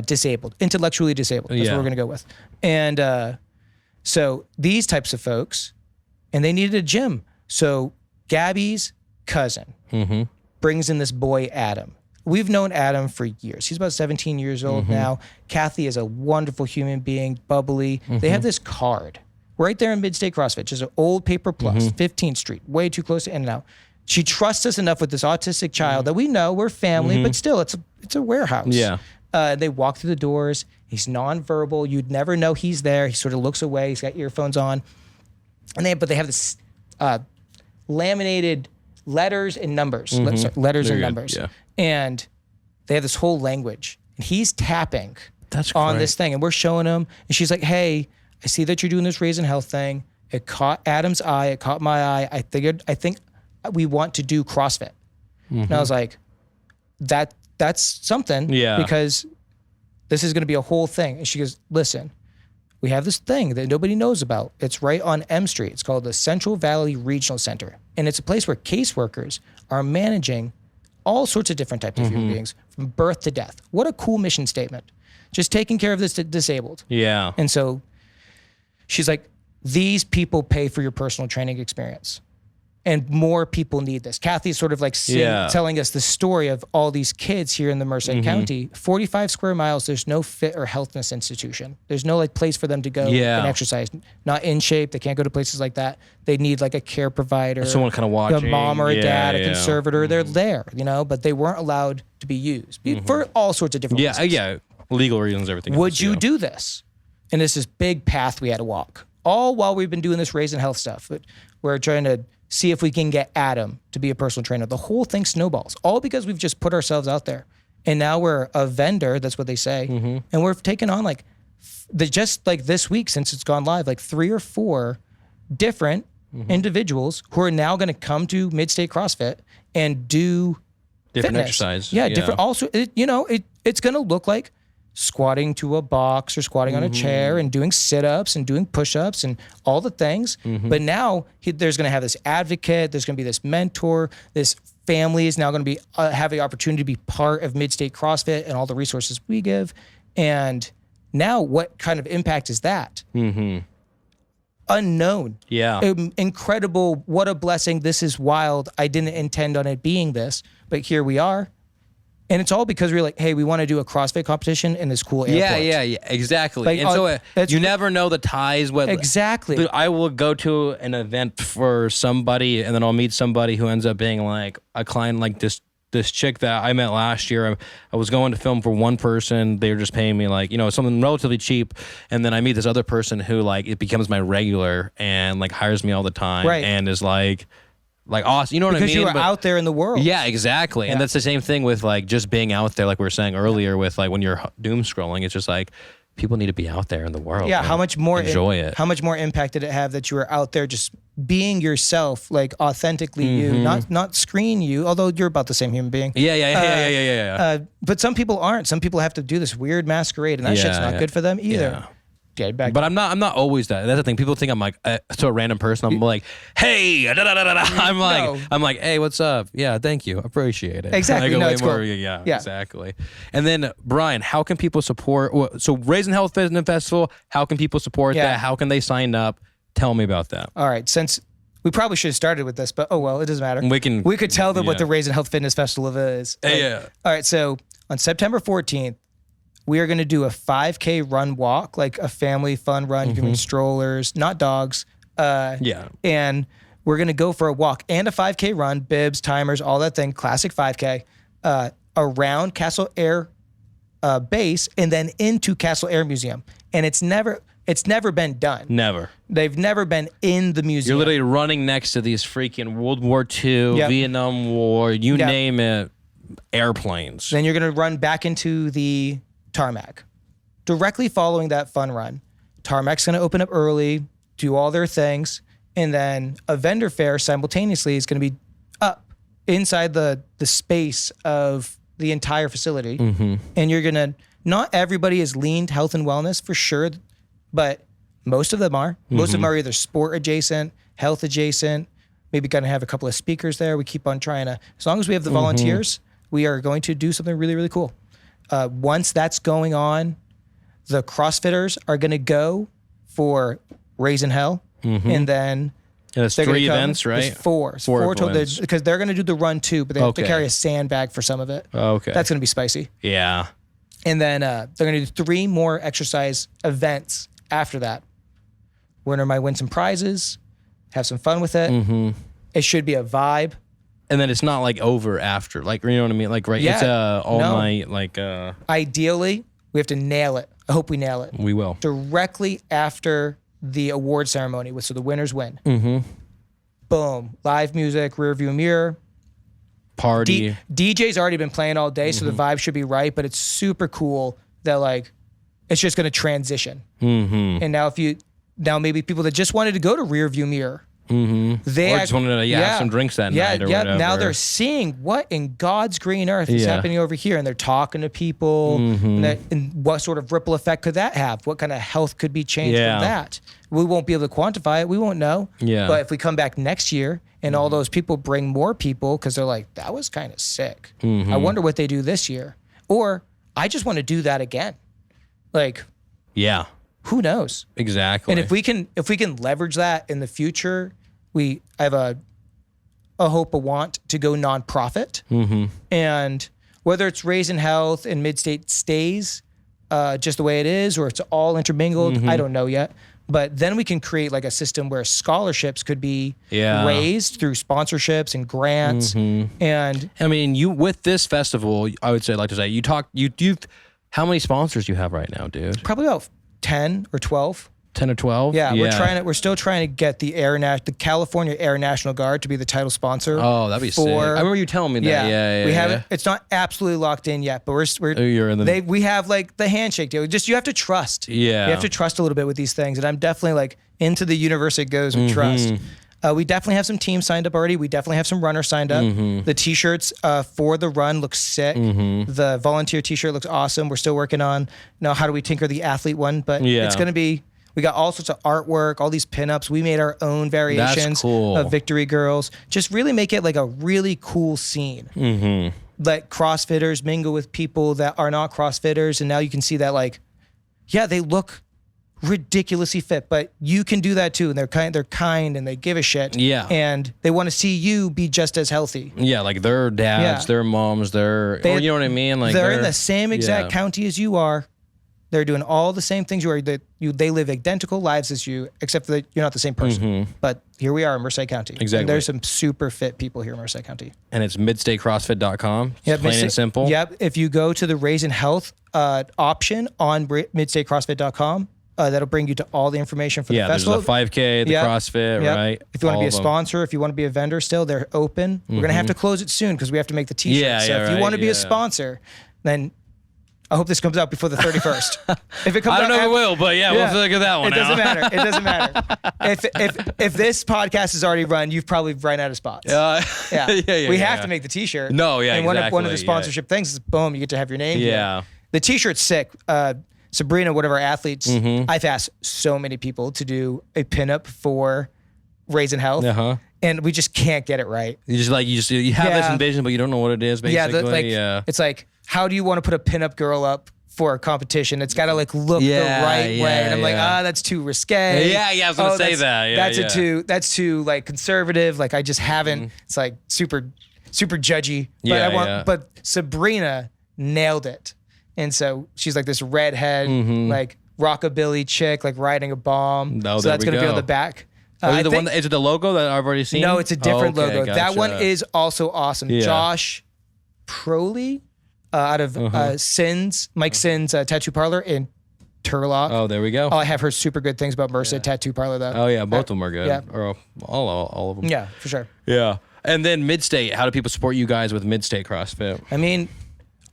Disabled, intellectually disabled. That's what we're going to go with. And so these types of folks, and they needed a gym. So Gabby's cousin brings in this boy, Adam. We've known Adam for years. He's about 17 years old now. Kathy is a wonderful human being, bubbly. They have this card right there in Midstate CrossFit, just an old paper plus, 15th Street, way too close to In-N-Out. She trusts us enough with this autistic child that we know we're family, but still, it's a warehouse. Yeah. They walk through the doors. He's nonverbal. You'd never know he's there. He sort of looks away. He's got earphones on. But they have this laminated letters and numbers. Letters and numbers. Yeah. And they have this whole language. And he's tapping on this thing. And we're showing him. And she's like, hey, I see that you're doing this Raisin Health thing. It caught Adam's eye. It caught my eye. I think we want to do CrossFit. And I was like, that's something. Yeah. Because this is going to be a whole thing. And she goes, listen, we have this thing that nobody knows about. It's right on M Street. It's called the Central Valley Regional Center. And it's a place where caseworkers are managing all sorts of different types of human beings from birth to death. What a cool mission statement. Just taking care of this disabled. Yeah. And so she's like, these people pay for your personal training experience. And more people need this. Kathy's sort of like telling us the story of all these kids here in the Merced County. 45 square miles, there's no fit or healthness institution. There's no like place for them to go and exercise. Not in shape. They can't go to places like that. They need like a care provider. Someone kind of watching. A mom or a dad, a conservator. They're there, you know, but they weren't allowed to be used for all sorts of different reasons. Yeah, legal reasons, everything. Would you do this? And it's this big path we had to walk. All while we've been doing this Raisin Health stuff. We're trying to see if we can get Adam to be a personal trainer. The whole thing snowballs, all because we've just put ourselves out there. And now we're a vendor, that's what they say. And we're taking on like, just like this week since it's gone live, like 3 or 4 different individuals who are now going to come to Midstate CrossFit and do different fitness. exercise. Yeah, different. Also, it's going to look like squatting to a box or squatting on a chair and doing sit-ups and doing push-ups and all the things. But now there's going to have this advocate, there's going to be this mentor, this family is now going to be have the opportunity to be part of Midstate CrossFit and all the resources we give. And now what kind of impact is that? Unknown. Yeah. Incredible. What a blessing. This is wild. I didn't intend on it being this, but here we are. And it's all because we're like, hey, we want to do a CrossFit competition in this cool airport. Yeah, exactly. Like, and so you never know the ties. Exactly. I will go to an event for somebody, and then I'll meet somebody who ends up being like a client, like this chick that I met last year. I was going to film for one person. They were just paying me like, something relatively cheap. And then I meet this other person who like, it becomes my regular and like hires me all the time. Right. And is like awesome, you know what I mean? Because you were out there in the world. Yeah, exactly. And that's the same thing with like just being out there, like we were saying earlier with like when you're doom scrolling, it's just like people need to be out there in the world. Yeah, how much more enjoy it. How much more impact did it have that you were out there just being yourself, like authentically you, not screen you, although you're about the same human being. Yeah. But some people aren't. Some people have to do this weird masquerade, and that shit's not good for them either. Yeah. But I'm not always that. That's the thing. People think I'm like to a random person. I'm like, hey, I'm like, hey, what's up? Yeah, thank you, appreciate it. Exactly. No, it's cool. Yeah, exactly. And then Brian, how can people support? So Raisin Health Fitness Festival. How can people support that? How can they sign up? Tell me about that. All right, since we probably should have started with this, but oh well, it doesn't matter. We could tell them what the Raisin Health Fitness Festival is. Yeah. All right, so on September 14th. We are going to do a 5K run walk, like a family fun run. You can bring strollers, not dogs. And we're going to go for a walk and a 5K run, bibs, timers, all that thing, classic 5K, around Castle Air Base and then into Castle Air Museum. And it's never been done. Never. They've never been in the museum. You're literally running next to these freaking World War II, Vietnam War, you name it, airplanes. Then you're going to run back into the tarmac. Directly following that fun run, tarmac's going to open up early, do all their things, and then a vendor fair simultaneously is going to be up inside the space of the entire facility. And you're going to, not everybody is leaned health and wellness for sure, but most of them are. Most of them are either sport adjacent, health adjacent, maybe going to have a couple of speakers there. We keep on trying to, as long as we have the volunteers, we are going to do something really, really cool. Once that's going on, the CrossFitters are going to go for Raisin Hell, and then it's 3 events, right? There's 4. Four total, because they're going to do the run too, but they have to carry a sandbag for some of it. Okay, that's going to be spicy. Yeah, and then they're going to do 3 more exercise events after that. Winner might win some prizes, have some fun with it. It should be a vibe. And then it's not like over after, like, you know what I mean? Like, right? Yeah, it's all night, like. Ideally, we have to nail it. I hope we nail it. We will. Directly after the award ceremony, so the winners win. Boom. Live music, rear view mirror. Party. DJ's already been playing all day, so the vibe should be right, but it's super cool that, like, it's just going to transition. And now maybe people that just wanted to go to rear view mirror They Or just wanted to have some drinks that night or whatever. Now they're seeing what in God's green earth is happening over here, and they're talking to people. And what sort of ripple effect could that have? What kind of health could be changed from that? We won't be able to quantify it. We won't know. Yeah. But if we come back next year and all those people bring more people because they're like, that was kind of sick. I wonder what they do this year. Or I just want to do that again. Like, who knows? Exactly. And if we can leverage that in the future, I have a hope, a want to go nonprofit. And whether it's Raisin Health and Midstate stays just the way it is, or it's all intermingled, I don't know yet. But then we can create like a system where scholarships could be raised through sponsorships and grants. And I mean, you with this festival, I would say, like to say, you've how many sponsors do you have right now, dude? probably about 10 or 12. 10 or 12? Yeah, we're still trying to get the California Air National Guard to be the title sponsor. Oh, that'd be sick. I remember you telling me that. Yeah. We haven't. It's not absolutely locked in yet, but we have like the handshake deal. You have to trust. Yeah. You have to trust a little bit with these things, and I'm definitely like into the universe it goes with trust. We definitely have some teams signed up already. We definitely have some runners signed up. The t-shirts for the run look sick. The volunteer t-shirt looks awesome. We're still working on how do we tinker the athlete one, but it's going to be. We got all sorts of artwork, all these pinups. We made our own variations of Victory Girls. Just really make it like a really cool scene. Let CrossFitters mingle with people that are not CrossFitters, and now you can see that they look ridiculously fit, but you can do that too. And they're kind, and they give a shit. Yeah. And they want to see you be just as healthy. Yeah, like their dads, their moms, you know what I mean? Like they're in the same exact county as you are. They're doing all the same things you are. They live identical lives as you, except that you're not the same person. But here we are in Merced County. Exactly. And there's some super fit people here in Merced County. And it's midstatecrossfit.com. Yep, plain and simple. Yep. If you go to the Raisin Health option on midstatecrossfit.com, that'll bring you to all the information for the festival. There's the 5K, the CrossFit, right? If you want to be a sponsor, if you want to be a vendor still, they're open. We're going to have to close it soon because we have to make the t-shirts. So if you want to be a sponsor, then I hope this comes out before the 31st. If it comes I don't know if it will, but we'll figure that one out. It doesn't matter. If this podcast is already run, you've probably run out of spots. We have to make the t-shirt. No, yeah, and exactly. one of the sponsorship things is, boom, you get to have your name. Yeah. Here. The t-shirt's sick. Sabrina, one of our athletes, I've asked so many people to do a pinup for Raisin Health. And we just can't get it right. You have this envision, but you don't know what it is, basically. It's like, how do you want to put a pinup girl up for a competition? It's got to look the right way. And I'm like, that's too risque. I was going to say that. That's too like conservative. Like I just haven't, it's like super, super judgy. But but Sabrina nailed it. And so she's like this redhead, like rockabilly chick, like riding a bomb. So that's going to be on the back. Is it the logo that I've already seen? No, it's a different logo. Gotcha. That one is also awesome. Yeah. Josh Proley out of Mike Sin's tattoo parlor in Turlock. Oh, there we go. I have heard super good things about Merced tattoo parlor though. Oh yeah, both of them are good. Yeah. Or all of them. Yeah, for sure. Yeah. And then Midstate, how do people support you guys with Midstate CrossFit? I mean,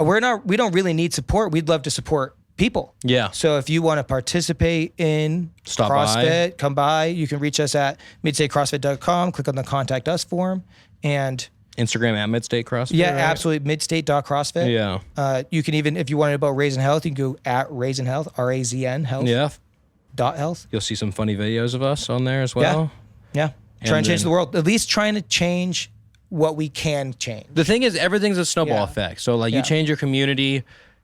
we don't really need support. We'd love to support people. Yeah. So if you want to participate in CrossFit, come by. You can reach us at midstatecrossfit.com, click on the contact us form, and Instagram at Midstate CrossFit. Yeah, right? Absolutely. Midstate.crossfit. Yeah. You can even, if you want to know about Raisin Health, you can go at Raisin Health, RAZN Health. Yeah. .health. You'll see some funny videos of us on there as well. Yeah. Trying to change the world. At least trying to change what we can change. The thing is, everything's a snowball effect. So like you change your community,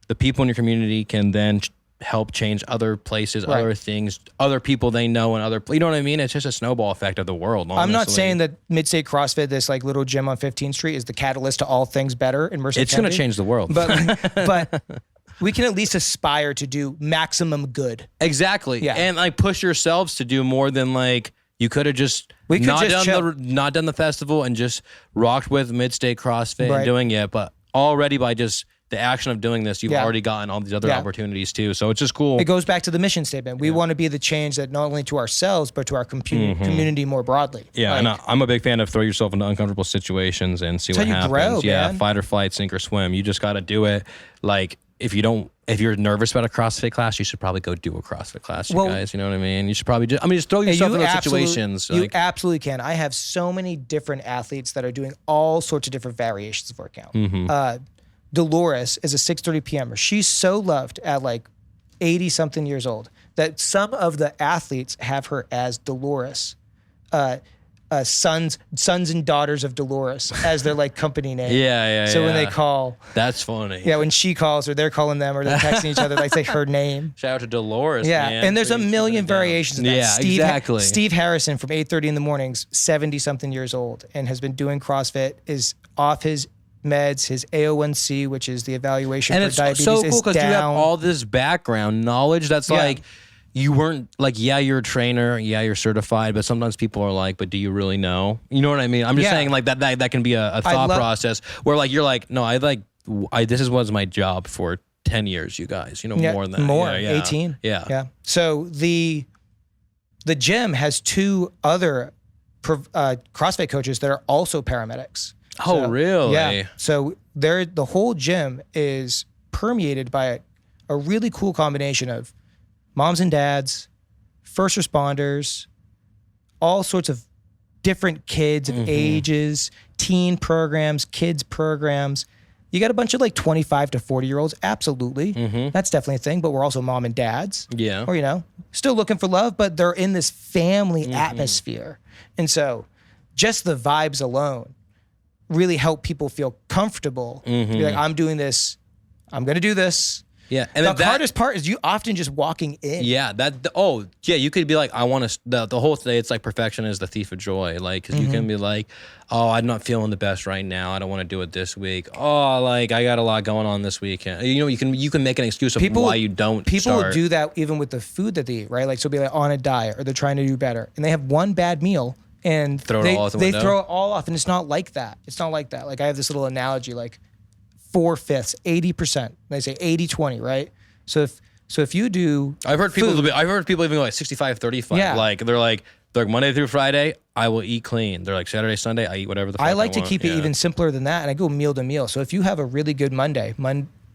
the people in your community can then help change other places, other things, other people they know, and other, you know what I mean? It's just a snowball effect of the world. Honestly. I'm not saying that Midstate CrossFit, this like little gym on 15th Street, is the catalyst to all things better in Merced. It's going to change the world. But we can at least aspire to do maximum good. Exactly. Yeah. And like push yourselves to do more than like, you could have just not done the festival and just rocked with Midstate CrossFit and doing it, but already by just the action of doing this, you've already gotten all these other opportunities too. So it's just cool. It goes back to the mission statement. We want to be the change that not only to ourselves, but to our community more broadly. Yeah, and I'm a big fan of throw yourself into uncomfortable situations and see what happens. Grow, man. Fight or flight, sink or swim. You just got to do it. Like, if you're nervous about a CrossFit class, you should probably go do a CrossFit class, guys. You know what I mean? You should probably just throw yourself in those situations. You absolutely can. I have so many different athletes that are doing all sorts of different variations of workout. Dolores is a 6:30 p.m. She's so loved at like 80 something years old that some of the athletes have her as Dolores. Sons and daughters of Dolores as their like company name. Yeah. So when they call, that's funny. Yeah, when she calls or they're calling them or they're texting each other, like say her name. Shout out to Dolores. Yeah, man. and there's a million variations of that. Yeah, exactly. Steve Harrison from 8:30 in the mornings, 70 something years old, and has been doing CrossFit. Is off his meds, his A01C, which is the evaluation and for it's diabetes, so cool because you have all this background knowledge that's like. You weren't like, yeah, you're a trainer, yeah, you're certified, but sometimes people are like, but do you really know? You know what I mean? I'm just saying like that can be a thought process where like you're like, no, this was my job for 10 years, you guys, more than that. More, 18. Yeah. So the gym has 2 other CrossFit coaches that are also paramedics. Oh, really? Yeah. So the whole gym is permeated by a really cool combination of moms and dads, first responders, all sorts of different kids of ages, teen programs, kids programs. You got a bunch of like 25 to 40-year-olds. Absolutely. That's definitely a thing, but we're also mom and dads. Yeah. Or, still looking for love, but they're in this family atmosphere. And so just the vibes alone really help people feel comfortable. Be like, I'm doing this. I'm going to do this. Yeah, and the hardest part is you often just walking in. Yeah, you could be like, I want to. The whole thing, it's like perfection is the thief of joy. Like, because you can be like, oh, I'm not feeling the best right now. I don't want to do it this week. Oh, like I got a lot going on this weekend. You can make an excuse of why you don't. People do that even with the food that they eat, right? Like, so be like on a diet or they're trying to do better, and they have one bad meal and they throw it all off, and it's not like that. It's not like that. Like I have this little analogy, like 4/5, 80%. They say 80-20, right? So if you do, I've heard people even go like 65-35. Yeah. Like they're like Monday through Friday, I will eat clean. They're like Saturday, Sunday, I eat whatever the fuck I like to want. keep it even simpler than that, and I go meal to meal. So if you have a really good Monday,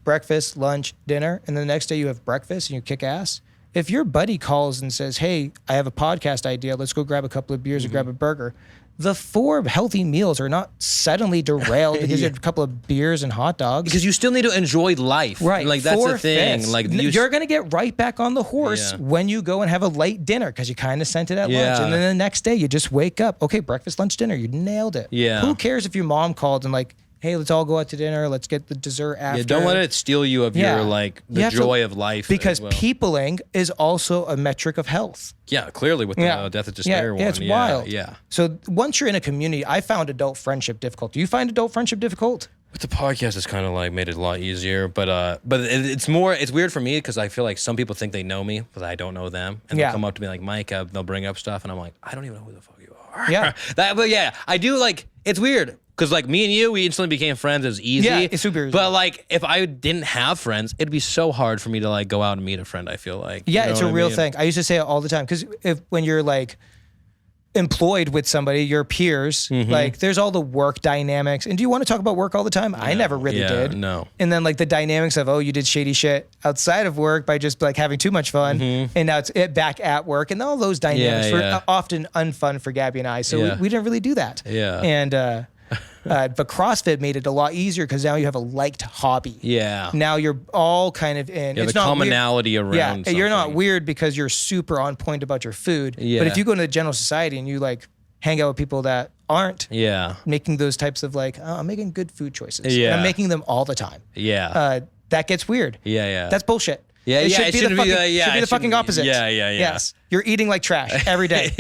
breakfast, lunch, dinner, and then the next day you have breakfast and you kick ass. If your buddy calls and says, hey, I have a podcast idea, let's go grab a couple of beers and grab a burger. The 4 healthy meals are not suddenly derailed because you have a couple of beers and hot dogs. Because you still need to enjoy life. Right. Like that's the thing. 4/5. Like you're going to get right back on the horse when you go and have a late dinner because you kind of sent it at lunch. And then the next day you just wake up. Okay, breakfast, lunch, dinner. You nailed it. Yeah. Who cares if your mom called and like, hey, let's all go out to dinner. Let's get the dessert after. Yeah, don't let it steal you of your the joy of life. Because peopling is also a metric of health. Yeah, clearly with the death of despair one. Yeah, it's wild. Yeah. So once you're in a community, I found adult friendship difficult. Do you find adult friendship difficult? With the podcast, it's kind of like made it a lot easier, but it's weird for me because I feel like some people think they know me, but I don't know them, and they'll come up to me like, Mike, they'll bring up stuff, and I'm like, I don't even know who the fuck you are. Yeah. But yeah, I do like. It's weird. Because like me and you, we instantly became friends. It was easy. Yeah, it's super easy. But like if I didn't have friends, it'd be so hard for me to like go out and meet a friend, I feel like. Yeah, it's a real thing. I used to say it all the time because when you're like employed with somebody, your peers, like there's all the work dynamics. And do you want to talk about work all the time? I never really did. No. And then like the dynamics of, you did shady shit outside of work by just like having too much fun. And now it's back at work. And all those dynamics were often unfun for Gabby and I. So we didn't really do that. Yeah. And, but CrossFit made it a lot easier because now you have a liked hobby. Yeah. Now you're all kind of in. It's not commonality weird. around. Yeah, you're not weird because you're super on point about your food. Yeah. But if you go into the general society and you like hang out with people that aren't making those types of like, I'm making good food choices. Yeah. And I'm making them all the time. Yeah. That gets weird. Yeah. That's bullshit. Yeah, it yeah, should be the fucking opposite. Yeah. Yes, you're eating like trash every day.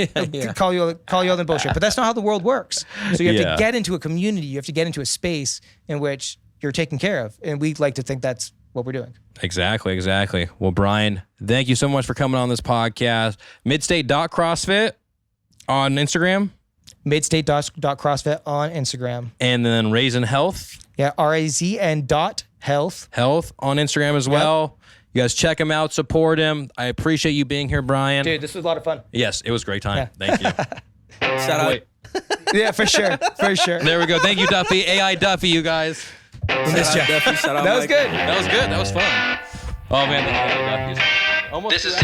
Call you all the bullshit, but that's not how the world works. So you have to get into a community. You have to get into a space in which you're taken care of, and we like to think that's what we're doing. Exactly. Well, Brian, thank you so much for coming on this podcast. Midstate.CrossFit on Instagram. Midstate.CrossFit on Instagram. And then Raisin Health. Yeah, RAZN.Health. Health on Instagram as well. You guys check him out, support him. I appreciate you being here, Brian. Dude, this was a lot of fun. Yes, it was a great time. Thank you. Shout out. Yeah, for sure. There we go. Thank you, Duffy. AI Duffy, you guys. We missed you. Definitely shout out That was Mike. good. That was good. That was fun. Oh man, This is it.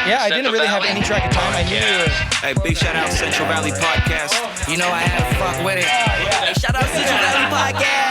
Yeah, I didn't really have any track of time. I knew we were. Hey, big shout out Central Valley Podcast. You know I had to fuck with it. Hey, shout out Central Valley Podcast.